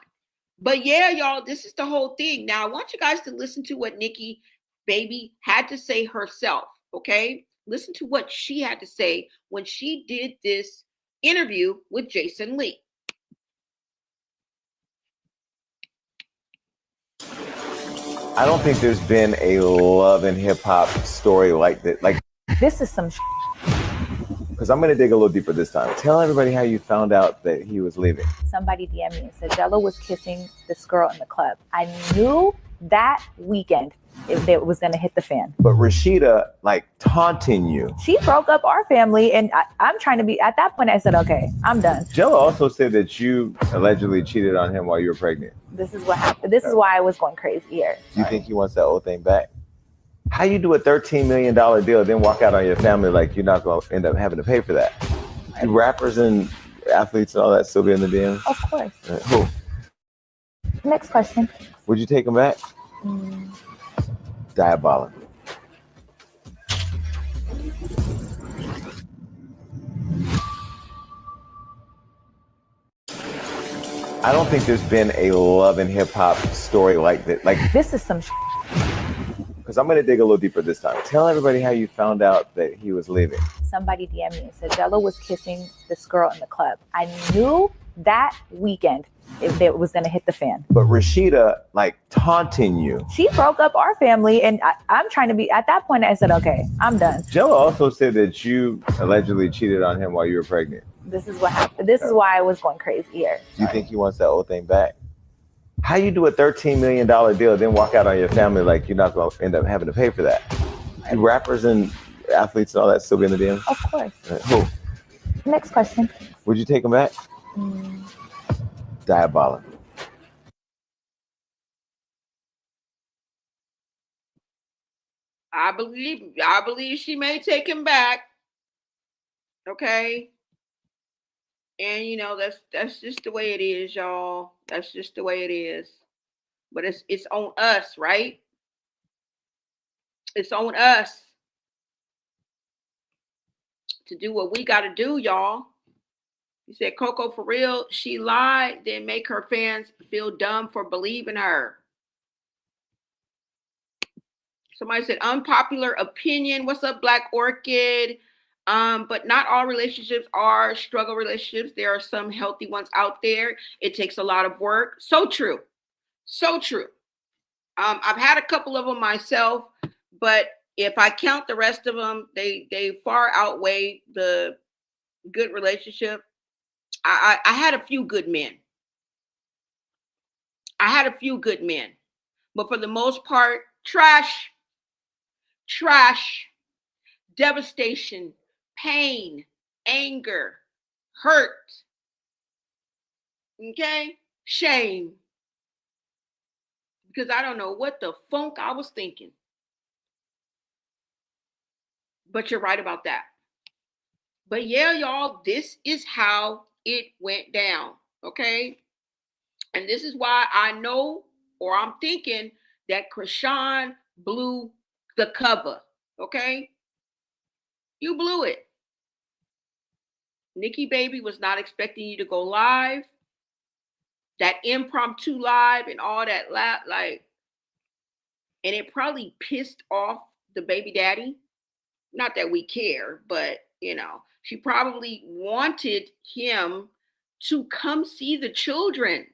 Speaker 1: But yeah, y'all, this is the whole thing. Now, I want you guys to listen to what Nikki, baby, had to say herself, okay? Listen to what she had to say when she did this interview with Jason Lee.
Speaker 11: I don't think there's been a love and hip hop story like that. Like,
Speaker 12: this is some
Speaker 11: because I'm going to dig a little deeper this time. Tell everybody how you found out that he was leaving.
Speaker 12: Somebody DM'd me and said Jello was kissing this girl in the club. I knew that weekend if it was gonna hit the fan.
Speaker 11: But Rashida, like, taunting you.
Speaker 12: She broke up our family, and I'm trying to be, at that point I said, okay, I'm done.
Speaker 11: Jello also said that you allegedly cheated on him while you were pregnant.
Speaker 12: This is what happened. This is why I was going crazy here.
Speaker 11: Do you think he wants that whole thing back? How you do a $13 million deal, then walk out on your family like you're not going to end up having to pay for that? Do rappers and athletes and all that still be in the DMs?
Speaker 12: Of course.
Speaker 11: Who?
Speaker 12: Next question.
Speaker 11: Would you take him back? Diabolical. I don't think there's been a love and hip hop story like that. Like,
Speaker 12: this is some
Speaker 11: because I'm going to dig a little deeper this time. Tell everybody how you found out that he was leaving.
Speaker 12: Somebody DM'd me and said Jello was kissing this girl in the club. I knew that weekend if it was going to hit the fan.
Speaker 11: But Rashida, like, taunting you.
Speaker 12: She broke up our family, and I'm trying to be, at that point I said, okay, I'm done.
Speaker 11: Jello also said that you allegedly cheated on him while you were pregnant.
Speaker 12: This is what happened. This is why I was going crazy here.
Speaker 11: Do you think he wants that whole thing back? How you do a $13 million deal, then walk out on your family like you're not going to end up having to pay for that? Do rappers and athletes and all that still be in the DMs?
Speaker 12: Of course.
Speaker 11: Who?
Speaker 12: Next question.
Speaker 11: Would you take him back? Diabolical.
Speaker 1: I believe she may take him back. Okay. And you know, that's just the way it is, y'all. That's just the way it is. But it's on us, right? It's on us to do what we gotta do, y'all. You said Coco, for real, she lied, then make her fans feel dumb for believing her. Somebody said unpopular opinion. What's up, Black Orchid? But not all relationships are struggle relationships. There are some healthy ones out there. It takes a lot of work. So true. So true. I've had a couple of them myself, but if I count the rest of them, they far outweigh the good relationship. I had a few good men. But for the most part, trash, devastation, pain, anger, hurt, okay, shame. Because I don't know what the funk I was thinking. But you're right about that. But yeah, y'all, this is how it went down, okay? And this is why I know, or I'm thinking, that Chrsean blew the cover, okay? You blew it. Nikki Baby was not expecting you to go live. That impromptu live and all that, like, and it probably pissed off the baby daddy. Not that we care, but, you know, she probably wanted him to come see the children.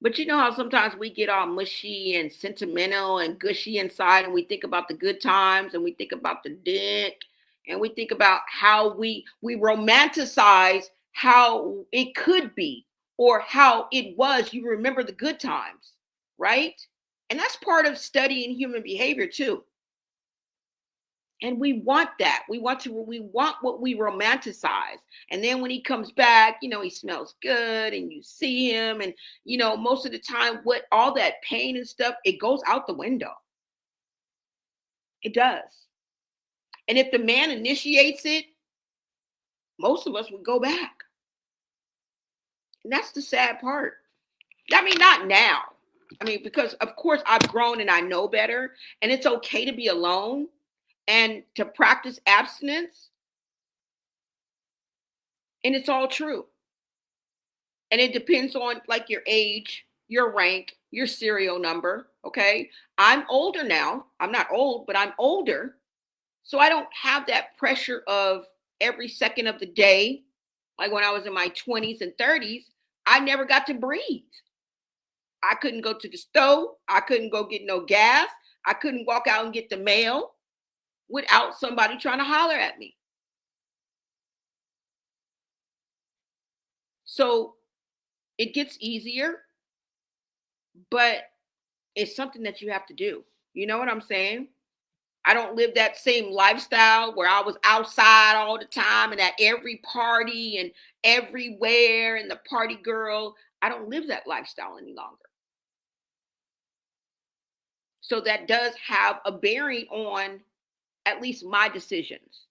Speaker 1: But you know how sometimes we get all mushy and sentimental and gushy inside, and we think about the good times, and we think about the dick, and we think about how we romanticize how it could be or how it was. You remember the good times, right? And that's part of studying human behavior too. And we want that. We want what we romanticize. And then when he comes back, you know, he smells good and you see him. And, you know, most of the time, what all that pain and stuff, it goes out the window. It does. And if the man initiates it, most of us would go back. And that's the sad part. I mean, not now. I mean, because of course I've grown and I know better. And it's okay to be alone and to practice abstinence. And it's all true. And it depends on like your age, your rank, your serial number. Okay. I'm older now. I'm not old, but I'm older. So I don't have that pressure of every second of the day. Like when I was in my 20s and 30s, I never got to breathe. I couldn't go to the stove. I couldn't go get no gas. I couldn't walk out and get the mail without somebody trying to holler at me. So it gets easier, but It's something that you have to do. You know what I'm saying? I don't live that same lifestyle where I was outside all the time and at every party and everywhere and the party girl. I don't live that lifestyle any longer. So that does have a bearing on at least my decisions.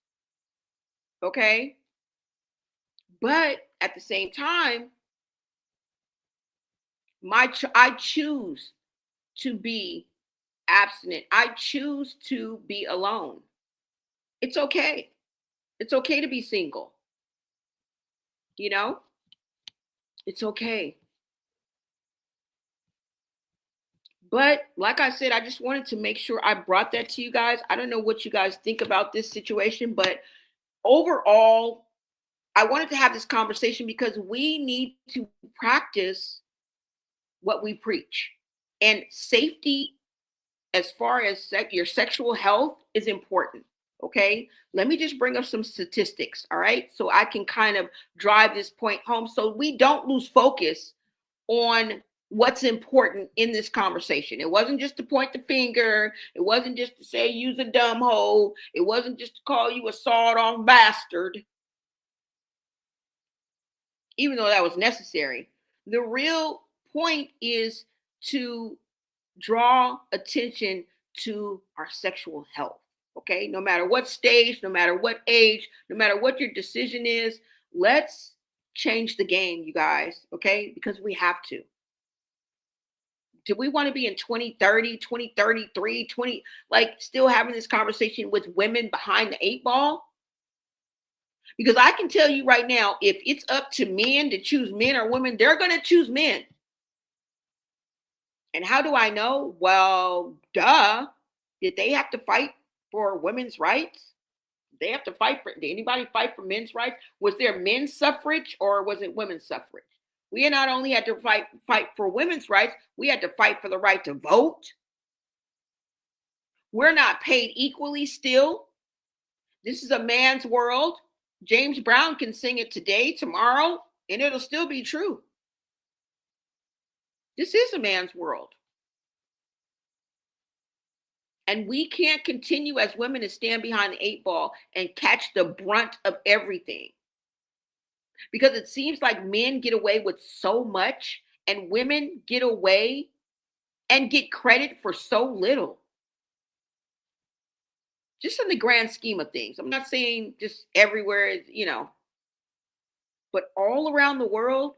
Speaker 1: Okay? But at the same time, I choose to be abstinent. I choose to be alone. It's okay. It's okay to be single. You know? It's okay. But like I said, I just wanted to make sure I brought that to you guys. I don't know what you guys think about this situation, but overall, I wanted to have this conversation because we need to practice what we preach. And safety, as far as your sexual health, is important. Okay. Let me just bring up some statistics. All right. So I can kind of drive this point home so we don't lose focus on what's important in this conversation. It wasn't just to point the finger. It wasn't just to say use a dumb hoe. It wasn't just to call you a sawed-off bastard, even though that was necessary. The real point is to draw attention to our sexual health. Okay, no matter what stage, no matter what age, no matter what your decision is, let's change the game, you guys. Okay, because we have to. Do we want to be in 2030, 2033, 20, like still having this conversation with women behind the 8 ball? Because I can tell you right now, if it's up to men to choose men or women, they're going to choose men. And how do I know? Well, duh. Did they have to fight for women's rights? They have to fight for, did anybody fight for men's rights? Was there men's suffrage or was it women's suffrage? We not only had to fight for women's rights, we had to fight for the right to vote. We're not paid equally still. This is a man's world. James Brown can sing it today, tomorrow, and it'll still be true. This is a man's world. And we can't continue as women to stand behind the 8 ball and catch the brunt of everything. Because it seems like men get away with so much and women get away and get credit for so little. Just in the grand scheme of things. I'm not saying just everywhere, you know, but all around the world,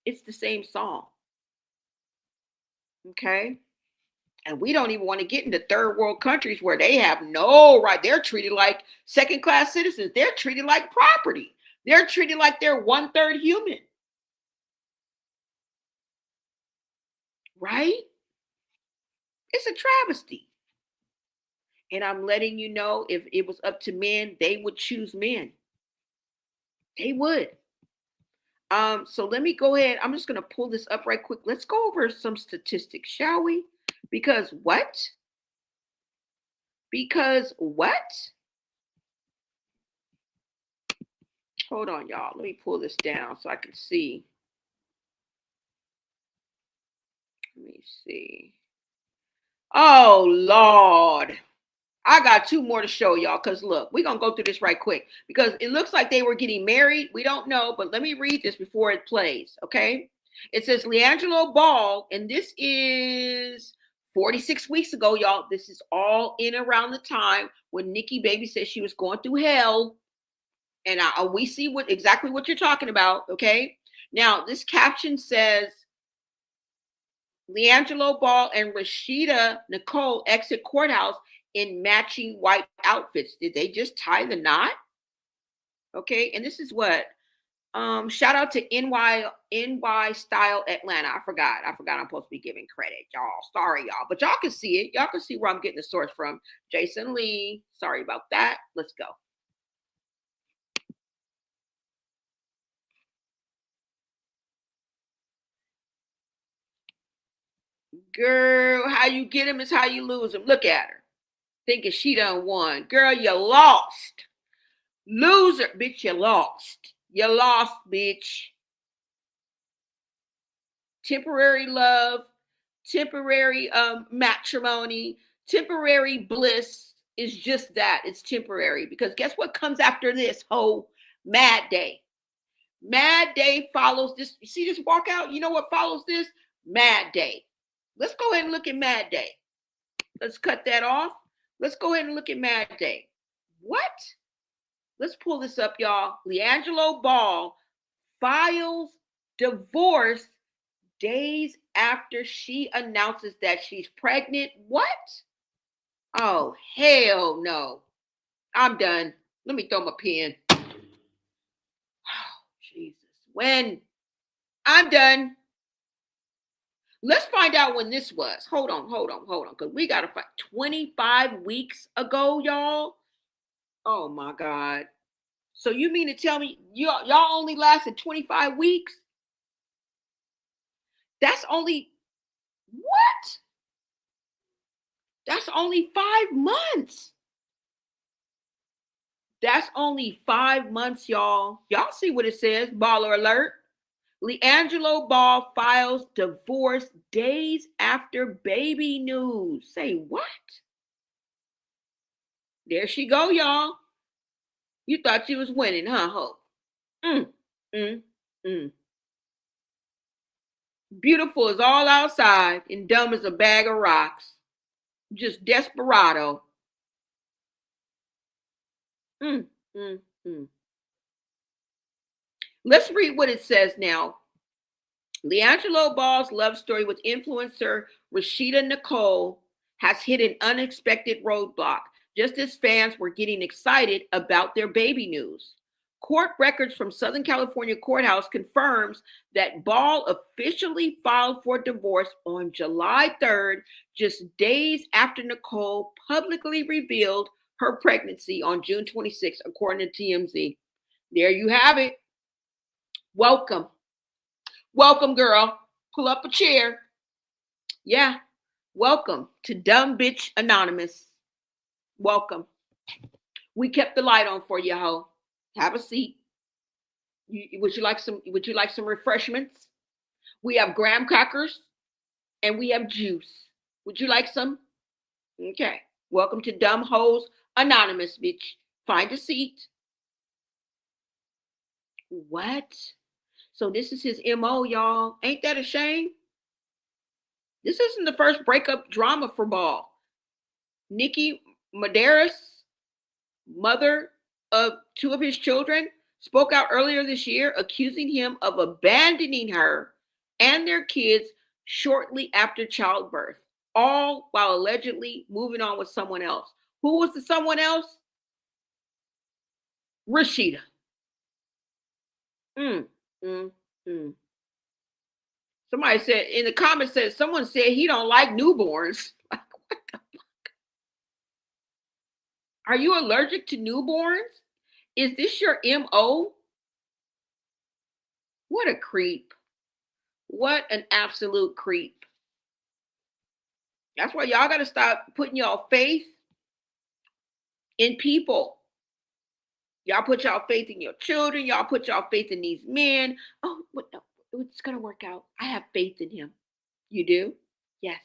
Speaker 1: it's the same song. Okay? And we don't even want to get into third world countries where they have no right. They're treated like second-class citizens. They're treated like property. They're treated like they're 1/3 human. Right? It's a travesty. And I'm letting you know, if it was up to men, they would choose men. They would. So let me go ahead. I'm just going to pull this up right quick. Let's go over some statistics, shall we? Because what? Hold on, y'all. Let me pull this down so I can see. Let me see. Oh, Lord. I got 2 more to show y'all because look, we're going to go through this right quick because it looks like they were getting married. We don't know, but let me read this before it plays, okay? It says LiAngelo Ball, and this is 46 weeks ago, y'all. This is all in around the time when Nikki Baby said she was going through hell. And we see exactly what you're talking about, okay? Now, this caption says, LiAngelo Ball and Rashida Nicole exit courthouse in matching white outfits. Did they just tie the knot? Okay, and this is what? Shout out to NY Style Atlanta. I forgot I'm supposed to be giving credit, y'all. Sorry, y'all. But y'all can see it. Y'all can see where I'm getting the source from. Jason Lee. Sorry about that. Let's go. Girl, how you get him is how you lose him. Look at her. Thinking she done won. Girl, you lost. Loser. Bitch, you lost. You lost, bitch. Temporary love. temporary matrimony, temporary bliss is just that. It's temporary, because guess what comes after this whole Mad Day? Mad Day follows this. You see this walkout? You know what follows this? Mad Day. Let's go ahead and look at Mad Day. Let's cut that off. Let's go ahead and look at Mad Day. What? Let's pull this up, y'all. LiAngelo Ball files divorce days after she announces that she's pregnant. What? Oh, hell no. I'm done. Let me throw my pen. Oh, Jesus. When? I'm done. Let's find out when this was. Hold on. Because we got to find 25 weeks ago, y'all. Oh, my God. So you mean to tell me y'all only lasted 25 weeks? That's only, what? That's only 5 months. That's only 5 months, y'all. Y'all see what it says, baller alert. LiAngelo Ball files divorce days after baby news. Say what? There she go, y'all. You thought you was winning, huh, Hope? Beautiful is all outside and dumb as a bag of rocks. Just desperado. Let's read what it says now. LiAngelo Ball's love story with influencer Rashida Nicole has hit an unexpected roadblock, just as fans were getting excited about their baby news. Court records from Southern California courthouse confirms that Ball officially filed for divorce on July 3rd, just days after Nicole publicly revealed her pregnancy on June 26th, according to TMZ. There you have it. Welcome. Welcome, girl. Pull up a chair. Yeah. Welcome to Dumb Bitch Anonymous. Welcome. We kept the light on for you, ho. Have a seat. Would you like some refreshments? We have graham crackers and we have juice. Would you like some? Okay. Welcome to Dumb Hoes Anonymous, bitch. Find a seat. What? So this is his MO, y'all. Ain't that a shame? This isn't the first breakup drama for Ball. Nikki Medeiros, mother of 2 of his children, spoke out earlier this year accusing him of abandoning her and their kids shortly after childbirth, all while allegedly moving on with someone else. Who was the someone else? Rashida. Somebody said in the comments, someone said he don't like newborns. Like, what the fuck? Are you allergic to newborns? Is this your MO? What a creep. What an absolute creep. That's why y'all got to stop putting y'all faith in people. Y'all put y'all faith in your children. Y'all put y'all faith in these men. Oh, no, it's going to work out. I have faith in him. You do? Yes,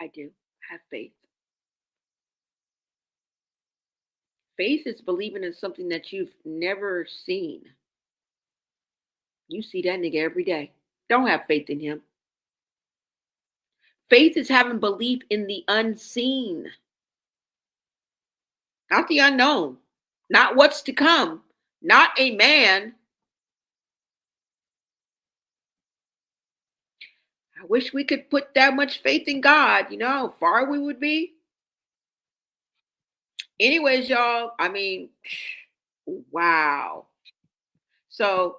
Speaker 1: I do. I have faith. Faith is believing in something that you've never seen. You see that nigga every day. Don't have faith in him. Faith is having belief in the unseen, not the unknown, not what's to come, not a man. I wish we could put that much faith in God. You know how far we would be? Anyways, y'all, I mean, wow. So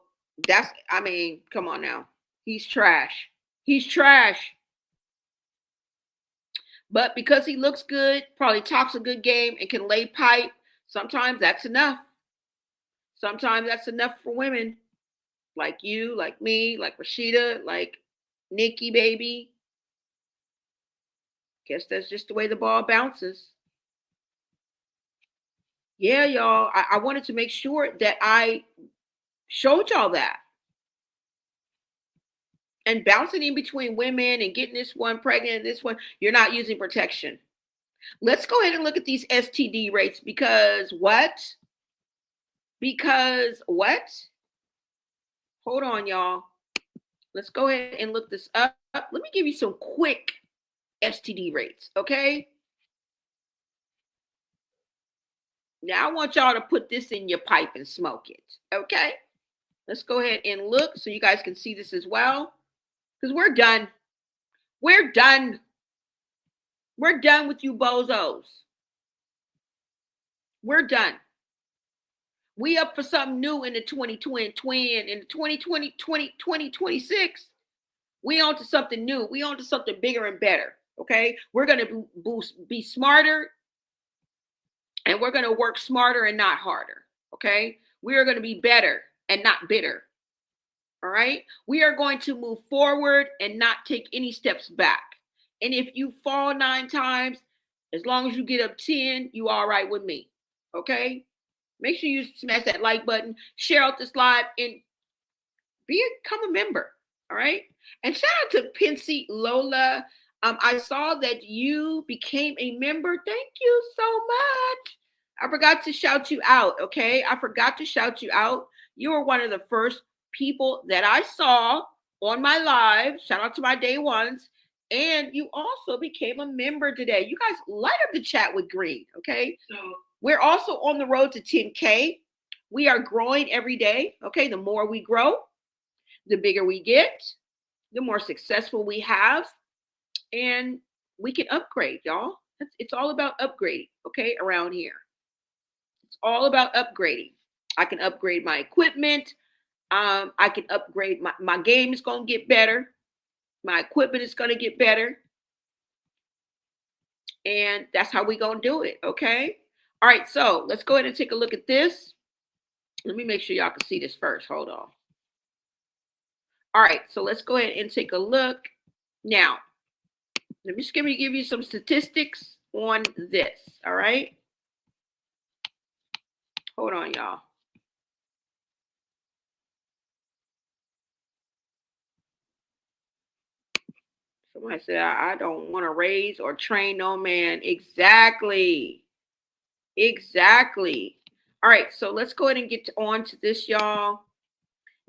Speaker 1: that's, I mean, come on now. He's trash. He's trash. But because he looks good, probably talks a good game and can lay pipe, sometimes that's enough. Sometimes that's enough for women like you, like me, like Rashida, like Nikki, baby. Guess that's just the way the ball bounces. Yeah, y'all. I wanted to make sure that I showed y'all that. and bouncing in between women and getting this one pregnant and this one, you're not using protection. Let's go ahead and look at these STD rates because what? Because what? Hold on, y'all. Let's go ahead and look this up. Let me give you some quick STD rates, okay? Now I want y'all to put this in your pipe and smoke it, okay? Let's go ahead and look so you guys can see this as well. Because we're done. We're done. We're done with you bozos. We're done. We up for something new in the 2020, in the 2020, 2026. We on to something new. We on to something bigger and better, okay? We're going to be smarter, and we're going to work smarter and not harder, okay? We are going to be better and not bitter. All right. We are going to move forward and not take any steps back. And if you fall 9 times, as long as you get up 10, you all right with me. Okay. Make sure you smash that like button, share out this live, and become a member. All right. And shout out to Pensy Lola. I saw that you became a member. Thank you so much. I forgot to shout you out. Okay. I forgot to shout you out. You were one of the first people that I saw on my live. Shout out to my day ones. And you also became a member today. You guys light up the chat with green, okay? So we're also on the road to 10K. We are growing every day, okay? The more we grow, the bigger we get, the more successful we have, and we can upgrade, y'all. It's all about upgrading, okay, around here. It's all about upgrading. I can upgrade my equipment. I can upgrade my game is going to get better. My equipment is going to get better. And that's how we going to do it. Okay. All right. So let's go ahead and take a look at this. Let me make sure y'all can see this first. Hold on. All right. So let's go ahead and take a look. Now, let me just give you some statistics on this. All right. Hold on, y'all. Somebody said, I don't want to raise or train no man. Exactly. Exactly. All right, so let's go ahead and get on to this, y'all.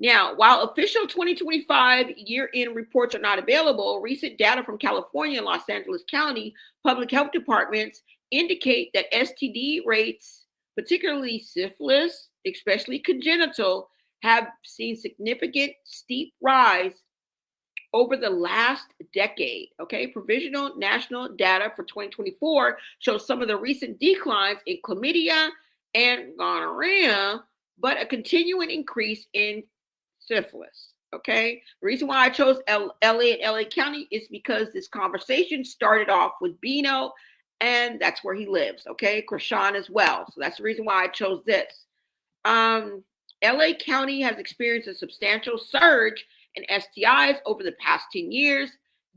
Speaker 1: Now, while official 2025 year-end reports are not available, recent data from California and Los Angeles County public health departments indicate that STD rates, particularly syphilis, especially congenital, have seen significant steep rise over the last decade. Okay, provisional national data for 2024 shows some of the recent declines in chlamydia and gonorrhea, but a continuing increase in syphilis. Okay, the reason why I chose LA and LA County is because this conversation started off with Bino, and that's where he lives. Okay, Chrsean as well. So that's the reason why I chose this. LA County has experienced a substantial surge in STIs over the past 10 years.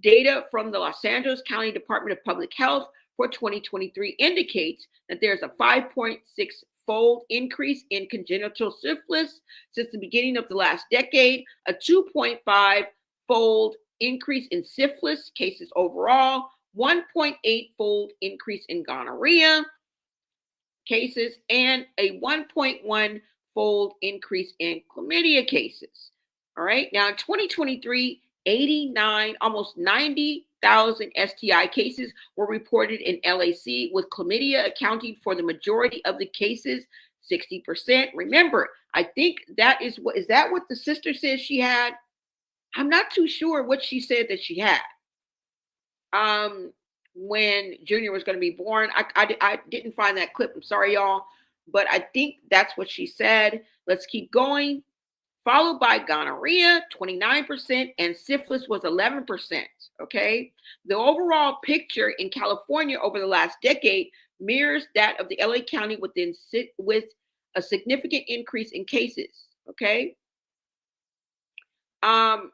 Speaker 1: Data from the Los Angeles County Department of Public Health for 2023 indicates that there's a 5.6-fold increase in congenital syphilis since the beginning of the last decade, a 2.5-fold increase in syphilis cases overall, 1.8-fold increase in gonorrhea cases, and a 1.1-fold increase in chlamydia cases. All right. Now, in 2023, almost 90,000 STI cases were reported in LAC, with chlamydia accounting for the majority of the cases, 60%. Remember, I think is that what the sister said she had? I'm not too sure what she said that she had. When Junior was going to be born, I didn't find that clip. I'm sorry, y'all, but I think that's what she said. Let's keep going. Followed by gonorrhea, 29%, and syphilis was 11%, okay? The overall picture in California over the last decade mirrors that of the LA County with a significant increase in cases, okay? However,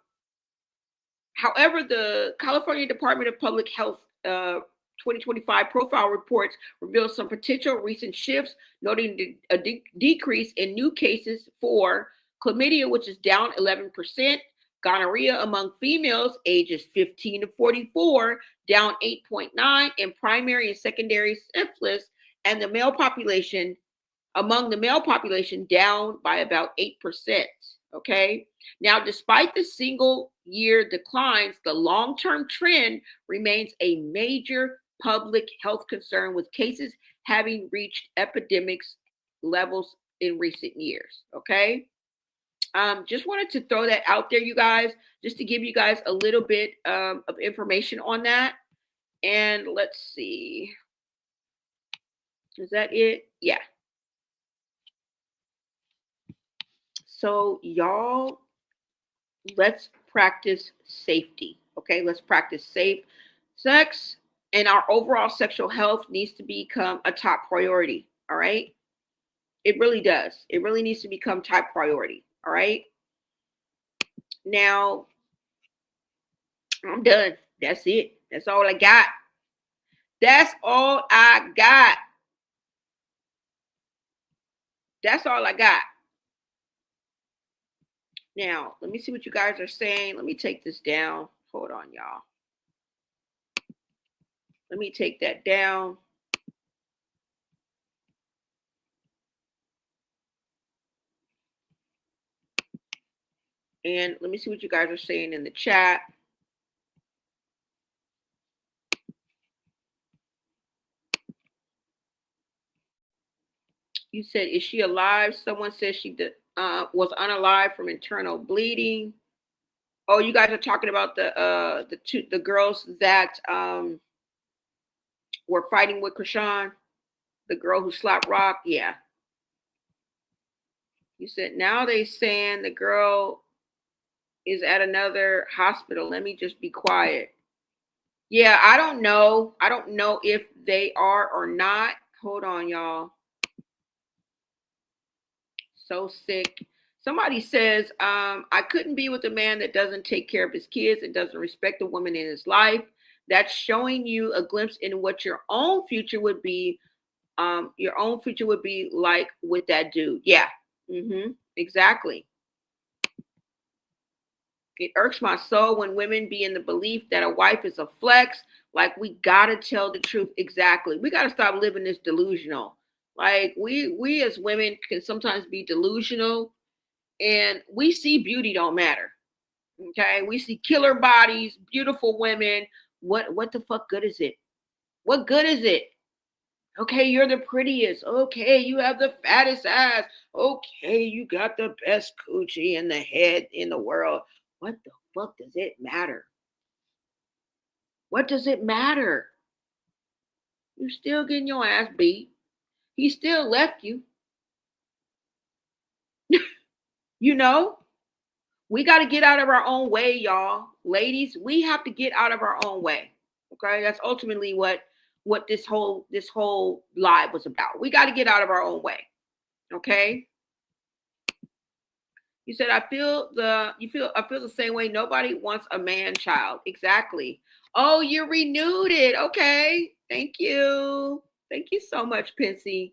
Speaker 1: the California Department of Public Health 2025 profile reports reveal some potential recent shifts, noting a decrease in new cases for chlamydia, which is down 11%, Gonorrhea among females ages 15 to 44 down 8.9, and primary and secondary syphilis and the male population among the male population down by about 8%. Okay. Now, despite the single year declines, the long-term trend remains a major public health concern, with cases having reached epidemics levels in recent years. Okay. Just wanted to throw that out there, you guys, just to give you guys a little bit of information on that. And let's see. Is that it? Yeah. So y'all, let's practice safety. Okay, let's practice safe sex, and our overall sexual health needs to become a top priority. All right, it really does. It really needs to become top priority. All right. Now, I'm done. That's it. That's all I got. That's all I got. That's all I got. Now, let me see what you guys are saying. Let me take this down. Hold on, y'all. Let me take that down. And let me see what you guys are saying in the chat. You said, is she alive? Someone says she was unalive from internal bleeding. Oh, you guys are talking about the girls that were fighting with Chrsean, the girl who slapped Rock. Yeah. You said now they saying the girl is at another hospital. Let me just be quiet. Yeah, I don't know. I don't know if they are or not. Hold on, y'all. So sick. Somebody says, I couldn't be with a man that doesn't take care of his kids and doesn't respect the woman in his life. That's showing you a glimpse into what your own future would be. Your own future would be like with that dude. Yeah. Exactly. It irks my soul when women be in the belief that a wife is a flex. Like, we gotta tell the truth. Exactly. We gotta stop living this delusional. Like, we as women can sometimes be delusional, and we see beauty don't matter. Okay, we see killer bodies, beautiful women. What the fuck good is it? What good is it? Okay, you're the prettiest. Okay, you have the fattest ass. Okay, you got the best coochie in the head in the world. What the fuck does it matter? What does it matter? You still getting your ass beat. He still left you. You know? We got to get out of our own way, y'all. Ladies, we have to get out of our own way. Okay? That's ultimately what this whole live was about. We got to get out of our own way. Okay? You said I feel the same way. Nobody wants a man child. Exactly. Oh, you renewed it. Okay. Thank you. Thank you so much, Pensy.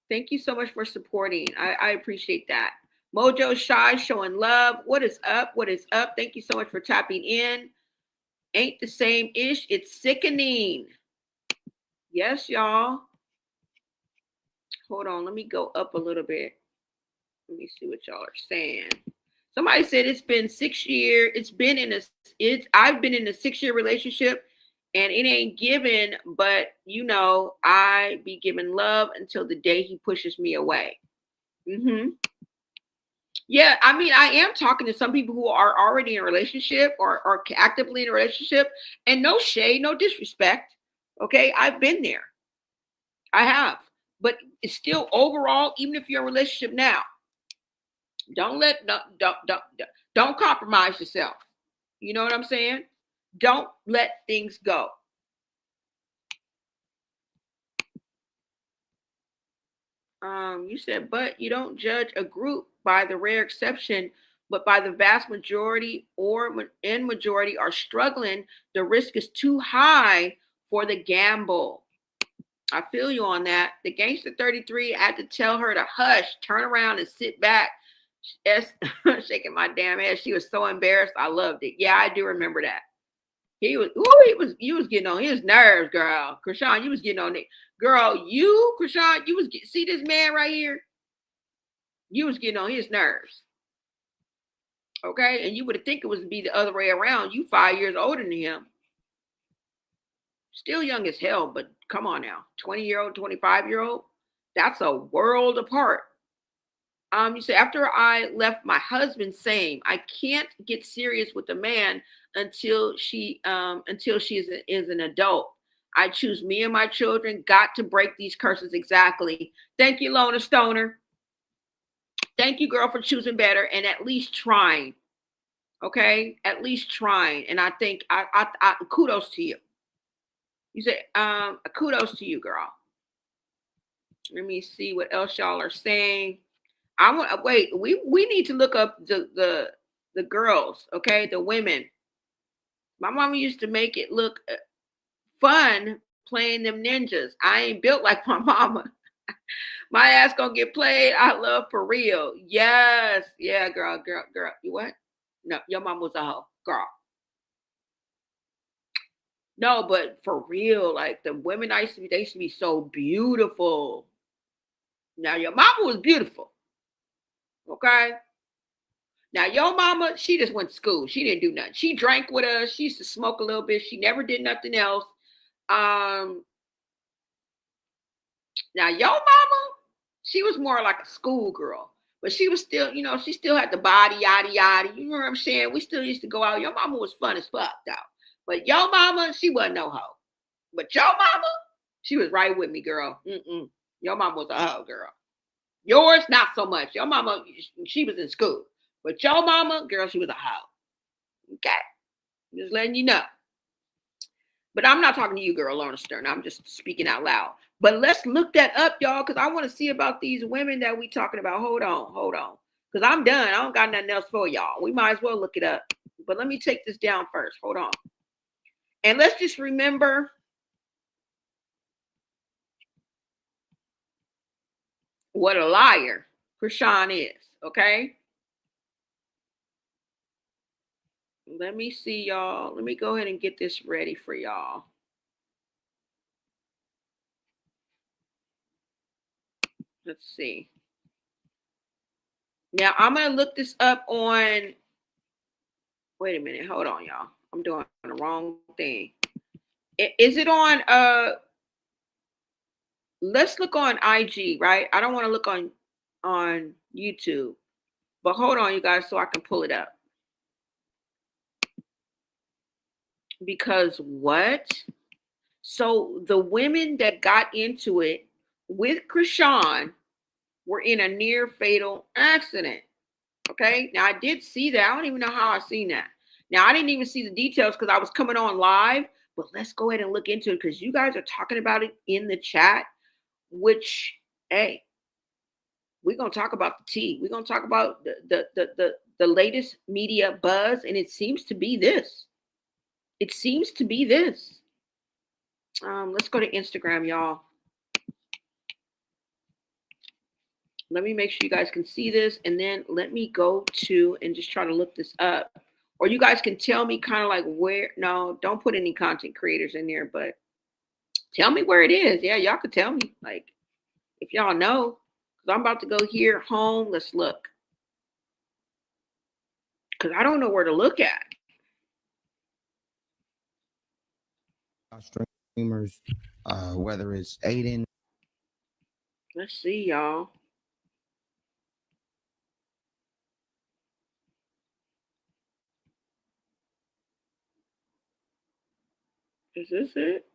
Speaker 1: Thank you so much for supporting. I appreciate that. Mojo Shy showing love. What is up? What is up? Thank you so much for tapping in. Ain't the same ish. It's sickening. Yes, y'all. Hold on. Let me go up a little bit. Let me see what y'all are saying. Somebody said it's been 6 years. I've been in a 6-year relationship, and it ain't given, but I be giving love until the day he pushes me away. Yeah, I mean, I am talking to some people who are already in a relationship or are actively in a relationship, and no shade, no disrespect. Okay, I've been there. I have. But it's still overall, even if you're in a relationship now, don't compromise yourself. You know what I'm saying? Don't let things go. You said, but you don't judge a group by the rare exception, but by the vast majority majority are struggling. The risk is too high for the gamble. I feel you on that. The gangster 33 had to tell her to hush, turn around, and sit back Shaking my damn head. She was so embarrassed. I loved it. Yeah, I do remember that. You was getting on his nerves, girl. Chrsean, you was getting on it. Girl, Chrsean, see this man right here? You was getting on his nerves. Okay? And you would think it was be the other way around. You 5 years older than him. Still young as hell, but come on now. 20-year-old, 25-year-old, that's a world apart. You say, after I left my husband, same. I can't get serious with a man until she is an adult. I choose me and my children. Got to break these curses. Exactly. Thank you, Lona Stoner. Thank you, girl, for choosing better and at least trying. Okay, at least trying. And I think I kudos to you. You say, kudos to you, girl. Let me see what else y'all are saying. I want wait. We need to look up the girls, okay, the women. My mama used to make it look fun playing them ninjas. I ain't built like my mama. My ass gonna get played. I love for real. Yes, yeah, girl. You what? No, your mom was a hoe, girl. No, but for real, like the women they used to be so beautiful. Now your mama was beautiful. Okay. Now your mama, she just went to school. She didn't do nothing. She drank with us. She used to smoke a little bit. She never did nothing else. Now your mama, she was more like a schoolgirl, but she was still, she still had the body, yada yada. You know what I'm saying? We still used to go out. Your mama was fun as fuck though. But your mama, she wasn't no hoe. But your mama, she was right with me, girl. Your mama was a hoe, girl. Yours, not so much. Your mama, she was in school. But your mama, girl, she was a hoe. Okay. Just letting you know. But I'm not talking to you, girl, Lorna Stern. I'm just speaking out loud. But let's look that up, y'all, because I want to see about these women that we talking about. Hold on. Because I'm done. I don't got nothing else for y'all. We might as well look it up. But let me take this down first. Hold on. And let's just remember what a liar Chrsean is, okay? Let me see, y'all. Let me go ahead and get this ready for y'all. Let's see. Now, I'm going to look this up on, wait a minute. Hold on, y'all. I'm doing the wrong thing. Is it on, let's look on IG, right? I don't want to look on YouTube. But hold on, you guys, so I can pull it up. Because what? So the women that got into it with Chrsean were in a near fatal accident. Okay. Now I did see that. I don't even know how I seen that. Now I didn't even see the details because I was coming on live, but let's go ahead and look into it because you guys are talking about it in the chat, which, hey, we're going to talk about the tea. We're going to talk about the latest media buzz. And it seems to be this. It seems to be this. Let's go to Instagram, y'all. Let me make sure you guys can see this. And then let me go to and just try to look this up. Or you guys can tell me kind of like where. No, don't put any content creators in there. But tell me where it is. Yeah, y'all could tell me. Like, if y'all know. Because I'm about to go here, home. Let's look. Because I don't know where to look at.
Speaker 13: Streamers, whether it's Aiden.
Speaker 1: Let's see, y'all. Is this it?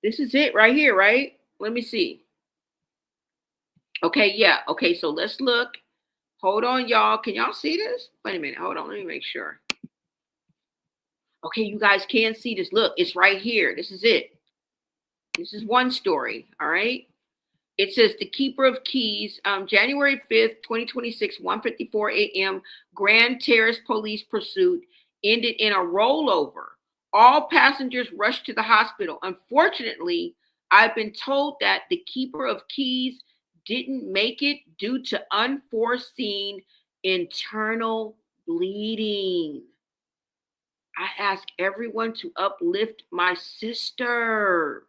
Speaker 1: This is it right here, right? Let me see. Okay, yeah. Okay, so let's look. Hold on, y'all. Can y'all see this? Wait a minute. Hold on. Let me make sure. Okay, you guys can see this. Look, it's right here. This is it. This is one story, all right? It says the Keeper of Keys, January 5th, 2026, 1:54 a.m., Grand Terrace police pursuit ended in a rollover. All passengers rushed to the hospital. Unfortunately, I've been told that the Keeper of Keys didn't make it due to unforeseen internal bleeding. I ask everyone to uplift my sister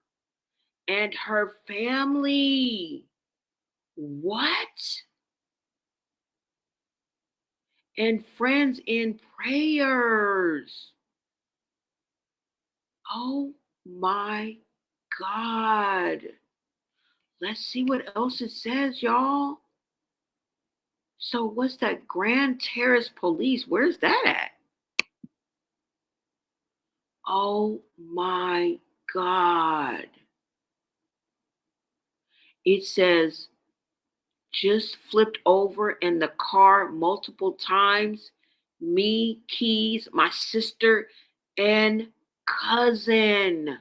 Speaker 1: and her family. What? And friends in prayers. Oh my God. Let's see what else it says, y'all. So what's that? Grand Terrace Police? Where's that at? Oh my God. It says just flipped over in the car multiple times. Me, Keys, my sister, and cousin.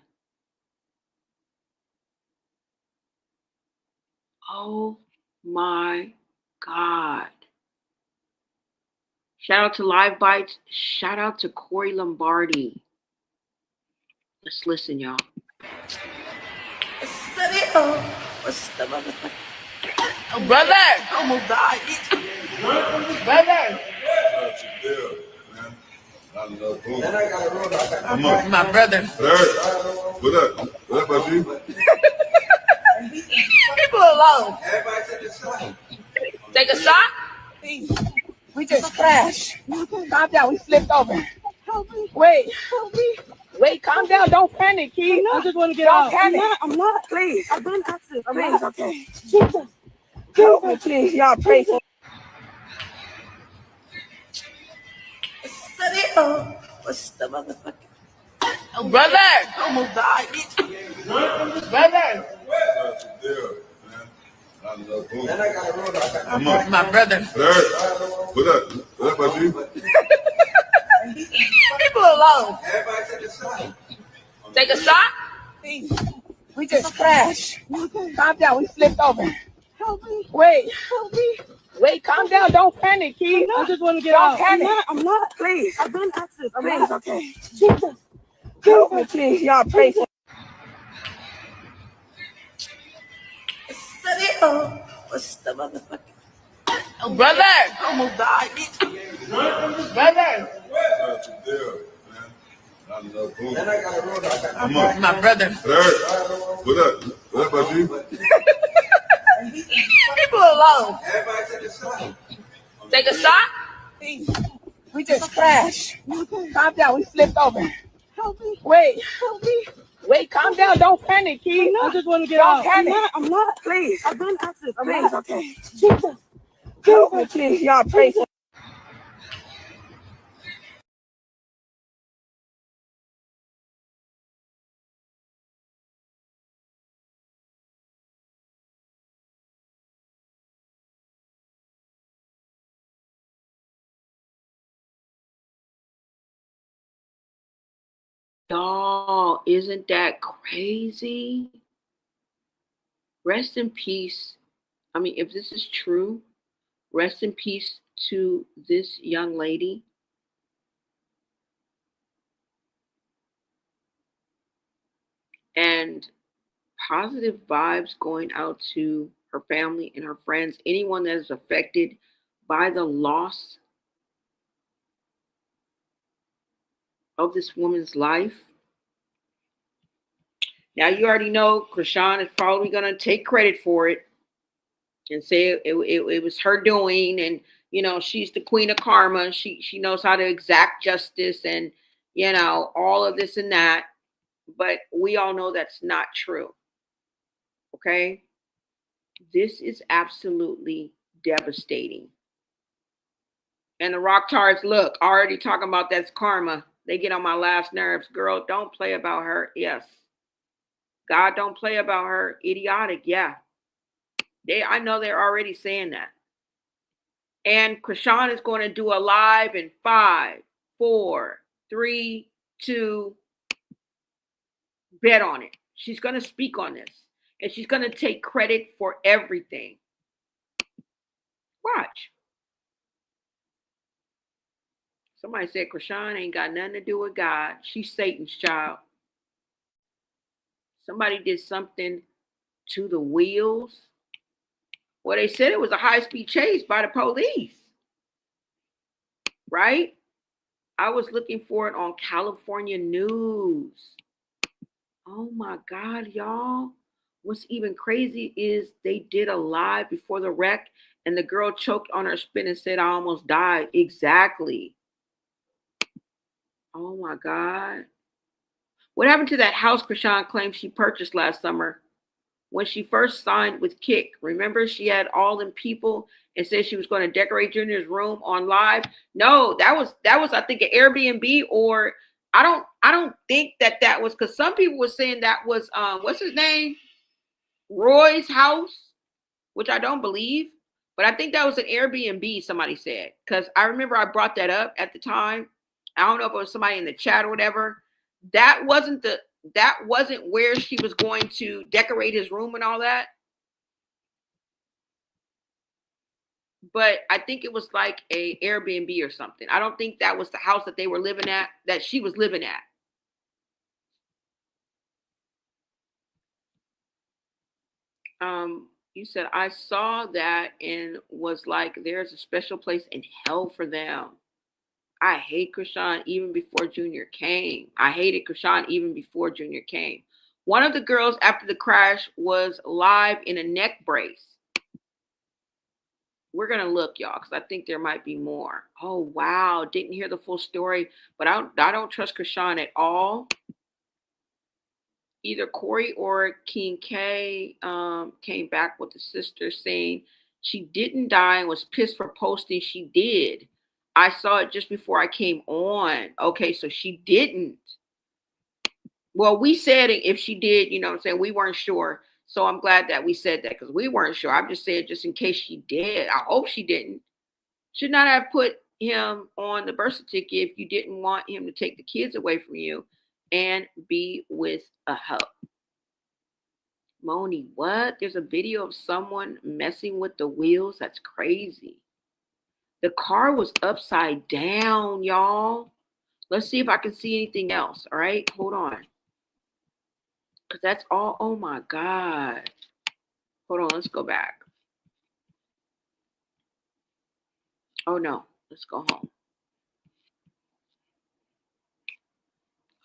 Speaker 1: Oh my God. Shout out to Live Bites. Shout out to Corey Lombardi. Let's listen, y'all.
Speaker 4: What's the motherfucker?
Speaker 8: Oh, brother!
Speaker 4: Almost died.
Speaker 8: Brother! My brother.
Speaker 5: What up? What up, you?
Speaker 4: People alone.
Speaker 8: Take a shot?
Speaker 4: We just crashed. Calm down. We flipped over. Wait. Wait, calm down. Don't panic, Keith. I just want to get out. Don't panic. I'm not. Please. I've been active. Please, okay. Jesus. Help me, please. Y'all pray for me. What's the motherfucker?
Speaker 8: Oh, brother!
Speaker 4: Almost died.
Speaker 8: Brother! My brother.
Speaker 5: What up? What up, you?
Speaker 4: People alone.
Speaker 8: Take a shot?
Speaker 4: We just crashed. Calm down. We flipped over. Wait. Wait, calm down. Don't panic, Keith. I just want to get out. Don't panic. I'm not. Please. I've been active. Please, okay. Jesus. Help me, please. Y'all pray for me. What's the motherfucker?
Speaker 8: Oh, brother!
Speaker 4: Almost died.
Speaker 8: Brother! My brother.
Speaker 5: What up? What up, you?
Speaker 4: People alone.
Speaker 8: Take a shot?
Speaker 4: We just crashed. Calm down. We flipped over. Wait. Wait, calm down. Don't panic, Keith. I just want to get out. Don't panic. I'm not. Please. I've been active. Please, okay. Jesus. Help me, please. Y'all pray for me.
Speaker 1: Y'all, isn't that crazy? Rest in peace. I mean, if this is true, rest in peace to this young lady. And positive vibes going out to her family and her friends, anyone that is affected by the loss of this woman's life. Now, you already know Chrsean is probably going to take credit for it and say it was her doing. And, you know, she's the queen of karma. She knows how to exact justice and, you know, all of this and that. But we all know that's not true. Okay? This is absolutely devastating. And the Rocktards, look, already talking about that's karma. They get on my last nerves. Girl, don't play about her. Yes. God don't play about her. Idiotic. Yeah. I know they're already saying that. And Chrsean is going to do a live in 5, 4, 3, 2. Bet on it. She's going to speak on this. And she's going to take credit for everything. Watch. Somebody said Chrsean ain't got nothing to do with God. She's Satan's child. Somebody did something to the wheels. Well, they said it was a high-speed chase by the police, right? I was looking for it on California news. Oh my God, y'all. What's even crazy is they did a live before the wreck and the girl choked on her spit and said, I almost died. Exactly. Oh my God. What happened to that house Chrsean claimed she purchased last summer when she first signed with Kick? Remember, she had all them people and said she was going to decorate Junior's room on live. No, that was I think an Airbnb, or I don't think that was, because some people were saying that was what's his name, Roy's house, which I don't believe, but I think that was an Airbnb, somebody said, because I remember I brought that up at the time. I don't know if it was somebody in the chat or whatever. That wasn't where she was going to decorate his room and all that. But I think it was like a Airbnb or something. I don't think that was the house that they were living at, that she was living at. You said, I saw that and was like, there's a special place in hell for them. I hate Chrsean even before Junior came. I hated Chrsean even before Junior came. One of the girls after the crash was live in a neck brace. We're going to look, y'all, because I think there might be more. Oh, wow. Didn't hear the full story, but I don't trust Chrsean at all. Either Corey or King K came back with the sister saying she didn't die and was pissed for posting she did. I saw it just before I came on. Okay, so she didn't. Well, we said it if she did, you know what I'm saying? We weren't sure. So I'm glad that we said that because we weren't sure. I'm just saying just in case she did. I hope she didn't. Should not have put him on the birth certificate if you didn't want him to take the kids away from you and be with a hoe. Moni, what? There's a video of someone messing with the wheels? That's crazy. The car was upside down, y'all. Let's see if I can see anything else. All right, hold on. Because that's all. Oh my God. Hold on, let's go back. Oh no, let's go home.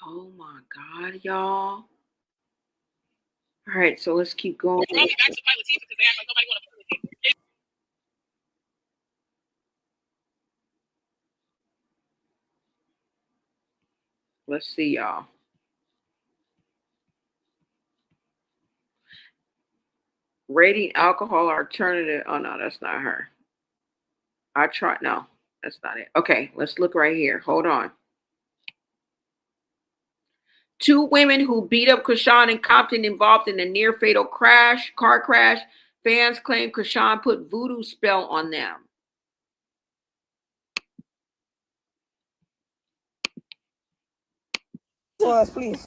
Speaker 1: Oh my God, y'all. All right, so let's keep going. Let's see, y'all. Rating alcohol alternative. Oh no, that's not her. I tried. No, that's not it. Okay, let's look right here. Hold on. 2 women who beat up Chrsean in Compton involved in a near fatal car crash. Fans claim Chrsean put voodoo spell on them.
Speaker 2: Please.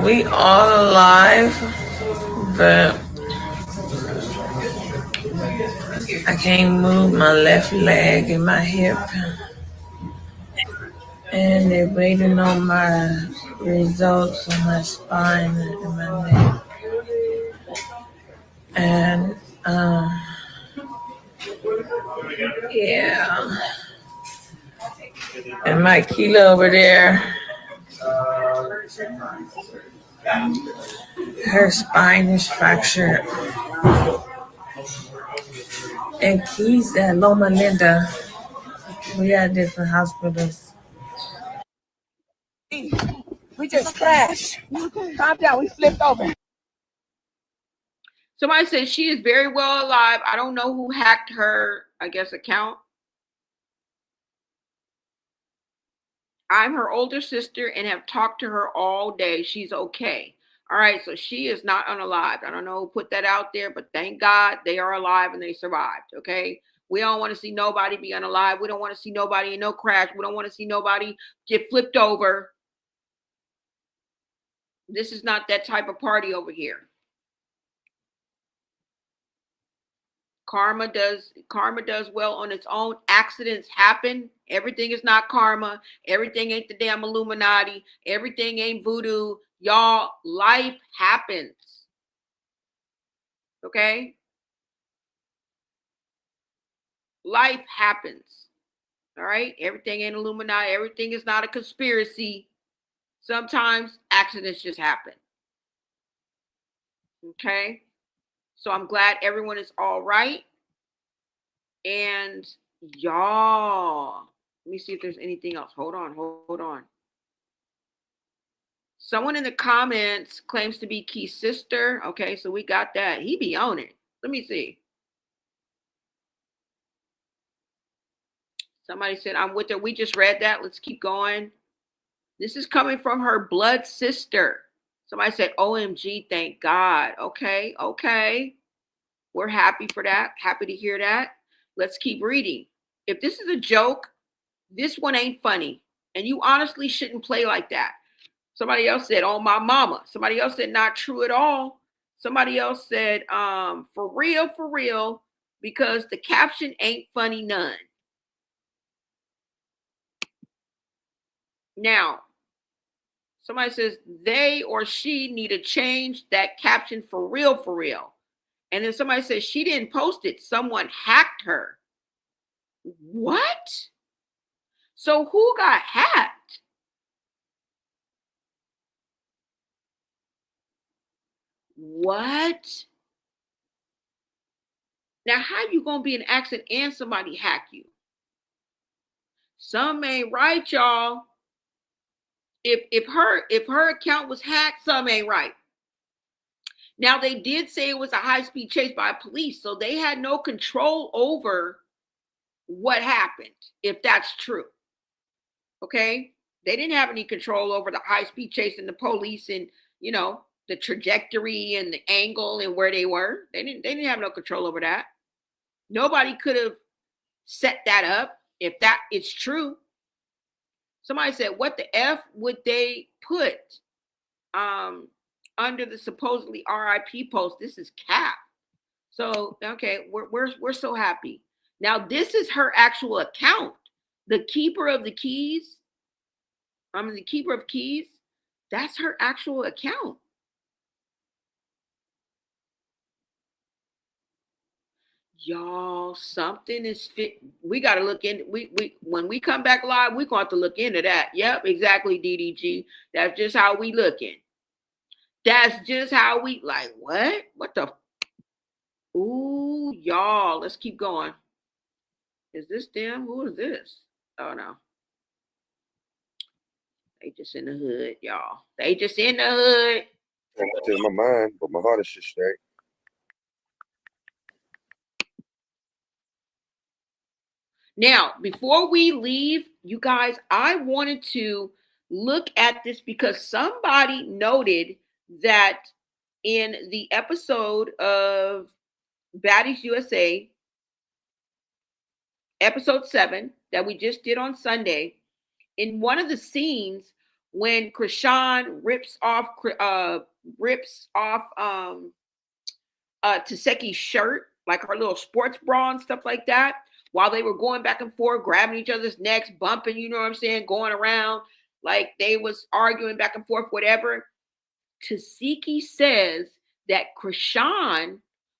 Speaker 8: We all alive, but I can't move my left leg and my hip. And they're waiting on my results on my spine and my neck. And yeah. And my Keela over there, her spine is fractured. And Keys at Loma Linda, we at different hospitals.
Speaker 2: We just crashed. Calm down. We flipped over.
Speaker 1: Somebody said she is very well alive. I don't know who hacked her, I guess, account. I'm her older sister and have talked to her all day. She's okay. All right, so she is not unalived. I don't know who put that out there, but thank God they are alive and they survived, okay? We don't want to see nobody be unalive. We don't want to see nobody in no crash. We don't want to see nobody get flipped over. This is not that type of party over here. Karma does well on its own. Accidents happen. Everything is not karma. Everything ain't the damn Illuminati. Everything ain't voodoo. Y'all, life happens. Okay? Life happens. All right? Everything ain't Illuminati. Everything is not a conspiracy. Sometimes accidents just happen. Okay? So I'm glad everyone is all right. And y'all, let me see if there's anything else. Hold on. Someone in the comments claims to be Key's sister. Okay, so we got that. He be on it. Let me see. Somebody said, I'm with her. We just read that. Let's keep going. This is coming from her blood sister. Somebody said, OMG, thank God. Okay. We're happy for that. Happy to hear that. Let's keep reading. If this is a joke, this one ain't funny. And you honestly shouldn't play like that. Somebody else said, oh, my mama. Somebody else said, not true at all. Somebody else said, for real, because the caption ain't funny none. Now, somebody says they or she need to change that caption for real. And then somebody says she didn't post it. Someone hacked her. What? So who got hacked? What? Now, how you gonna be an accident and somebody hack you? Some ain't right, y'all. If her account was hacked, some ain't right. Now, they did say it was a high-speed chase by police, so they had no control over what happened, if that's true. Okay? They didn't have any control over the high-speed chase and the police and, you know, the trajectory and the angle and where they were. They didn't have no control over that. Nobody could have set that up if that is true. Somebody said, what the F would they put under the supposedly RIP post? This is cap. So, okay, we're so happy. Now, this is her actual account. The keeper of the keys, the keeper of keys, that's her actual account. Y'all, something is fit. We got to look in. We when we come back live, we're going to have to look into that. Yep, exactly, DDG. That's just how we looking. That's just how we like. What the? Ooh, y'all. Let's keep going. Is this them? Who is this? Oh no. They just in the hood, y'all. They just in the hood.
Speaker 14: To my mind, but my heart is just straight.
Speaker 1: Now, before we leave, you guys, I wanted to look at this because somebody noted that in the episode of Baddies USA, episode 7 that we just did on Sunday, in one of the scenes when Chrsean rips off Taseki's shirt, like her little sports bra and stuff like that, while they were going back and forth, grabbing each other's necks, bumping, you know what I'm saying, going around like they was arguing back and forth, whatever. Taseki says that Chrsean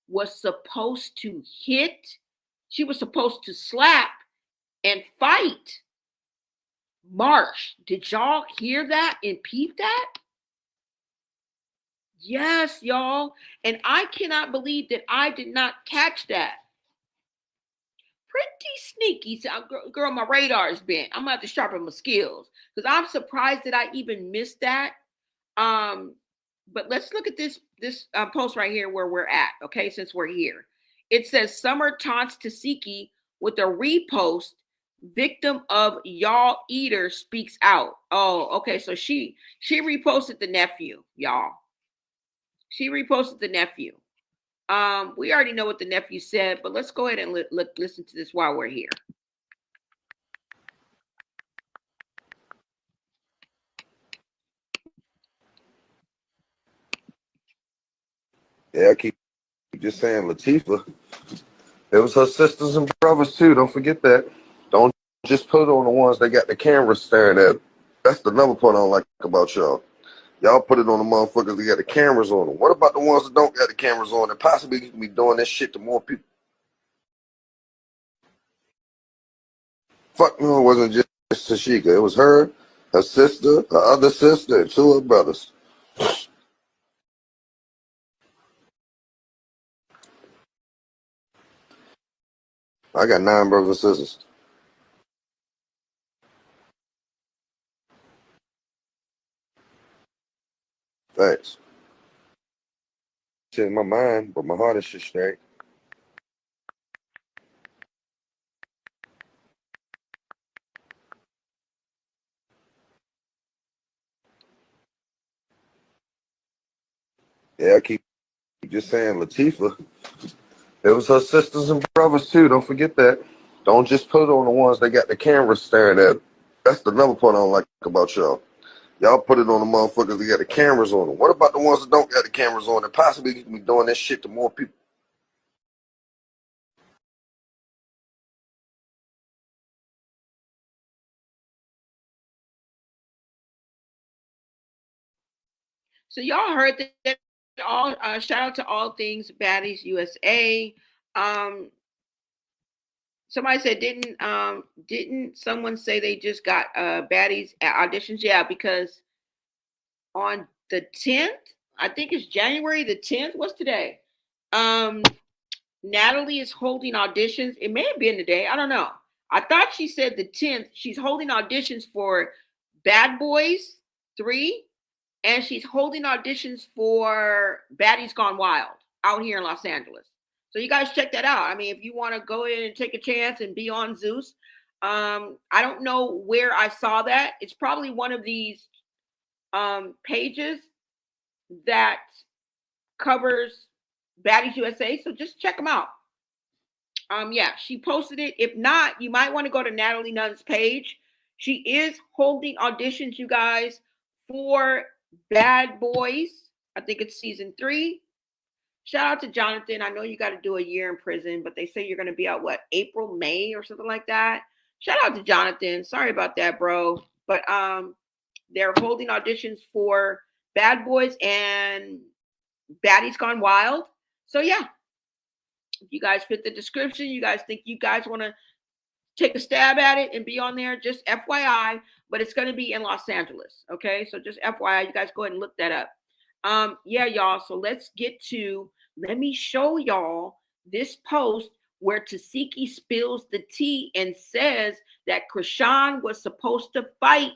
Speaker 1: was supposed to hit, she was supposed to slap and fight Marsh. Did y'all hear that and peep that? Yes, y'all. And I cannot believe that I did not catch that. Pretty sneaky. So, girl, my radar's bent. I'm gonna have to sharpen my skills because I'm surprised that I even missed that. But let's look at this post right here where we're at. Okay, since we're here, it says Summer taunts Taseki with a repost. Victim of y'all eater speaks out. Oh, okay. So she reposted the nephew, y'all. She reposted the nephew. We already know what the nephew said, but let's go ahead and listen to this while we're here.
Speaker 14: Yeah, I keep just saying Latifah. It was her sisters and brothers too. Don't forget that. Don't just put on the ones that got the camera staring at. That's the number part I don't like about y'all. Y'all put it on the motherfuckers that got the cameras on them. What about the ones that don't got the cameras on and possibly be doing this shit to more people? Fuck no, it wasn't just Tashika. It was her sister, her other sister, and 2 of her brothers. I got 9 brothers and sisters. Thanks. Shit in my mind, but my heart is shit straight. Yeah, I keep just saying Latifah. It was her sisters and brothers too. Don't forget that. Don't just put it on the ones that got the cameras staring at. That's the another part I don't like about y'all. Y'all put it on the motherfuckers that got the cameras on them. What about the ones that don't got the cameras on and possibly be doing this shit to more people?
Speaker 1: So y'all heard that all shout out to All Things Baddies USA. Somebody said didn't someone say they just got baddies auditions? Yeah, because on the 10th, I think it's January the 10th. What's today? Natalie is holding auditions. It may have been today. I don't know. I thought she said the 10th. She's holding auditions for Bad Boys 3, and she's holding auditions for Baddies Gone Wild out here in Los Angeles. So you guys check that out. I mean, if you want to go in and take a chance and be on Zeus, I don't know where I saw that. It's probably one of these pages that covers Baddies USA. So just check them out. Yeah, she posted it. If not, you might want to go to Natalie Nunn's page. She is holding auditions, you guys, for Bad Boys. I think it's season 3. Shout out to Jonathan. I know you got to do a year in prison, but they say you're going to be out, what, April, May or something like that. Shout out to Jonathan. Sorry about that, bro. But they're holding auditions for Bad Boys and Baddies Gone Wild. So yeah, if you guys fit the description, you guys think you guys want to take a stab at it and be on there, just FYI, but it's going to be in Los Angeles. Okay. So just FYI, you guys go ahead and look that up. Yeah, y'all. So let me show y'all this post where Tasiki spills the tea and says that Chrsean was supposed to fight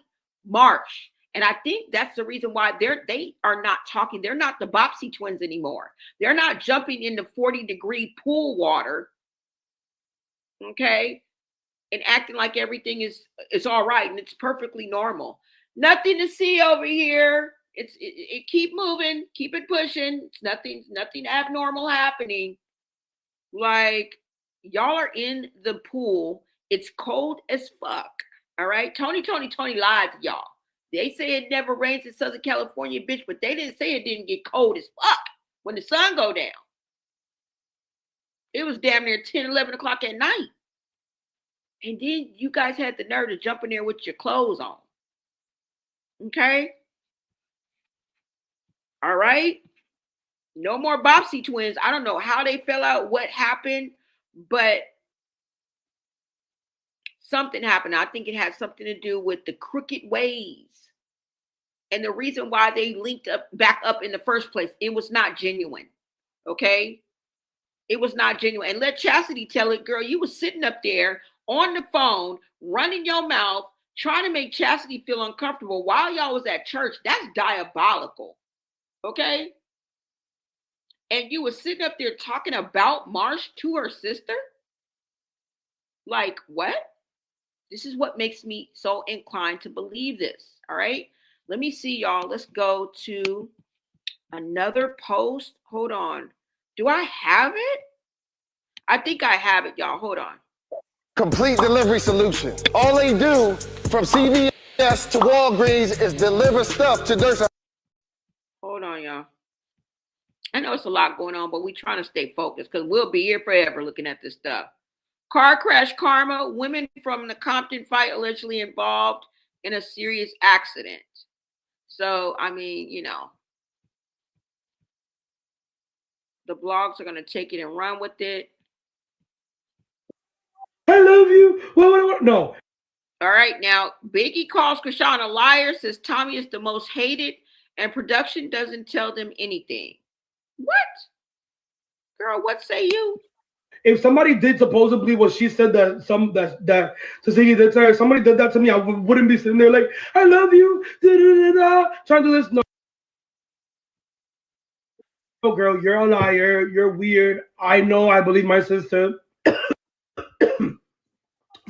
Speaker 1: Marsh. And I think that's the reason why they are not talking. They're not the Bopsy twins anymore. They're not jumping into 40-degree pool water. Okay. And acting like everything is all right and it's perfectly normal. Nothing to see over here. It keep moving, keep it pushing. It's nothing abnormal happening. Like, y'all are in the pool. It's cold as fuck. All right. Tony lied to y'all. They say it never rains in Southern California, bitch, but they didn't say it didn't get cold as fuck when the sun go down. It was damn near 10, 11 o'clock at night. And then you guys had the nerve to jump in there with your clothes on. Okay? All right? No more Bopsy twins. I don't know how they fell out, what happened, but something happened. I think it had something to do with the crooked ways. And the reason why they linked up back up in the first place, it was not genuine. Okay? It was not genuine. And let Chastity tell it, girl, you was sitting up there on the phone, running your mouth, trying to make Chastity feel uncomfortable while y'all was at church. That's diabolical. Okay? And you was sitting up there talking about Marsh to her sister? Like, what? This is what makes me so inclined to believe this. All right? Let me see, y'all. Let's go to another post. Hold on. Do I have it? I think I have it, y'all. Hold on.
Speaker 7: Complete delivery solution. All they do from CVS to Walgreens is deliver stuff to nurses.
Speaker 1: Hold on, y'all. I know it's a lot going on, but we're trying to stay focused because we'll be here forever looking at this stuff. Car crash karma. Women from the Compton fight allegedly involved in a serious accident. So, I mean, the blogs are going to take it and run with it.
Speaker 15: I love you. What? No.
Speaker 1: All right. Now, Biggie calls Chrisean a liar, says Tommy is the most hated, and production doesn't tell them anything. What? Girl, what say you?
Speaker 15: If somebody did supposedly what she said that Cecilia did to her, if somebody did that to me, I wouldn't be sitting there like, I love you, trying to listen. No, girl, you're a liar. You're weird. I know. I believe my sister.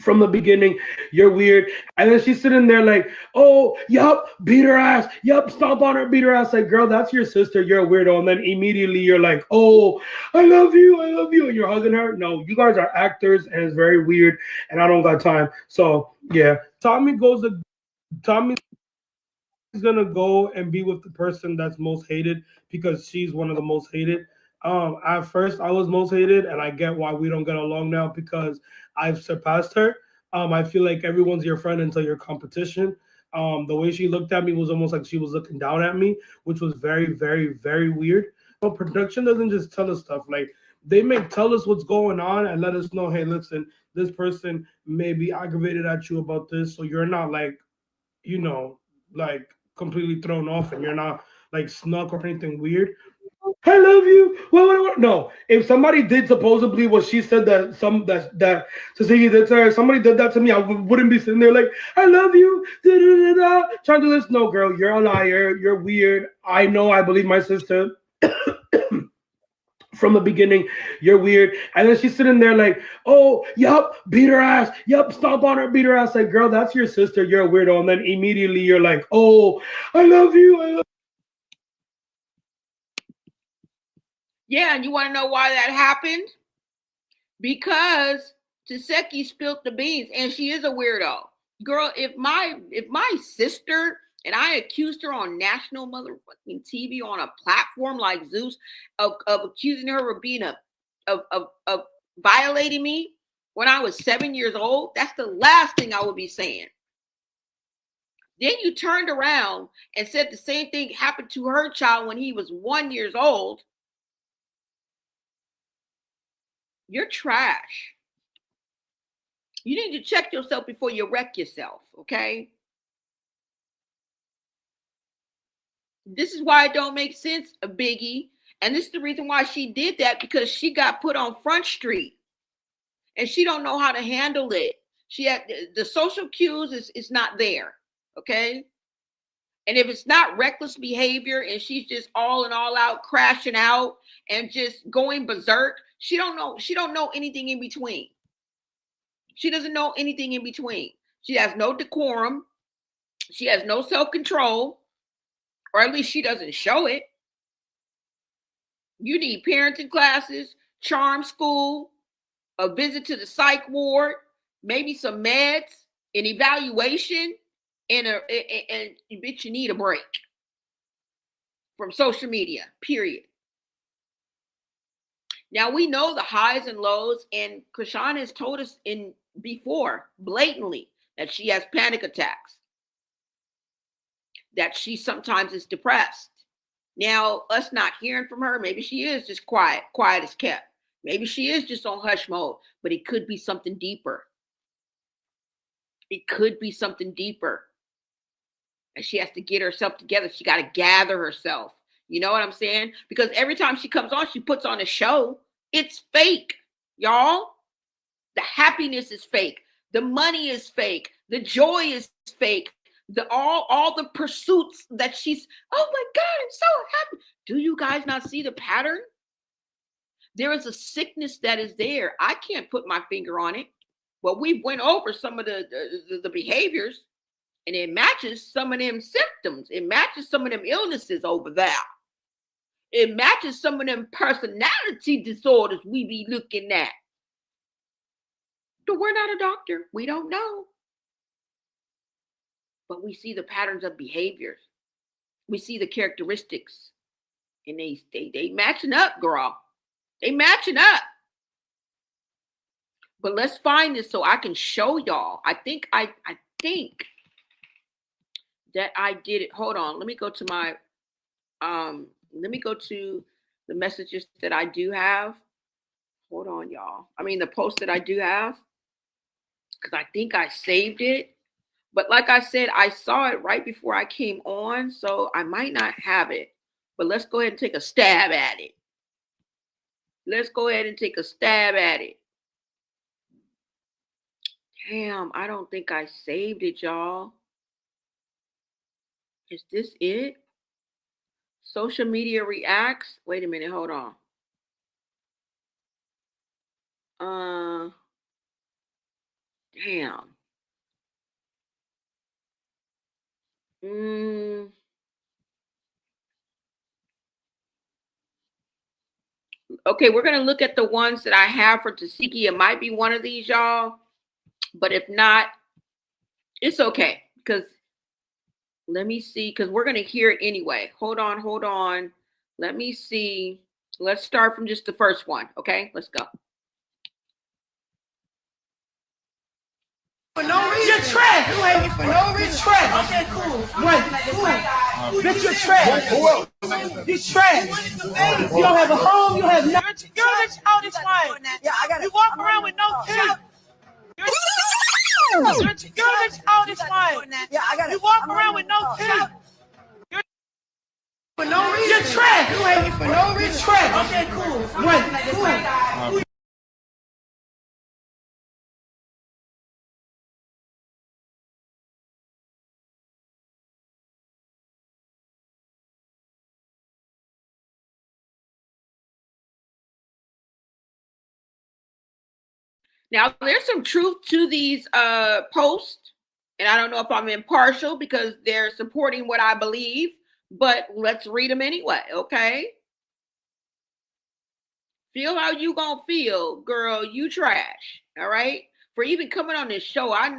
Speaker 15: From the beginning, you're weird. And then she's sitting there like, oh, yup, beat her ass. Yup, stomp on her, beat her ass. Like, girl, that's your sister. You're a weirdo. And then immediately you're like, oh, I love you. I love you. And you're hugging her. No, you guys are actors and it's very weird. And I don't got time. So, yeah. Tommy is going to go and be with the person that's most hated because she's one of the most hated. At first, I was most hated, and I get why we don't get along now because I've surpassed her. I feel like everyone's your friend until your competition. The way she looked at me was almost like she was looking down at me, which was very, very, very weird. But production doesn't just tell us stuff. Like, they may tell us what's going on and let us know, hey, listen, this person may be aggravated at you about this, so you're not like, like completely thrown off and you're not like snuck or anything weird. I love you. What? No. If somebody did supposedly what she said that Cecilia did to her, if somebody did that to me, I wouldn't be sitting there like, I love you, trying to listen. No, girl, you're a liar. You're weird. I know. I believe my sister. From the beginning, you're weird. And then she's sitting there like, oh, yup, beat her ass. Yup, stomp on her, beat her ass. Like, girl, that's your sister. You're a weirdo. And then immediately you're like, oh, I love you. I love you.
Speaker 1: Yeah, and you want to know why that happened? Because Taseki spilled the beans, and she is a weirdo. Girl, if my sister and I accused her on national motherfucking TV on a platform like Zeus of accusing her of being of violating me when I was 7 years old, that's the last thing I would be saying. Then you turned around and said the same thing happened to her child when he was 1 year old. You're trash. You need to check yourself before you wreck yourself, okay? This is why it don't make sense, Biggie. And this is the reason why she did that, because she got put on Front Street. And she don't know how to handle it. She had the social cues is not there, okay? And if it's not reckless behavior and she's just all out crashing out and just going berserk, she don't know anything in between. She doesn't know anything in between. She has no decorum. She has no self-control, or at least she doesn't show it. You need parenting classes, charm school, a visit to the psych ward, maybe some meds, an evaluation, and bitch, you need a break from social media, period. Now we know the highs and lows, and Chrsean has told us before blatantly that she has panic attacks, that she sometimes is depressed. Now, us not hearing from her, maybe she is just quiet as kept. Maybe she is just on hush mode, but it could be something deeper. It could be something deeper. And she has to get herself together. She got to gather herself. You know what I'm saying? Because every time she comes on, she puts on a show. It's fake, y'all. The happiness is fake. The money is fake. The joy is fake. All the pursuits that she's, oh my God, I'm so happy. Do you guys not see the pattern? There is a sickness that is there. I can't put my finger on it, but we went over some of the behaviors, and it matches some of them symptoms. It matches some of them illnesses over there. It matches some of them personality disorders we be looking at. But we're not a doctor. We don't know. But we see the patterns of behaviors. We see the characteristics. And they matching up, girl. They matching up. But let's find this so I can show y'all. I think that I did it. Hold on. Let me go to my let me go to the messages that I do have. Hold on, y'all. I mean the post that I do have. Because I think I saved it. But like I said, I saw it right before I came on, so I might not have it. But let's go ahead and take a stab at it. Let's go ahead and take a stab at it. Damn, I don't think I saved it, y'all. Is this it? Social media reacts. Wait a minute, hold on. Damn. Okay, we're gonna look at the ones that I have for Tasiki. It might be one of these, y'all. But if not, it's okay. Because let me see, because we're gonna hear it anyway. Hold on. Let me see. Let's start from just the first one. Okay, let's go.
Speaker 2: For no reason. You're trash. You hate me for no reason. You're trash. Okay, cool. Right, cool. Bitch, you're trash. Who else? You're trash. You don't have a home. You have nothing. You're a childish one. Yeah, I got it. You walk around with no teeth. You're a childish one. Yeah, I got it. You walk around with no teeth. For no reason. You're trash. You hate me for no reason. You're trash. Okay, cool. Right, cool.
Speaker 1: Now, there's some truth to these posts, and I don't know if I'm impartial because they're supporting what I believe, but let's read them anyway, okay? Feel how you gonna feel, girl. You trash, all right? For even coming on this show, I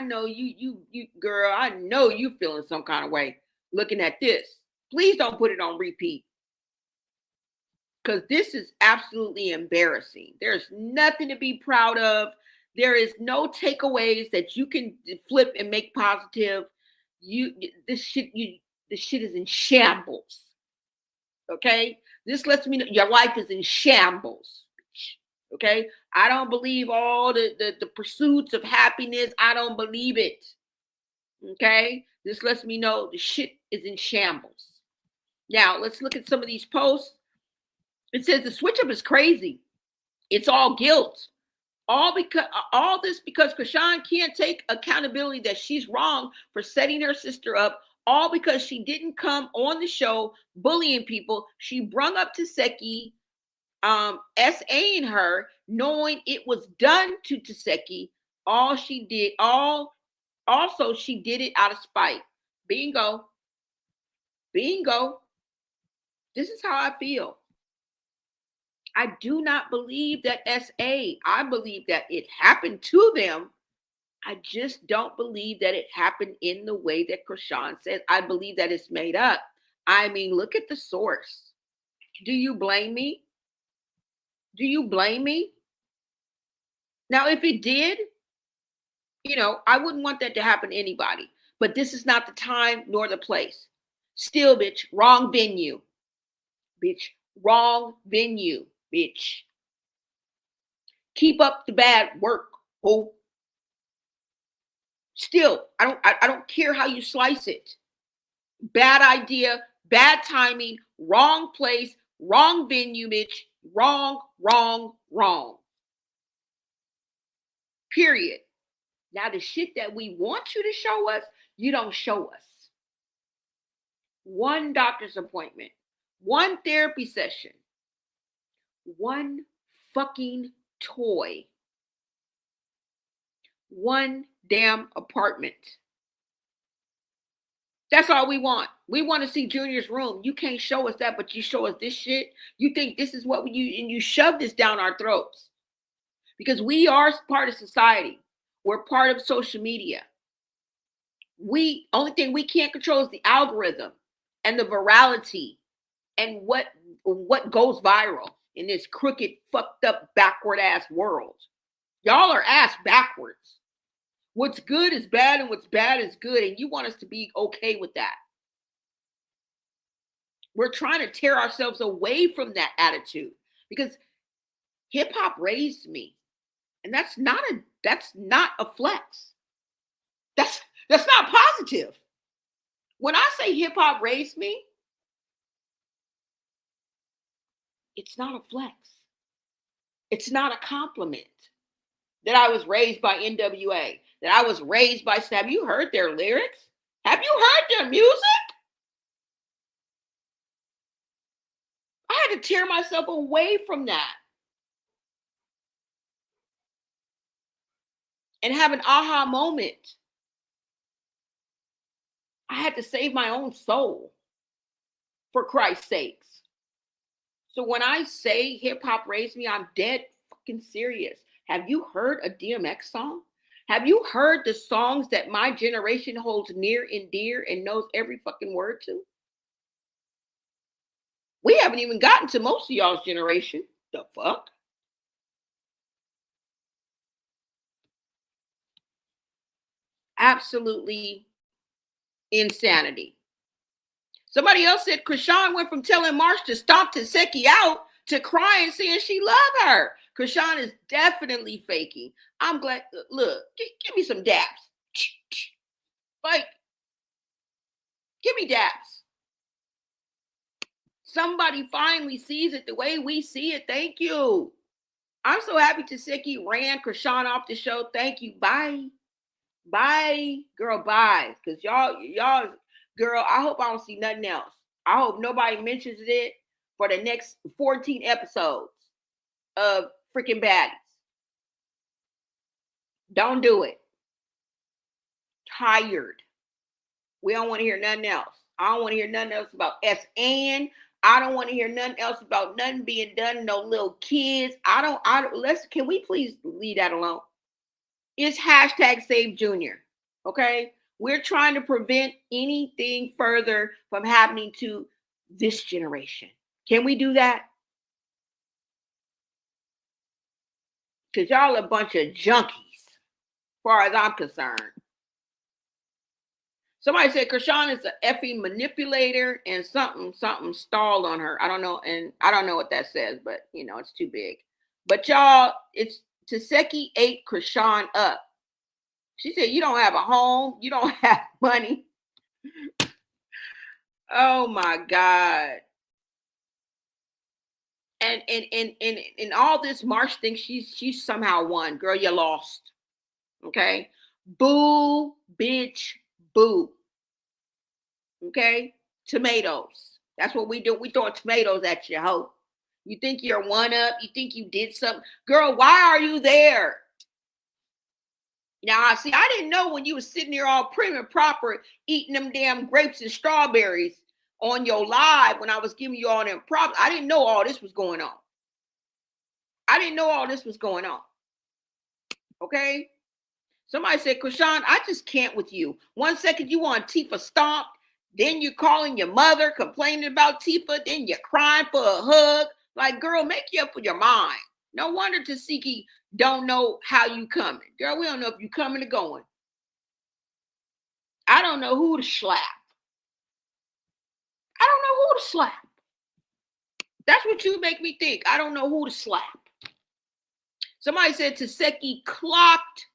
Speaker 1: know you, girl. I know you feeling some kind of way looking at this. Please don't put it on repeat. Because this is absolutely embarrassing. There's nothing to be proud of. There is no takeaways that you can flip and make positive. This shit is in shambles. Okay? This lets me know your life is in shambles. Okay? I don't believe all the pursuits of happiness. I don't believe it. Okay? This lets me know the shit is in shambles. Now, let's look at some of these posts. It says the switch up is crazy. It's all guilt. All this because Chrsean can't take accountability that she's wrong for setting her sister up. All because she didn't come on the show bullying people. She brung up Taseki, SAing her, knowing it was done to Taseki. Also she did it out of spite. Bingo. This is how I feel. I do not believe that SA. I believe that it happened to them. I just don't believe that it happened in the way that Chrsean says. I believe that it's made up. I mean, look at the source. Do you blame me? Do you blame me? Now, if it did, I wouldn't want that to happen to anybody. But this is not the time nor the place. Still, bitch, wrong venue. Bitch, wrong venue, bitch. Keep up the bad work, ho. Still, I don't care how you slice it. Bad idea, bad timing, wrong place, wrong venue, bitch. Wrong. Period. Now the shit that we want you to show us, you don't show us. One doctor's appointment, one therapy session, one fucking toy, one damn apartment. That's all we want. We want to see Junior's room. You can't show us that, but you show us this shit. You think this is what and you shove this down our throats. Because we are part of society. We're part of social media. Only thing we can't control is the algorithm and the virality and what goes viral in this crooked, fucked up, backward ass world. Y'all are ass backwards. What's good is bad and what's bad is good. And you want us to be okay with that. We're trying to tear ourselves away from that attitude because hip hop raised me. And that's not a flex. That's not positive. When I say hip hop raised me, it's not a flex. It's not a compliment that I was raised by NWA, that I was raised by, have you heard their lyrics? Have you heard their music? I had to tear myself away from that and have an aha moment. I had to save my own soul, for Christ's sakes. So when I say hip hop raised me, I'm dead fucking serious. Have you heard a DMX song? Have you heard the songs that my generation holds near and dear and knows every fucking word to? We haven't even gotten to most of y'all's generation. The fuck? Absolutely insanity. Somebody else said Chrsean went from telling Marsh to stomp Taseki out to crying saying she loved her. Chrsean is definitely faking. I'm glad. Look, give me some daps. Like, give me daps. Somebody finally sees it the way we see it. Thank you. I'm so happy Taseki ran Chrsean off the show. Thank you. Bye. Bye, girl, bye. Because y'all, girl, I hope I don't see nothing else. I hope nobody mentions it for the next 14 episodes of freaking Baddies. Don't do it. Tired. We don't want to hear nothing else. I don't want to hear nothing else about SN. I don't want to hear nothing else about nothing being done. No little kids. Can we please leave that alone? It's hashtag Save Junior. Okay? We're trying to prevent anything further from happening to this generation. Can we do that? Because y'all a bunch of junkies, as far as I'm concerned. Somebody said Chrsean is an effing manipulator and something stalled on her. I don't know, and I don't know what that says, but you know, it's too big. But y'all, it's Taseki ate Chrsean up. She said, you don't have a home, you don't have money. Oh my God. And all this Marsh thinks she's somehow won. Girl, you lost. Okay? Boo, bitch, boo. Okay? Tomatoes. That's what we do. We throw tomatoes at you, hoe. You think you're one up? You think you did something? Girl, why are you there? Now, see, I didn't know when you was sitting there all prim and proper eating them damn grapes and strawberries on your live when I was giving you all them props. I didn't know all this was going on. I didn't know all this was going on. Okay? Somebody said, Chrsean, I just can't with you. 1 second you want Tifa stomped, then you're calling your mother, complaining about Tifa, then you're crying for a hug. Like, girl, make you up with your mind. No wonder Taseki don't know how you coming. Girl, we don't know if you coming or going. I don't know who to slap. I don't know who to slap. That's what you make me think. I don't know who to slap. Somebody said Taseki clocked.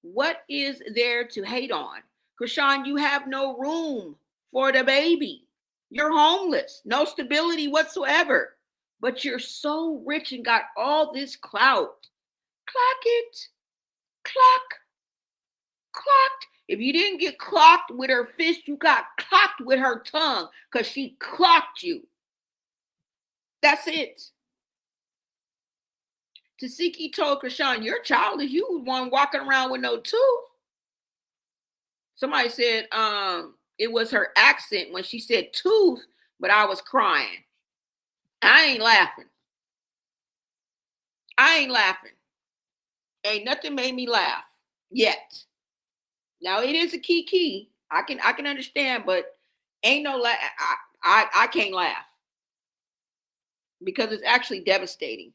Speaker 1: What is there to hate on? Chrsean, you have no room for the baby. You're homeless. No stability whatsoever. But you're so rich and got all this clout. Clock it. Clock. Clocked. If you didn't get clocked with her fist, you got clocked with her tongue because she clocked you. That's it. Taseki told Chrsean, you're childish. You was one walking around with no tooth. Somebody said it was her accent when she said tooth, but I was crying. I ain't laughing. I ain't laughing. Ain't nothing made me laugh yet. Now it is a key. I can understand, but ain't no laugh. I can't laugh because it's actually devastating.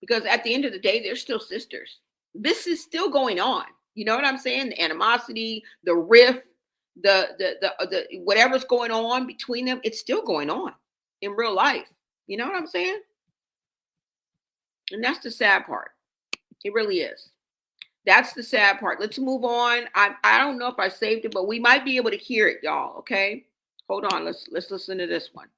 Speaker 1: Because at the end of the day, they're still sisters. this is still going on. You know what I'm saying? The animosity, the rift, the whatever's going on between them, it's still going on in real life. You know what I'm saying? And that's the sad part. It really is. That's the sad part. Let's move on. I don't know if I saved it, but we might be able to hear it, y'all. Okay, hold on. Let's listen to this one.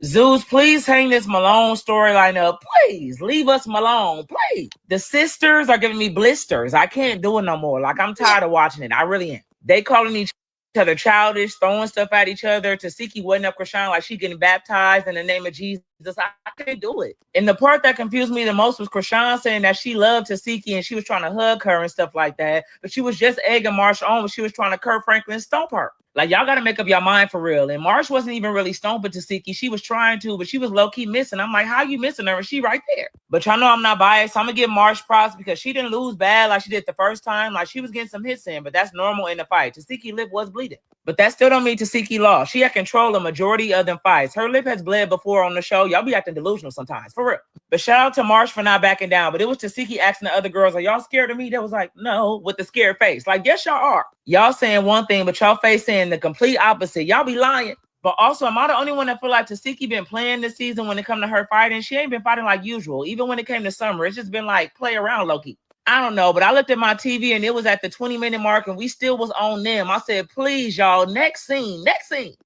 Speaker 8: Zeus, please hang this Malone storyline up. Please leave us Malone. Please. The sisters are giving me blisters. I can't do it no more. Like, I'm tired of watching it. I really am. They calling each other childish, throwing stuff at each other. Tasiki wetting up Chrsean like she getting baptized in the name of Jesus. I can't do it. And the part that confused me the most was Chrsean saying that she loved Tasiki and she was trying to hug her and stuff like that. But she was just egging Marsh on when she was trying to Kurt Franklin stomp her. Like, y'all got to make up your mind for real. And Marsh wasn't even really stomping Tasiki. She was trying to, but she was low-key missing. I'm like, how you missing her? And she right there. But y'all know I'm not biased. So I'm going to give Marsh props because she didn't lose bad like she did the first time. Like, she was getting some hits in, but that's normal in the fight. Tasiki lip was bleeding. But that still don't mean Tasiki lost. She had control of majority of them fights. Her lip has bled before on the show. Y'all be acting delusional sometimes, for real. But shout out to Marsh for not backing down. But it was Tasiki asking the other girls, are y'all scared of me? They was like, no, with the scared face. Like, yes, y'all are. Y'all saying one thing, but y'all face saying the complete opposite. Y'all be lying. But also, am I the only one that feel like Tasiki been playing this season when it come to her fighting? She ain't been fighting like usual. Even when it came to Summer, it's just been like play around low-key. I don't know, but I looked at my TV and it was at the 20-minute mark and we still was on them. I said, please, y'all, next scene.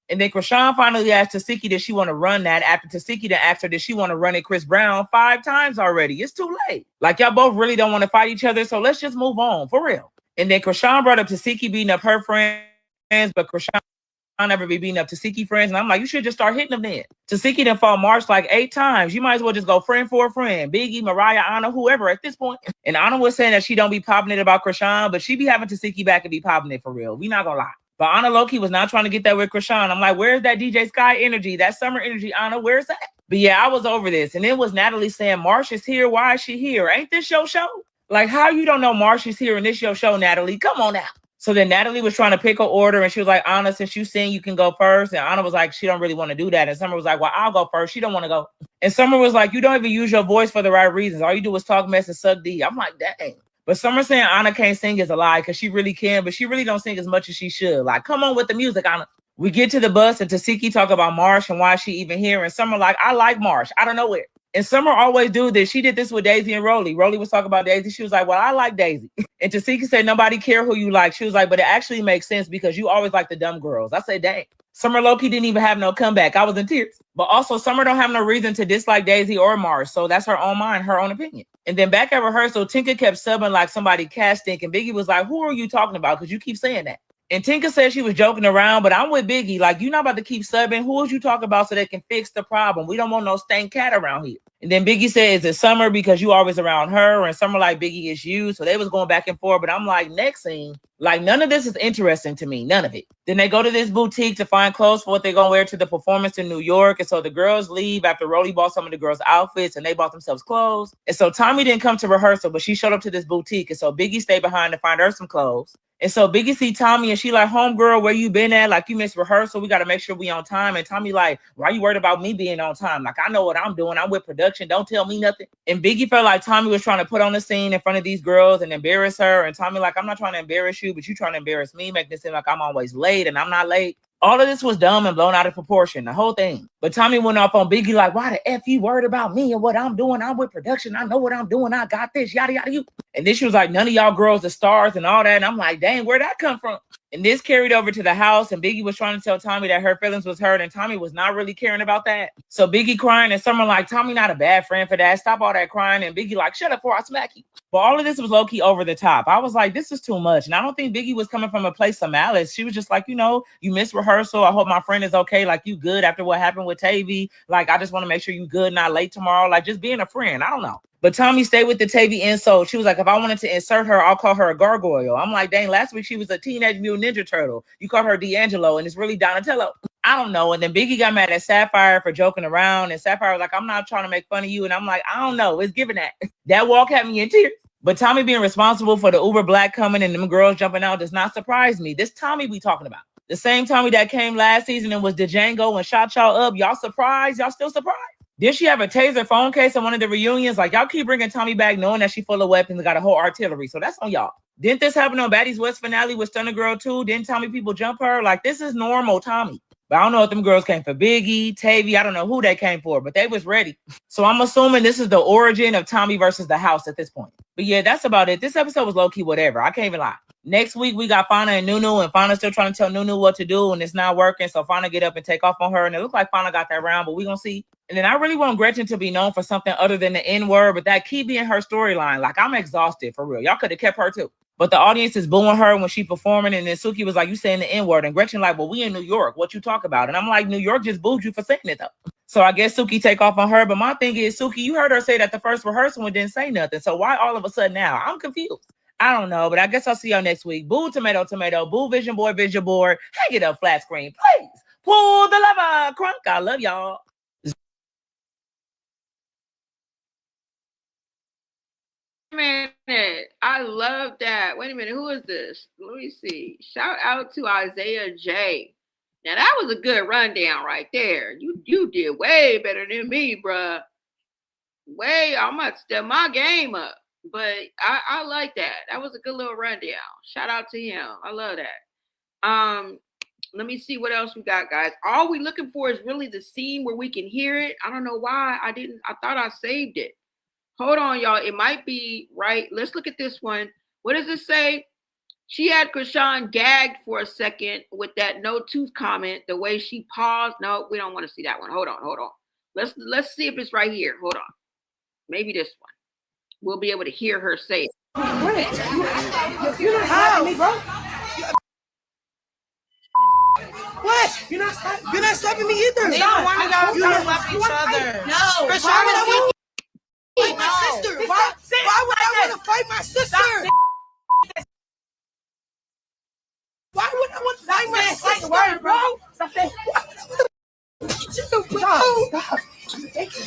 Speaker 8: And then Chrsean finally asked Tasiki, did she want to run that? After Tasiki then asked her, did she want to run it Chris Brown 5 times already? It's too late. Like, y'all both really don't want to fight each other, so let's just move on, for real. And then Chrsean brought up Tasiki beating up her friends, but Chrsean never be beating up Tasiki friends. And I'm like, you should just start hitting them then. Tasiki done fought Marsh like 8 times. You might as well just go friend for a friend. Biggie, Mariah, Anna, whoever at this point. And Anna was saying that she don't be popping it about Chrsean, but she be having Tasiki back and be popping it for real. We not gonna lie. But Anna Loki was not trying to get that with Chrsean. I'm like, where's that DJ Sky energy? That summer energy, Anna, where's that? But yeah, I was over this. And it was Natalie saying, Marsh is here. Why is she here? Ain't this your show? Like, how you don't know Marsh is here and this your show, Natalie? Come on now. So then Natalie was trying to pick her order and she was like, Anna, since you sing, you can go first. And Anna was like, she don't really want to do that. And Summer was like, well, I'll go first. She don't want to go. And Summer was like, you don't even use your voice for the right reasons. All you do is talk mess and suck D. I'm like, dang. But Summer saying Anna can't sing is a lie because she really can, but she really don't sing as much as she should. Like, come on with the music, Anna. We get to the bus and Tasiki talk about Marsh and why she even here. And Summer like, I like Marsh. I don't know where. And Summer always do this. She did this with Daisy and Rolly. Rolly was talking about Daisy. She was like, well, I like Daisy. And Tasiki said, nobody care who you like. She was like, but it actually makes sense because you always like the dumb girls. I said, dang. Summer Loki didn't even have no comeback. I was in tears. But also, Summer don't have no reason to dislike Daisy or Marsh. So that's her own mind, her own opinion. And then back at rehearsal, Tinka kept subbing like somebody cast Stink. And Biggie was like, who are you talking about? Because you keep saying that. And Tinka said she was joking around, but I'm with Biggie. Like, you're not about to keep subbing. Who is you talking about so they can fix the problem? We don't want no stank cat around here. And then Biggie said, is it Summer because you always around her? And Summer like, Biggie, is you. So they was going back and forth. But I'm like, next scene, like, none of this is interesting to me. None of it. Then they go to this boutique to find clothes for what they're going to wear to the performance in New York. And so the girls leave after Rolly bought some of the girls' outfits and they bought themselves clothes. And so Tommy didn't come to rehearsal, but she showed up to this boutique. And so Biggie stayed behind to find her some clothes. And so Biggie see Tommy and she like, homegirl, where you been at? Like, you missed rehearsal. We got to make sure we on time. And Tommy like, why you worried about me being on time? Like, I know what I'm doing. I'm with production. Don't tell me nothing. And Biggie felt like Tommy was trying to put on the scene in front of these girls and embarrass her. And Tommy like, I'm not trying to embarrass you, but you trying to embarrass me, making it seem like I'm always late and I'm not late. All of this was dumb and blown out of proportion, the whole thing. But Tommy went off on Biggie like, why the F you worried about me and what I'm doing? I'm with production. I know what I'm doing. I got this, yada, yada, you. And then she was like, none of y'all girls are stars and all that. And I'm like, dang, where'd that come from? And this carried over to the house. And Biggie was trying to tell Tommy that her feelings was hurt. And Tommy was not really caring about that. So Biggie crying and Summer like, Tommy not a bad friend for that. Stop all that crying. And Biggie like, shut up before I smack you. But all of this was low-key over the top. I was like, this is too much. And I don't think Biggie was coming from a place of malice. She was just like, you know, you missed rehearsal. I hope my friend is okay. Like, you good after what happened with Tavy. Like, I just want to make sure you good, not late tomorrow. Like, just being a friend. I don't know. But Tommy stayed with the Tavy insult. She was like, if I wanted to insert her, I'll call her a gargoyle. I'm like, dang, last week she was a Teenage Mutant Ninja Turtle. You called her D'Angelo, and it's really Donatello. I don't know. And then Biggie got mad at Sapphire for joking around. And Sapphire was like, I'm not trying to make fun of you. And I'm like, I don't know. It's giving that. That walk had me in tears. But Tommy being responsible for the Uber Black coming and them girls jumping out does not surprise me. This Tommy we talking about. The same Tommy that came last season and was Django and shot y'all up. Y'all surprised? Y'all still surprised? Did she have a taser phone case at one of the reunions? Like, y'all keep bringing Tommy back knowing that she full of weapons and got a whole artillery. So that's on y'all. Didn't this happen on Baddies West finale with Stunner Girl too? Didn't Tommy people jump her? Like, this is normal Tommy. But I don't know if them girls came for Biggie, Tavy. I don't know who they came for, but they was ready. So I'm assuming this is the origin of Tommy versus the house at this point. But yeah, that's about it. This episode was low-key whatever. I can't even lie. Next week, we got Fauna and Nunu, and Fauna's still trying to tell Nunu what to do, and it's not working. So Fauna get up and take off on her, and it looks like Fauna got that round, but we gonna see. And then I really want Gretchen to be known for something other than the N-word, but that keep being her storyline. Like, I'm exhausted, for real. Y'all could have kept her, too. But the audience is booing her when she performing, and then Suki was like, you saying the N-word, and Gretchen like, well, we in New York. What you talk about? And I'm like, New York just booed you for saying it, though. So I guess Suki take off on her, but my thing is, Suki, you heard her say that the first rehearsal and didn't say nothing. So why all of a sudden now? I'm confused. I don't know, but I guess I'll see y'all next week. Boo, tomato, tomato. Boo, vision board, vision board. Hang it up, flat screen, please. Pull the lever, crunk. I love y'all.
Speaker 1: Minute. I love that. Wait a minute. Who is this? Let me see. Shout out to Isaiah J. Now that was a good rundown right there. You did way better than me, bruh. I'm gonna step my game up. But I like that. That was a good little rundown. Shout out to him. I love that. Let me see what else we got, guys. All we looking for is really the scene where we can hear it. I don't know why I didn't. I thought I saved it. Hold on, y'all. It might be right. Let's look at this one. What does it say? She had Chrsean gagged for a second with that no tooth comment. The way she paused. No, we don't want to see that one. Hold on. Let's see if it's right here. Hold on. Maybe this one. We'll be able to hear her say it.
Speaker 2: You're not stopping me, bro. What? You're not stopping me either.
Speaker 16: They don't want y'all to slap each other.
Speaker 2: No. Chrsean would I fight my sister? Why would I want to fight my sister? Why would I want to fight my sister, bro? Stop saying Thank you,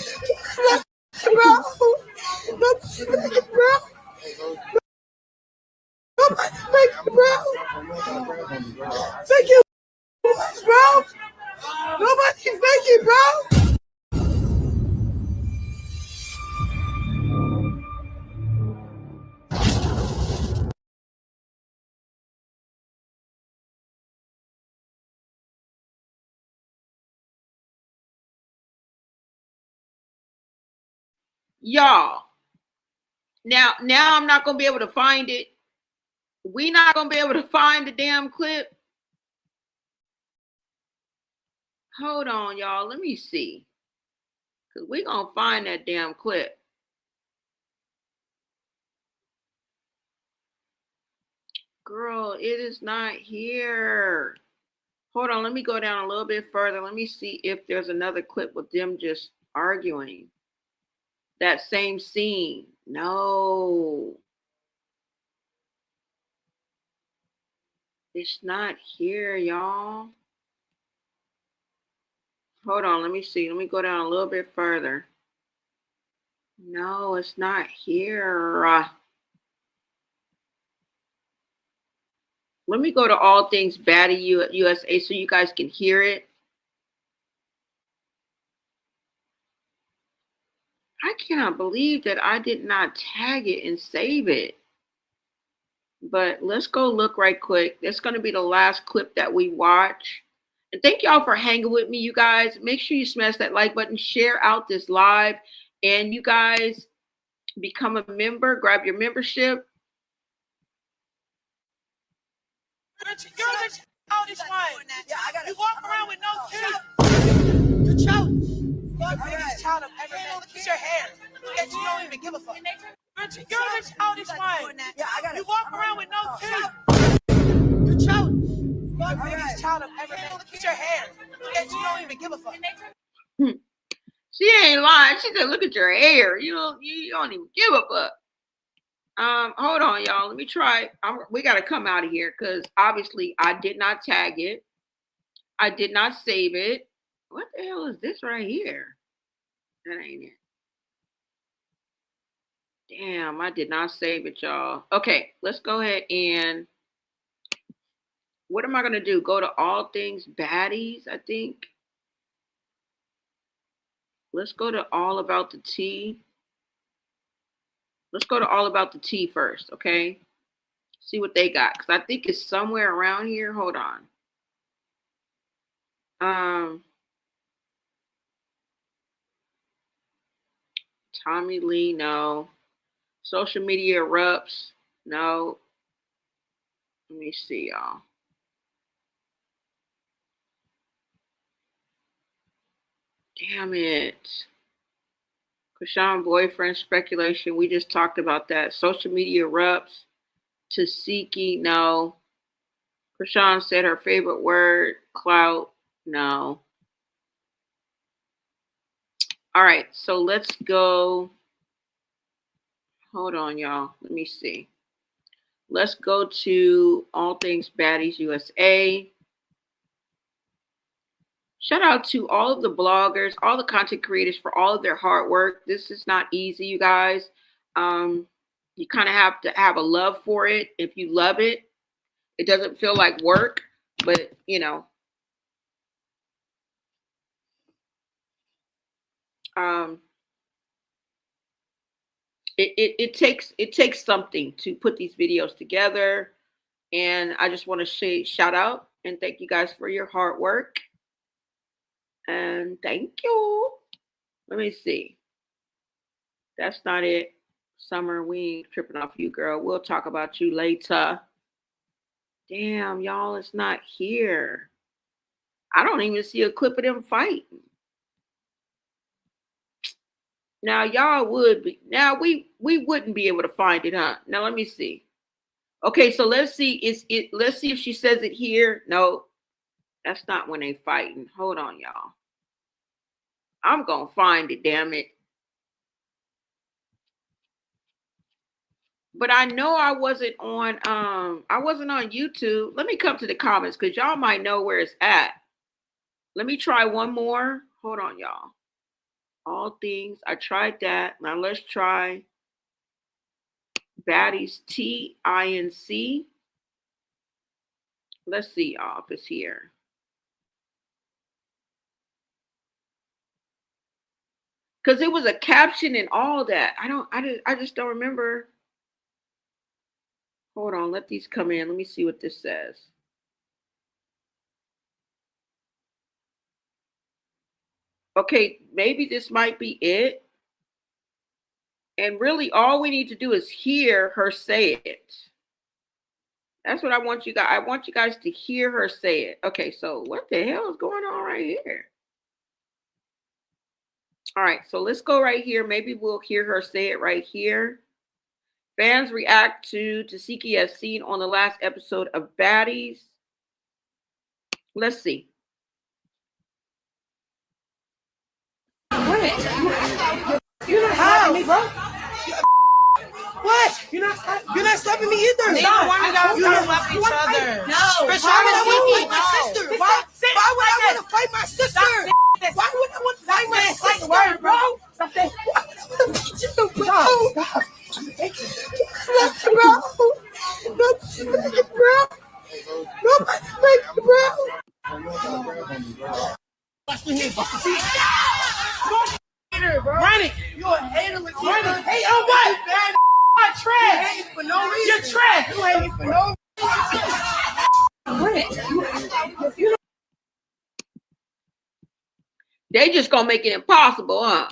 Speaker 2: bro. Nobody fake it, bro.
Speaker 1: Y'all. Now I'm not gonna be able to find it. We're not gonna be able to find the damn clip. Hold on, y'all. Let me see. Because we're gonna find that damn clip. Girl, it is not here. Hold on, let me go down a little bit further. Let me see if there's another clip with them just arguing. That same scene. No. It's not here, y'all. Hold on, let me see. Let me go down a little bit further. No, it's not here. Let me go to All Things Baddie USA so you guys can hear it. I cannot believe that I did not tag it and save it. But let's go look right quick. That's going to be the last clip that we watch. And thank y'all for hanging with me, you guys. Make sure you smash that like button, share out this live, and you guys become a member. Grab your membership.
Speaker 2: You're the childish one. You walk around with no teeth. You're childish. You're the biggest child I've ever met. Look at your hair. Look at you, don't even give a fuck. You're the childish one. You walk around with no teeth. You're childish. You're the biggest child I've ever met. Look at your hair. Look at you, don't even give a fuck.
Speaker 1: She ain't lying. She said, look at your hair. You don't even give a fuck. Hold on, y'all. Let me try. We got to come out of here because obviously I did not tag it. I did not save it. What the hell is this right here? That ain't it. Damn, I did not save it, y'all. Okay, let's go ahead and what am I going to do? Go to All Things Baddies, I think. Let's go to All About the Tea. Let's go to All About the Tea first, okay? See what they got, because I think it's somewhere around here. Hold on. Tommy Lee, no. Social media erupts, no. Let me see, y'all. Damn it. Chrsean boyfriend speculation. We just talked about that. Social media erupts. Tasiki, no. Chrsean said her favorite word, clout, no. All right, so let's go. Hold on, y'all. Let me see. Let's go to All Things Baddies USA. Shout out to all of the bloggers, all the content creators for all of their hard work. This is not easy, you guys. You kind of have to have a love for it. If you love it, it doesn't feel like work, but you know, it takes something to put these videos together. And I just want to say shout out and thank you guys for your hard work. And thank you. Let me see. That's not it. Summer, we ain't tripping off you, girl. We'll talk about you later. Damn, y'all, it's not here. I don't even see a clip of them fighting. Now y'all would be. Now we wouldn't be able to find it, huh? Now let me see. Okay, so let's see. Let's see if she says it here. No, that's not when they fighting. Hold on, y'all. I'm gonna find it. Damn it. But I know I wasn't on YouTube. Let me come to the comments because y'all might know where it's at. Let me try one more. Hold on, y'all. All Things. I tried that. Now let's try Baddies TINC. Let's see, y'all, if it's here. Because it was a caption and all that. I just don't remember. Hold on, let these come in. Let me see what this says. Okay, maybe this might be it. And really, all we need to do is hear her say it. That's what I want you guys. I want you guys to hear her say it. Okay, so what the hell is going on right here? All right, so let's go right here. Maybe we'll hear her say it right here. Fans react to Tasiki as seen on the last episode of Baddies. Let's see.
Speaker 16: You're not stopping me, bro. What? You're not stopping me either. They don't want to slap each other. No. Why would I want to fight my sister? Why would I want to fight my sister? Why would I want to fight my sister, bro? Stop saying. Run it! You a hater with you. Hey, on what? You're trash. You hating for no reason. You're trash. You hating for no reason.
Speaker 1: They just gonna make it impossible, huh?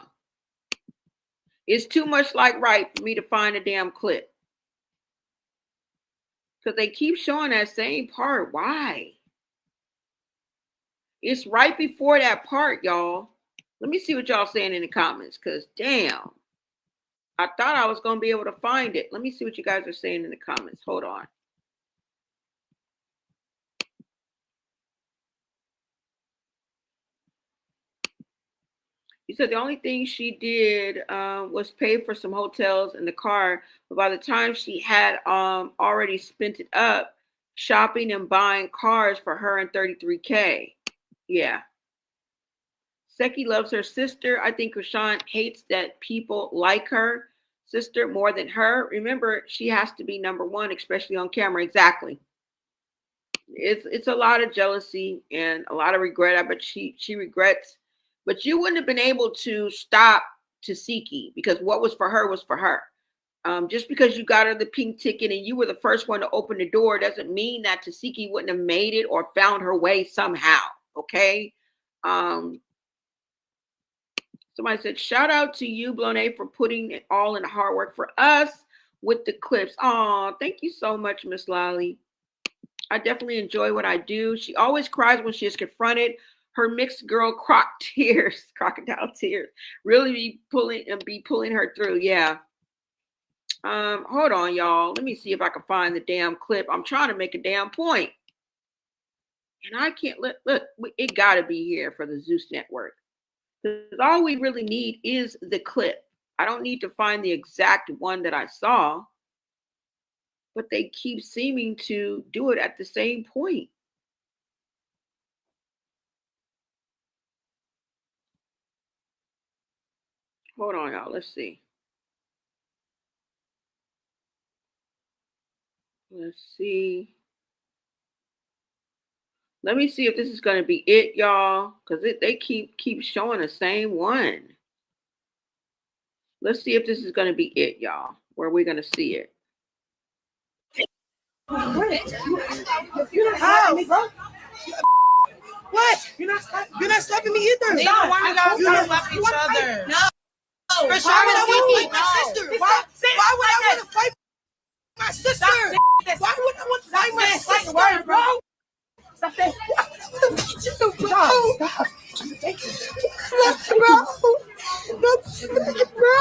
Speaker 1: It's too much like right for me to find a damn clip. Because they keep showing that same part. Why? It's right before that part, y'all. Let me see what y'all saying in the comments. Because damn. I thought I was going to be able to find it. Let me see what you guys are saying in the comments. Hold on. You said the only thing she did was pay for some hotels in the car. But by the time she had already spent it up shopping and buying cars for her and 33K. Yeah. Seki loves her sister. I think Chrsean hates that people like her sister more than her. Remember, she has to be number one, especially on camera. Exactly. It's a lot of jealousy and a lot of regret. I bet she regrets But you wouldn't have been able to stop Tasiki because what was for her was for her. Just because you got her the pink ticket and you were the first one to open the door doesn't mean that Tasiki wouldn't have made it or found her way somehow. Okay. Somebody said, shout out to you, Blone, for putting it all in the hard work for us with the clips. Oh, thank you so much, Miss Lolly. I definitely enjoy what I do. She always cries when she is confronted. Her mixed girl crocodile tears, really be pulling her through. Yeah. Hold on, y'all. Let me see if I can find the damn clip. I'm trying to make a damn point. And I can't look, it gotta be here for the Zeus Network. Because all we really need is the clip. I don't need to find the exact one that I saw, but they keep seeming to do it at the same point. Hold on, y'all. Let's see. Let's see. Let me see if this is going to be it, y'all, because they keep showing the same one. Let's see if this is going to be it, y'all, where we're going to see it.
Speaker 16: You're not slapping me, bro. What? You're not slapping me either.
Speaker 17: Neither one of y'all gonna slap each other.
Speaker 16: No. Why would I want to fight my sister? Why would I want to fight my sister? Why would I want to fight my sister, bro? Stop that. Stop. Thank you. Bro.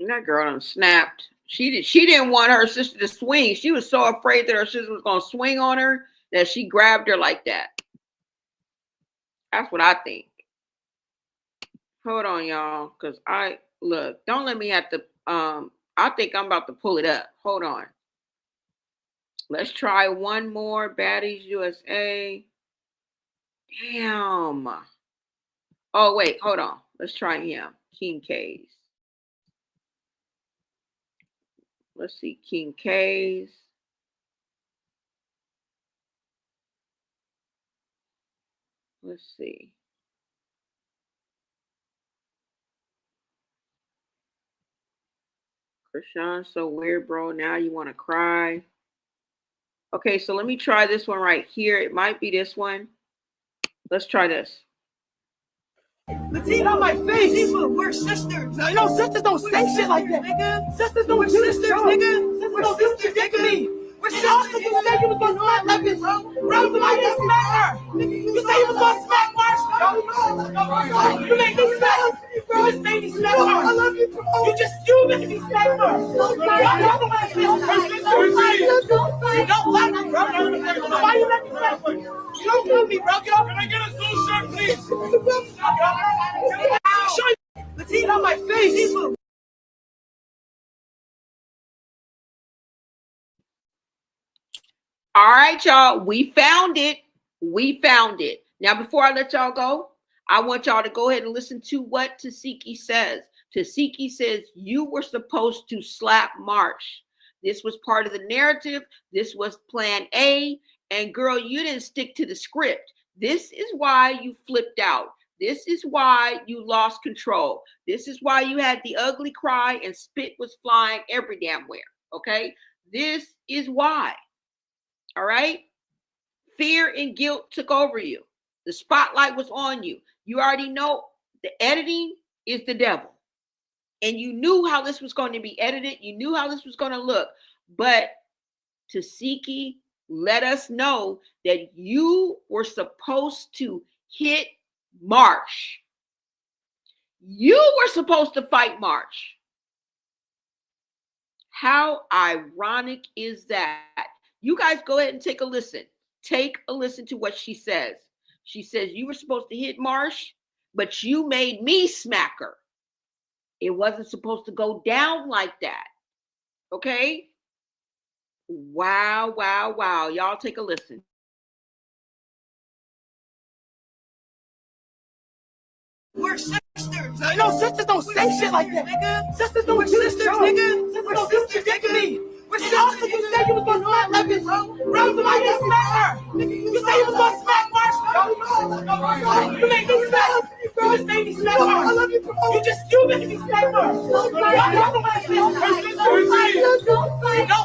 Speaker 1: That girl done snapped. She didn't want her sister to swing. She was so afraid that her sister was gonna swing on her that she grabbed her like that. That's what I think. Hold on, y'all, because don't let me have to. I think I'm about to pull it up. Hold on. Let's try one more. Baddies USA. Damn. Oh wait, hold on. Let's try him. King K's. Let's see, King K's. Let's see. Chrsean'S so weird, bro. Now you want to cry. Okay, so let me try this one right here. It might be this one. Let's try this.
Speaker 16: Latina on my face. We're sisters. No, sisters don't say shit like that, nigga. Sisters don't do sisters, nigga. We're sisters, nigga. We're sisters. You said you was gonna smack Levin, bro. Bro, somebody didn't smack her. You said you was gonna smack Marsh. You made me smack her. You just made me smack her. I love you, bro. You made me smack her. You don't like me, bro. Why you let me smack her? You don't kill me, bro. Get off. Can I get a Zeus shirt, please? Show you. Latina on my face.
Speaker 1: All right, y'all. We found it. Now, before I let y'all go, I want y'all to go ahead and listen to what Tasiki says. Tasiki says you were supposed to slap Marsh. This was part of the narrative. This was plan A. And girl, you didn't stick to the script. This is why you flipped out. This is why you lost control. This is why you had the ugly cry and spit was flying every damn where. Okay? This is why. All right? Fear and guilt took over you. The spotlight was on you. You already know the editing is the devil. And you knew how this was going to be edited. You knew how this was going to look. But Tasiki let us know that you were supposed to hit Marsh. You were supposed to fight Marsh. How ironic is that? You guys go ahead and take a listen. Take a listen to what she says. She says you were supposed to hit Marsh, but you made me smack her. It wasn't supposed to go down like that. Okay? Wow, wow, wow. Y'all take a listen.
Speaker 16: We're sisters. No, sisters don't say shit like that, nigga. Sisters don't do sisters, nigga. We're sisters, nigga. We're sisters. You said you was gonna smack Levin, bro. Bro, somebody didn't smack her. You said you was gonna smack Marsh. You make me smack. You just made me smack Mars. I love you, bro. You made me smack Mars. Y'all don't like this. You don't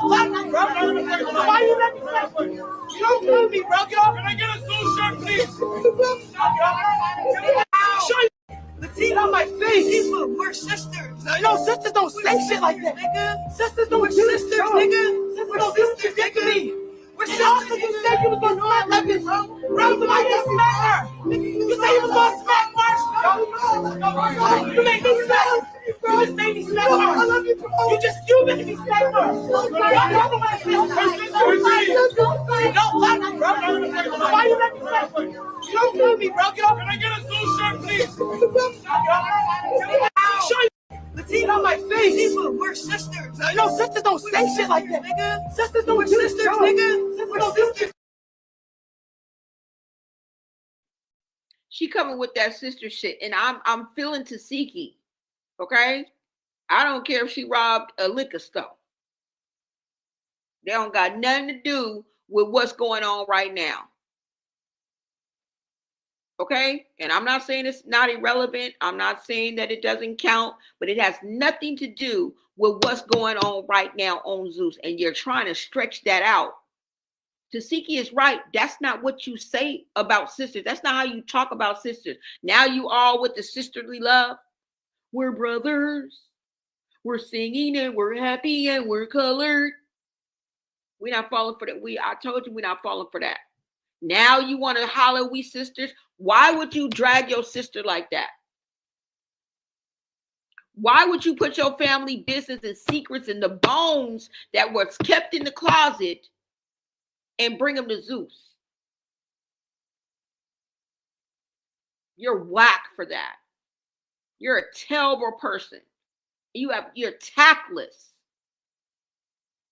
Speaker 16: like me, bro. So why you let me smack you? You don't love me, bro. Get off. Can I get a Zeus shirt, please? Show you. The teeth on my face. We're sisters. No, sisters don't say shit like that, nigga. Sisters don't. We're sisters, nigga. We're sisters, nigga. We're sisters. You said you was gonna smack that bitch, bro. Bro, somebody just smack her. You said you was gonna smack Marsh. You made me smack. You just made me smack Marsh. I love you, bro. You made me smack Marsh. Y'all don't like this. You don't like me, bro. So why you let me smack you? You don't love me, bro. Get off. Can I get a Zeus shirt, please? Show you. The teeth on my face. We're sisters. No, sisters don't say shit like that, nigga. Sisters don't. We're sisters, nigga. We're sisters.
Speaker 1: She coming with that sister shit, and I'm feeling Tasiki. Okay, I don't care if she robbed a liquor store. They don't got nothing to do with what's going on right now. Okay, and I'm not saying it's not irrelevant. I'm not saying that it doesn't count, but it has nothing to do with what's going on right now on Zeus. And you're trying to stretch that out. Tasiki is right. That's not what you say about sisters. That's not how you talk about sisters. Now you all with the sisterly love. We're brothers. We're singing and we're happy and we're colored. We're not falling for that. I told you we're not falling for that. Now you want to holler we sisters. Why would you drag your sister like that? Why would you put your family business and secrets and the bones that was kept in the closet and bring them to Zeus? You're whack for that. You're a terrible person. You're tactless.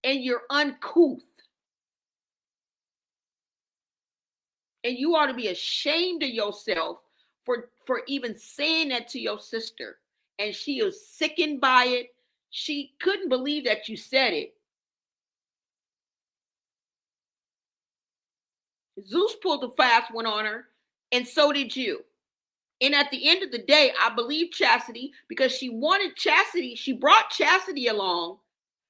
Speaker 1: And you're uncouth. And you ought to be ashamed of yourself for even saying that to your sister. And she is sickened by it. She couldn't believe that you said it. Zeus pulled a fast one on her, and so did you. And at the end of the day, I believe Chastity, because she wanted Chastity, she brought Chastity along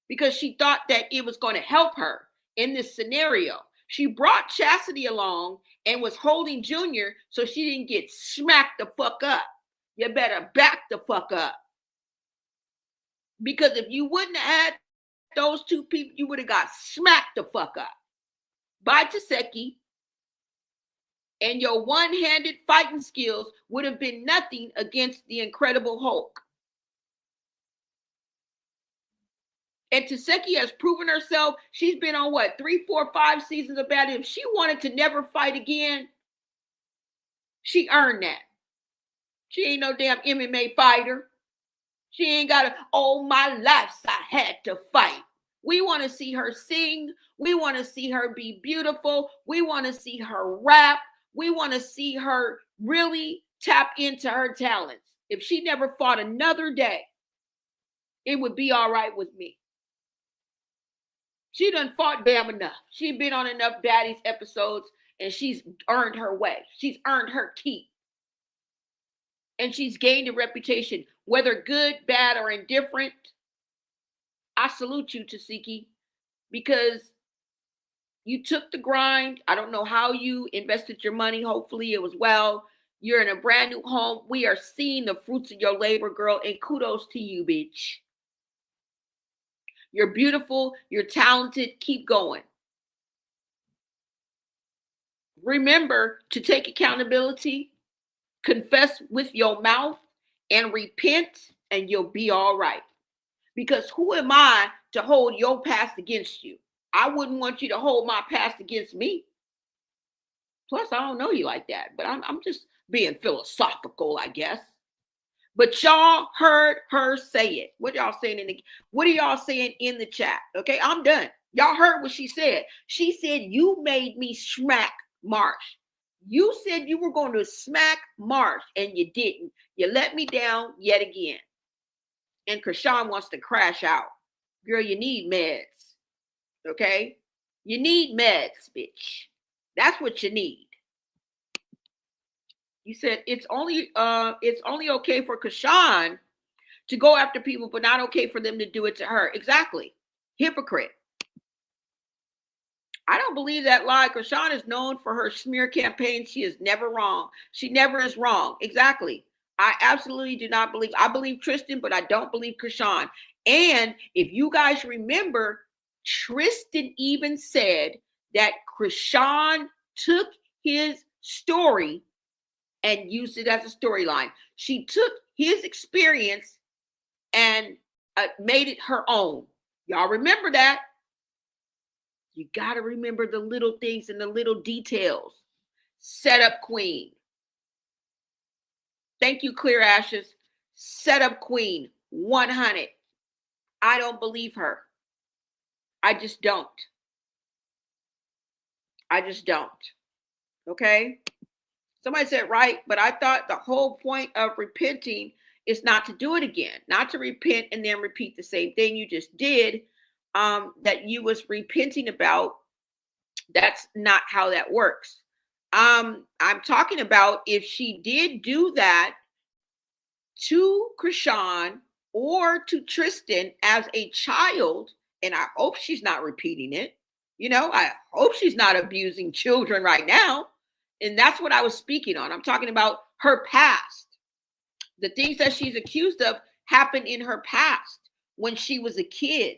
Speaker 1: because she thought that it was going to help her in this scenario. She brought Chastity along and was holding Junior so she didn't get smacked the fuck up. You better back the fuck up. Because if you wouldn't have had those two people, you would have got smacked the fuck up by Taseki. And your one-handed fighting skills would have been nothing against the Incredible Hulk. And Taseki has proven herself. She's been on what, 3, 4, 5 seasons of Bad. If she wanted to never fight again, she earned that. She ain't no damn MMA fighter. She ain't got to, all my life I had to fight. We want to see her sing. We want to see her be beautiful. We want to see her rap. We want to see her really tap into her talents. If she never fought another day, it would be all right with me. She done fought damn enough. She's been on enough Baddies episodes, and she's earned her way. She's earned her keep. And she's gained a reputation, whether good, bad, or indifferent. I salute you, Taseki, because you took the grind. I don't know how you invested your money. Hopefully it was well. You're in a brand new home. We are seeing the fruits of your labor, girl, and kudos to you, bitch. You're beautiful. You're talented. Keep going. Remember to take accountability, confess with your mouth, and repent, and you'll be all right. Because who am I to hold your past against you? I wouldn't want you to hold my past against me. Plus, I don't know you like that, but I'm just being philosophical, I guess. But y'all heard her say it. What are y'all saying in the chat? Okay, I'm done. Y'all heard what she said. She said, you made me smack Marsh. You said you were going to smack Marsh, and you didn't. You let me down yet again. And Chrsean wants to crash out. Girl, you need meds. Okay? You need meds, bitch. That's what you need. You said it's only okay for Chrsean to go after people, but not okay for them to do it to her. Exactly. Hypocrite. I don't believe that lie. Chrsean is known for her smear campaign. She is never wrong. She never is wrong. Exactly. I absolutely do not believe. I believe Tristan, but I don't believe Chrsean. And if you guys remember, Tristan even said that Chrsean took his story and used it as a storyline. She took his experience and made it her own. Y'all remember that? You got to remember the little things and the little details. Set up queen. Thank you, Clear Ashes. Set up queen. 100. I don't believe her. I just don't. I just don't. Okay? Somebody said right, but I thought the whole point of repenting is not to do it again, not to repent and then repeat the same thing you just did, that you was repenting about. That's not how that works. I'm talking about if she did do that to Chrsean or to Tristan as a child, and I hope she's not repeating it. You know, I hope she's not abusing children right now. And that's what I was speaking on. I'm talking about her past. The things that she's accused of happened in her past when she was a kid.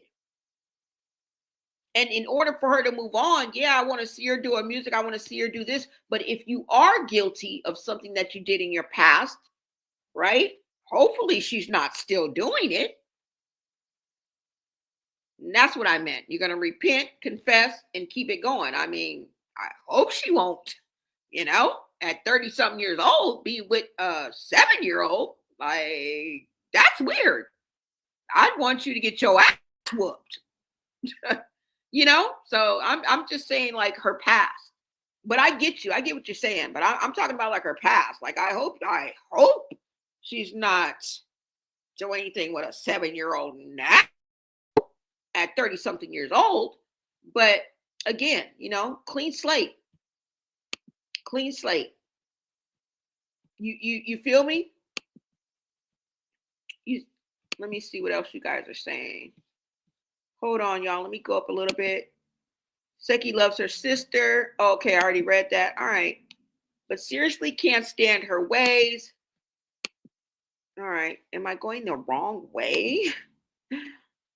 Speaker 1: And in order for her to move on, yeah, I want to see her do her music. I want to see her do this. But if you are guilty of something that you did in your past, right? Hopefully she's not still doing it. And that's what I meant. You're going to repent, confess, and keep it going. I mean, I hope she won't, you know, at 30 something years old, be with a 7-year-old. Like, that's weird. I'd want you to get your ass whooped. You know, so I'm just saying like her past. But I get you. I get what you're saying. But I'm talking about like her past. Like I hope she's not doing anything with a 7-year-old now at 30 something years old. But again, you know, clean slate. Clean slate. You feel me? Let me see what else you guys are saying. Hold on, y'all. Let me go up a little bit. Seki loves her sister. Okay, I already read that. All right. But seriously can't stand her ways. All right. Am I going the wrong way?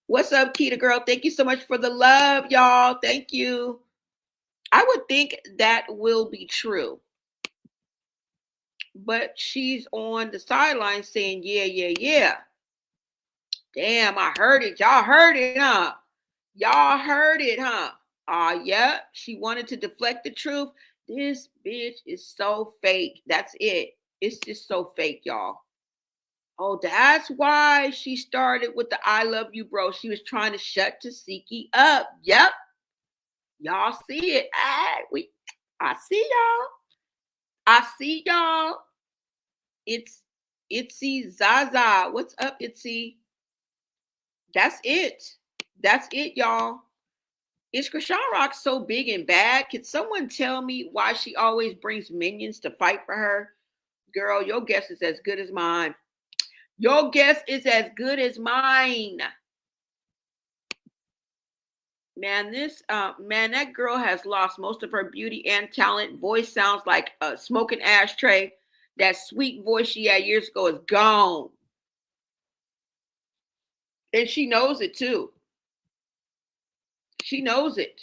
Speaker 1: What's up, Keita girl? Thank you so much for the love, y'all. Thank you. I would think that will be true. But she's on the sideline saying, yeah. Damn, I heard it. Y'all heard it, huh? Y'all heard it, huh? Yeah, she wanted to deflect the truth. This bitch is so fake. That's it. It's just so fake, y'all. Oh, that's why she started with the I love you, bro. She was trying to shut Tasiki up. Yep. Y'all see it. I see y'all. I see y'all. It's Itzy Zaza. What's up, Itzy? That's it. That's it, y'all. Is Chrsean Rock so big and bad? Can someone tell me why she always brings minions to fight for her? Girl, your guess is as good as mine. Your guess is as good as mine. Man, that girl has lost most of her beauty and talent. Voice sounds like a smoking ashtray. That sweet voice she had years ago is gone. And she knows it too. She knows it.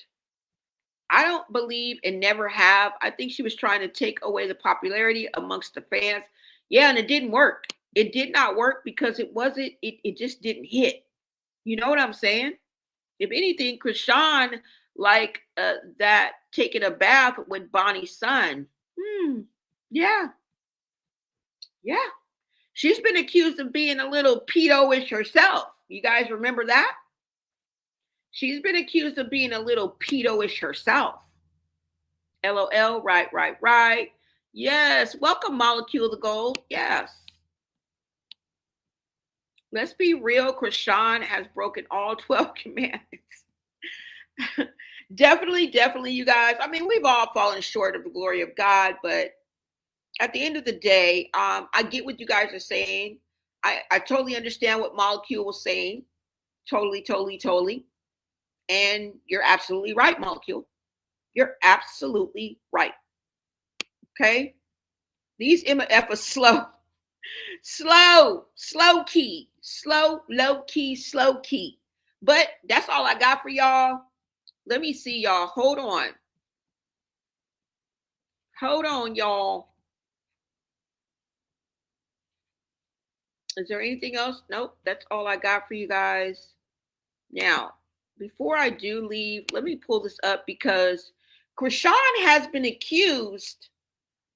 Speaker 1: I don't believe and never have. I think she was trying to take away the popularity amongst the fans. Yeah, and it didn't work. It did not work because it just didn't hit. You know what I'm saying? If anything, Chrsean like that taking a bath with Bonnie's son. Yeah. She's been accused of being a little pedo-ish herself. You guys remember that? She's been accused of being a little pedo-ish herself. LOL, right. Yes, welcome, Molecule the Gold. Yes. Let's be real, Chrsean has broken all 12 commandments. Definitely, you guys. I mean, we've all fallen short of the glory of God, but at the end of the day, I get what you guys are saying. I totally understand what Molecule was saying. Totally. And you're absolutely right, Molecule. You're absolutely right. Okay? These MF are slow. Slow key. Slow, low key, slow key. But that's all I got for y'all. Let me see, y'all. Hold on. Hold on, y'all. Is there anything else? Nope. That's all I got for you guys. Now, before I do leave, let me pull this up because Chrsean has been accused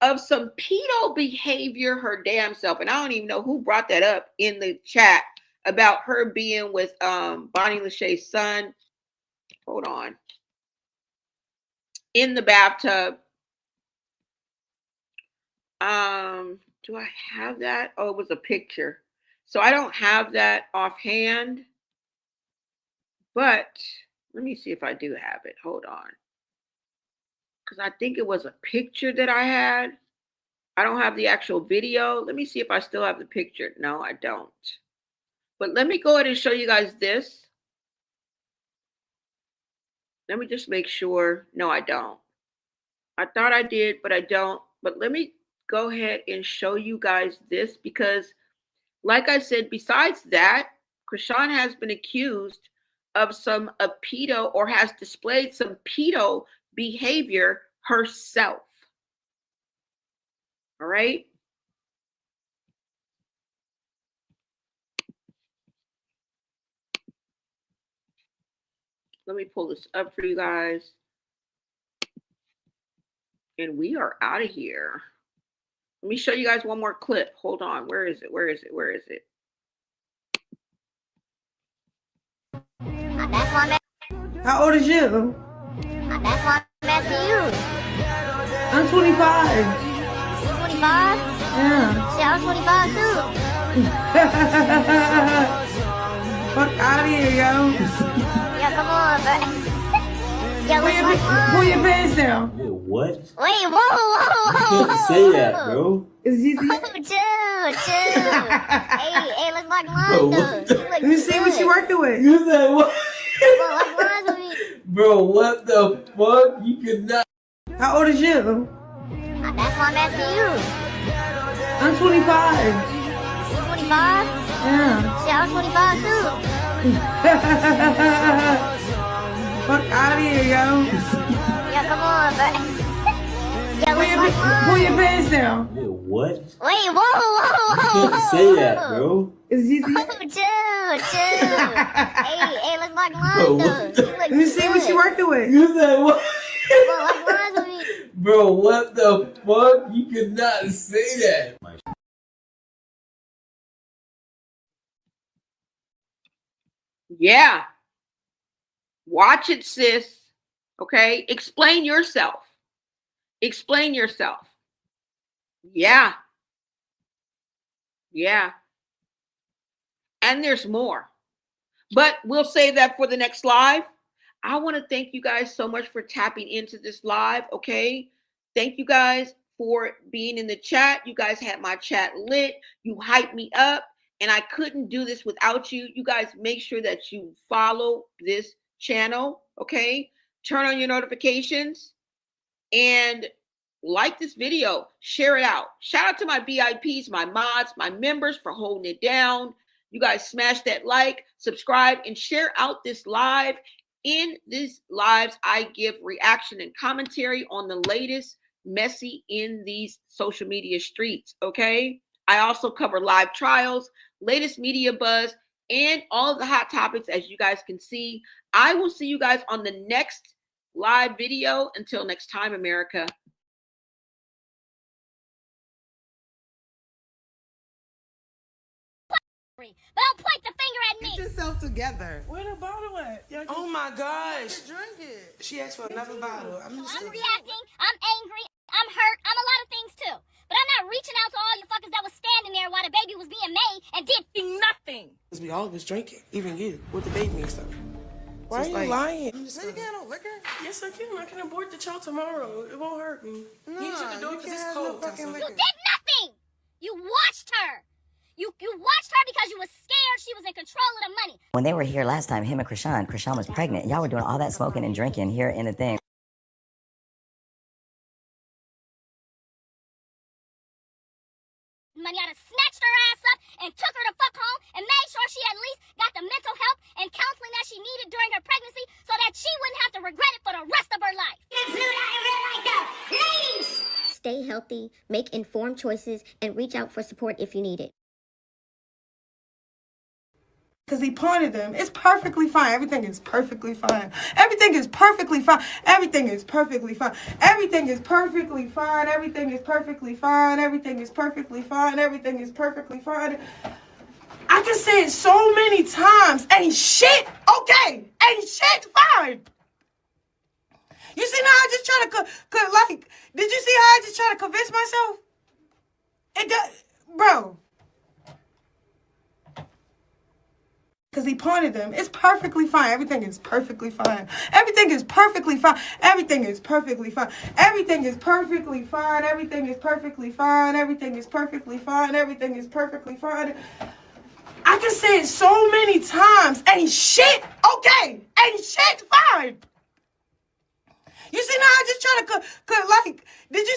Speaker 1: of some pedo behavior her damn self. And I don't even know who brought that up in the chat about her being with Bonnie Lachey's son. Hold on. In the bathtub. Do I have that? Oh, it was a picture. So I don't have that offhand. But let me see if I do have it. Hold on. Because I think it was a picture that I had. I don't have the actual video. Let me see if I still have the picture. No, I don't. But let me go ahead and show you guys this. Let me just make sure. No, I don't. I thought I did, but I don't. But let me go ahead and show you guys this because, like I said, besides that, Chrsean has been accused of some pedo or has displayed some pedo behavior herself. All right. Let me pull this up for you guys. And we are out of here. Let me show you guys one more clip. Hold on. Where is it? Where is it? Where is it?
Speaker 16: How old is you?
Speaker 18: That's why I'm asking you.
Speaker 16: I'm 25.
Speaker 18: 25?
Speaker 16: Yeah.
Speaker 18: See, I was 25 too.
Speaker 16: Fuck out of here, yo.
Speaker 18: Yeah, come on, bro. Yeah, let's like
Speaker 16: pull your pants down.
Speaker 19: What?
Speaker 18: Wait, whoa.
Speaker 19: You can't say that, bro.
Speaker 16: It's easy.
Speaker 18: Oh, chill. hey, let's lock lines though.
Speaker 16: Let me see what you working with.
Speaker 19: You said what?
Speaker 18: Bro, lock lines with me.
Speaker 19: Bro, what the fuck? You could not.
Speaker 16: How old is you?
Speaker 18: That's why I'm asking you.
Speaker 16: I'm 25.
Speaker 18: You 25?
Speaker 16: Yeah.
Speaker 18: See, I was 25 too.
Speaker 16: Fuck out of here, yo.
Speaker 18: Yeah, come on, bro. Yeah, let's lock lines.
Speaker 16: Pull your pants down.
Speaker 19: What?
Speaker 18: Wait, whoa.
Speaker 19: You can't say that, bro.
Speaker 16: It's easy.
Speaker 18: Oh, chill. hey, let's lock lines though.
Speaker 16: Let me see what you working with.
Speaker 19: You said what?
Speaker 18: Bro, lock lines with me.
Speaker 19: Bro, what the fuck? You could not say that.
Speaker 1: Yeah. Watch it, sis. Okay. Explain yourself. Explain yourself. Yeah. Yeah. And there's more. But we'll save that for the next live. I want to thank you guys so much for tapping into this live. Okay. Thank you guys for being in the chat. You guys had my chat lit. You hyped me up. And I couldn't do this without you. You guys make sure that you follow this channel. Okay. Turn on your notifications. And like this video, share it out. Shout out to my VIPs, my mods, my members for holding it down. You guys smash that like, subscribe, and share out this live. In these lives, I give reaction and commentary on the latest messy in these social media streets, okay? I also cover live trials, latest media buzz, and all of the hot topics, as you guys can see. I will see you guys on the next live video. Until next time, America.
Speaker 18: But don't point the finger at me.
Speaker 16: Get yourself together.
Speaker 17: Where the bottle at?
Speaker 16: Oh my gosh.
Speaker 17: Drink it.
Speaker 16: She asked for another bottle.
Speaker 18: I'm reacting. I'm angry. I'm hurt. I'm a lot of things too. But I'm not reaching out to all you fuckers that was standing there while the baby was being made and did nothing.
Speaker 16: Because we all was drinking, even you, with the baby and stuff. Why
Speaker 20: Just
Speaker 16: are you
Speaker 20: like-
Speaker 16: lying?
Speaker 20: No, you can't have no liquor.
Speaker 16: Yes, I can. I can abort the child tomorrow. It won't hurt me.
Speaker 20: No,
Speaker 16: you shut the door
Speaker 20: you
Speaker 16: because
Speaker 20: can't
Speaker 16: it's
Speaker 20: have no
Speaker 16: cold.
Speaker 20: fucking
Speaker 16: Tessa.
Speaker 20: liquor.
Speaker 18: You did nothing. You watched her. You watched her because you was scared she was in control of the money.
Speaker 21: When they were here last time, him and Chrsean was pregnant. Y'all were doing all that smoking and drinking here in the thing.
Speaker 18: Money, I'd have snatched her ass up and took her the fuck home and made sure she at least got the mental help and counseling that she needed during her pregnancy so that she wouldn't have to regret it for the rest of her life.
Speaker 22: Stay healthy, make informed choices, and reach out for support if you need it.
Speaker 16: Because he pointed them. It's perfectly fine. Everything is perfectly fine. Everything is perfectly fine. Everything is perfectly fine. Everything is perfectly fine. Everything is perfectly fine. Everything is perfectly fine. Everything is perfectly fine. I can say it so many times. Ain't shit okay. Ain't shit fine. You see now I just try to, did you see how I just try to convince myself? It does, bro. Because he pointed them. It's perfectly fine. Everything is perfectly fine. Everything is perfectly fine. Everything is perfectly fine. Everything is perfectly fine. Everything is perfectly fine. Everything is perfectly fine. Everything is perfectly fine. I can say it so many times. Ain't shit okay. Ain't shit fine. You see now I just try to, did you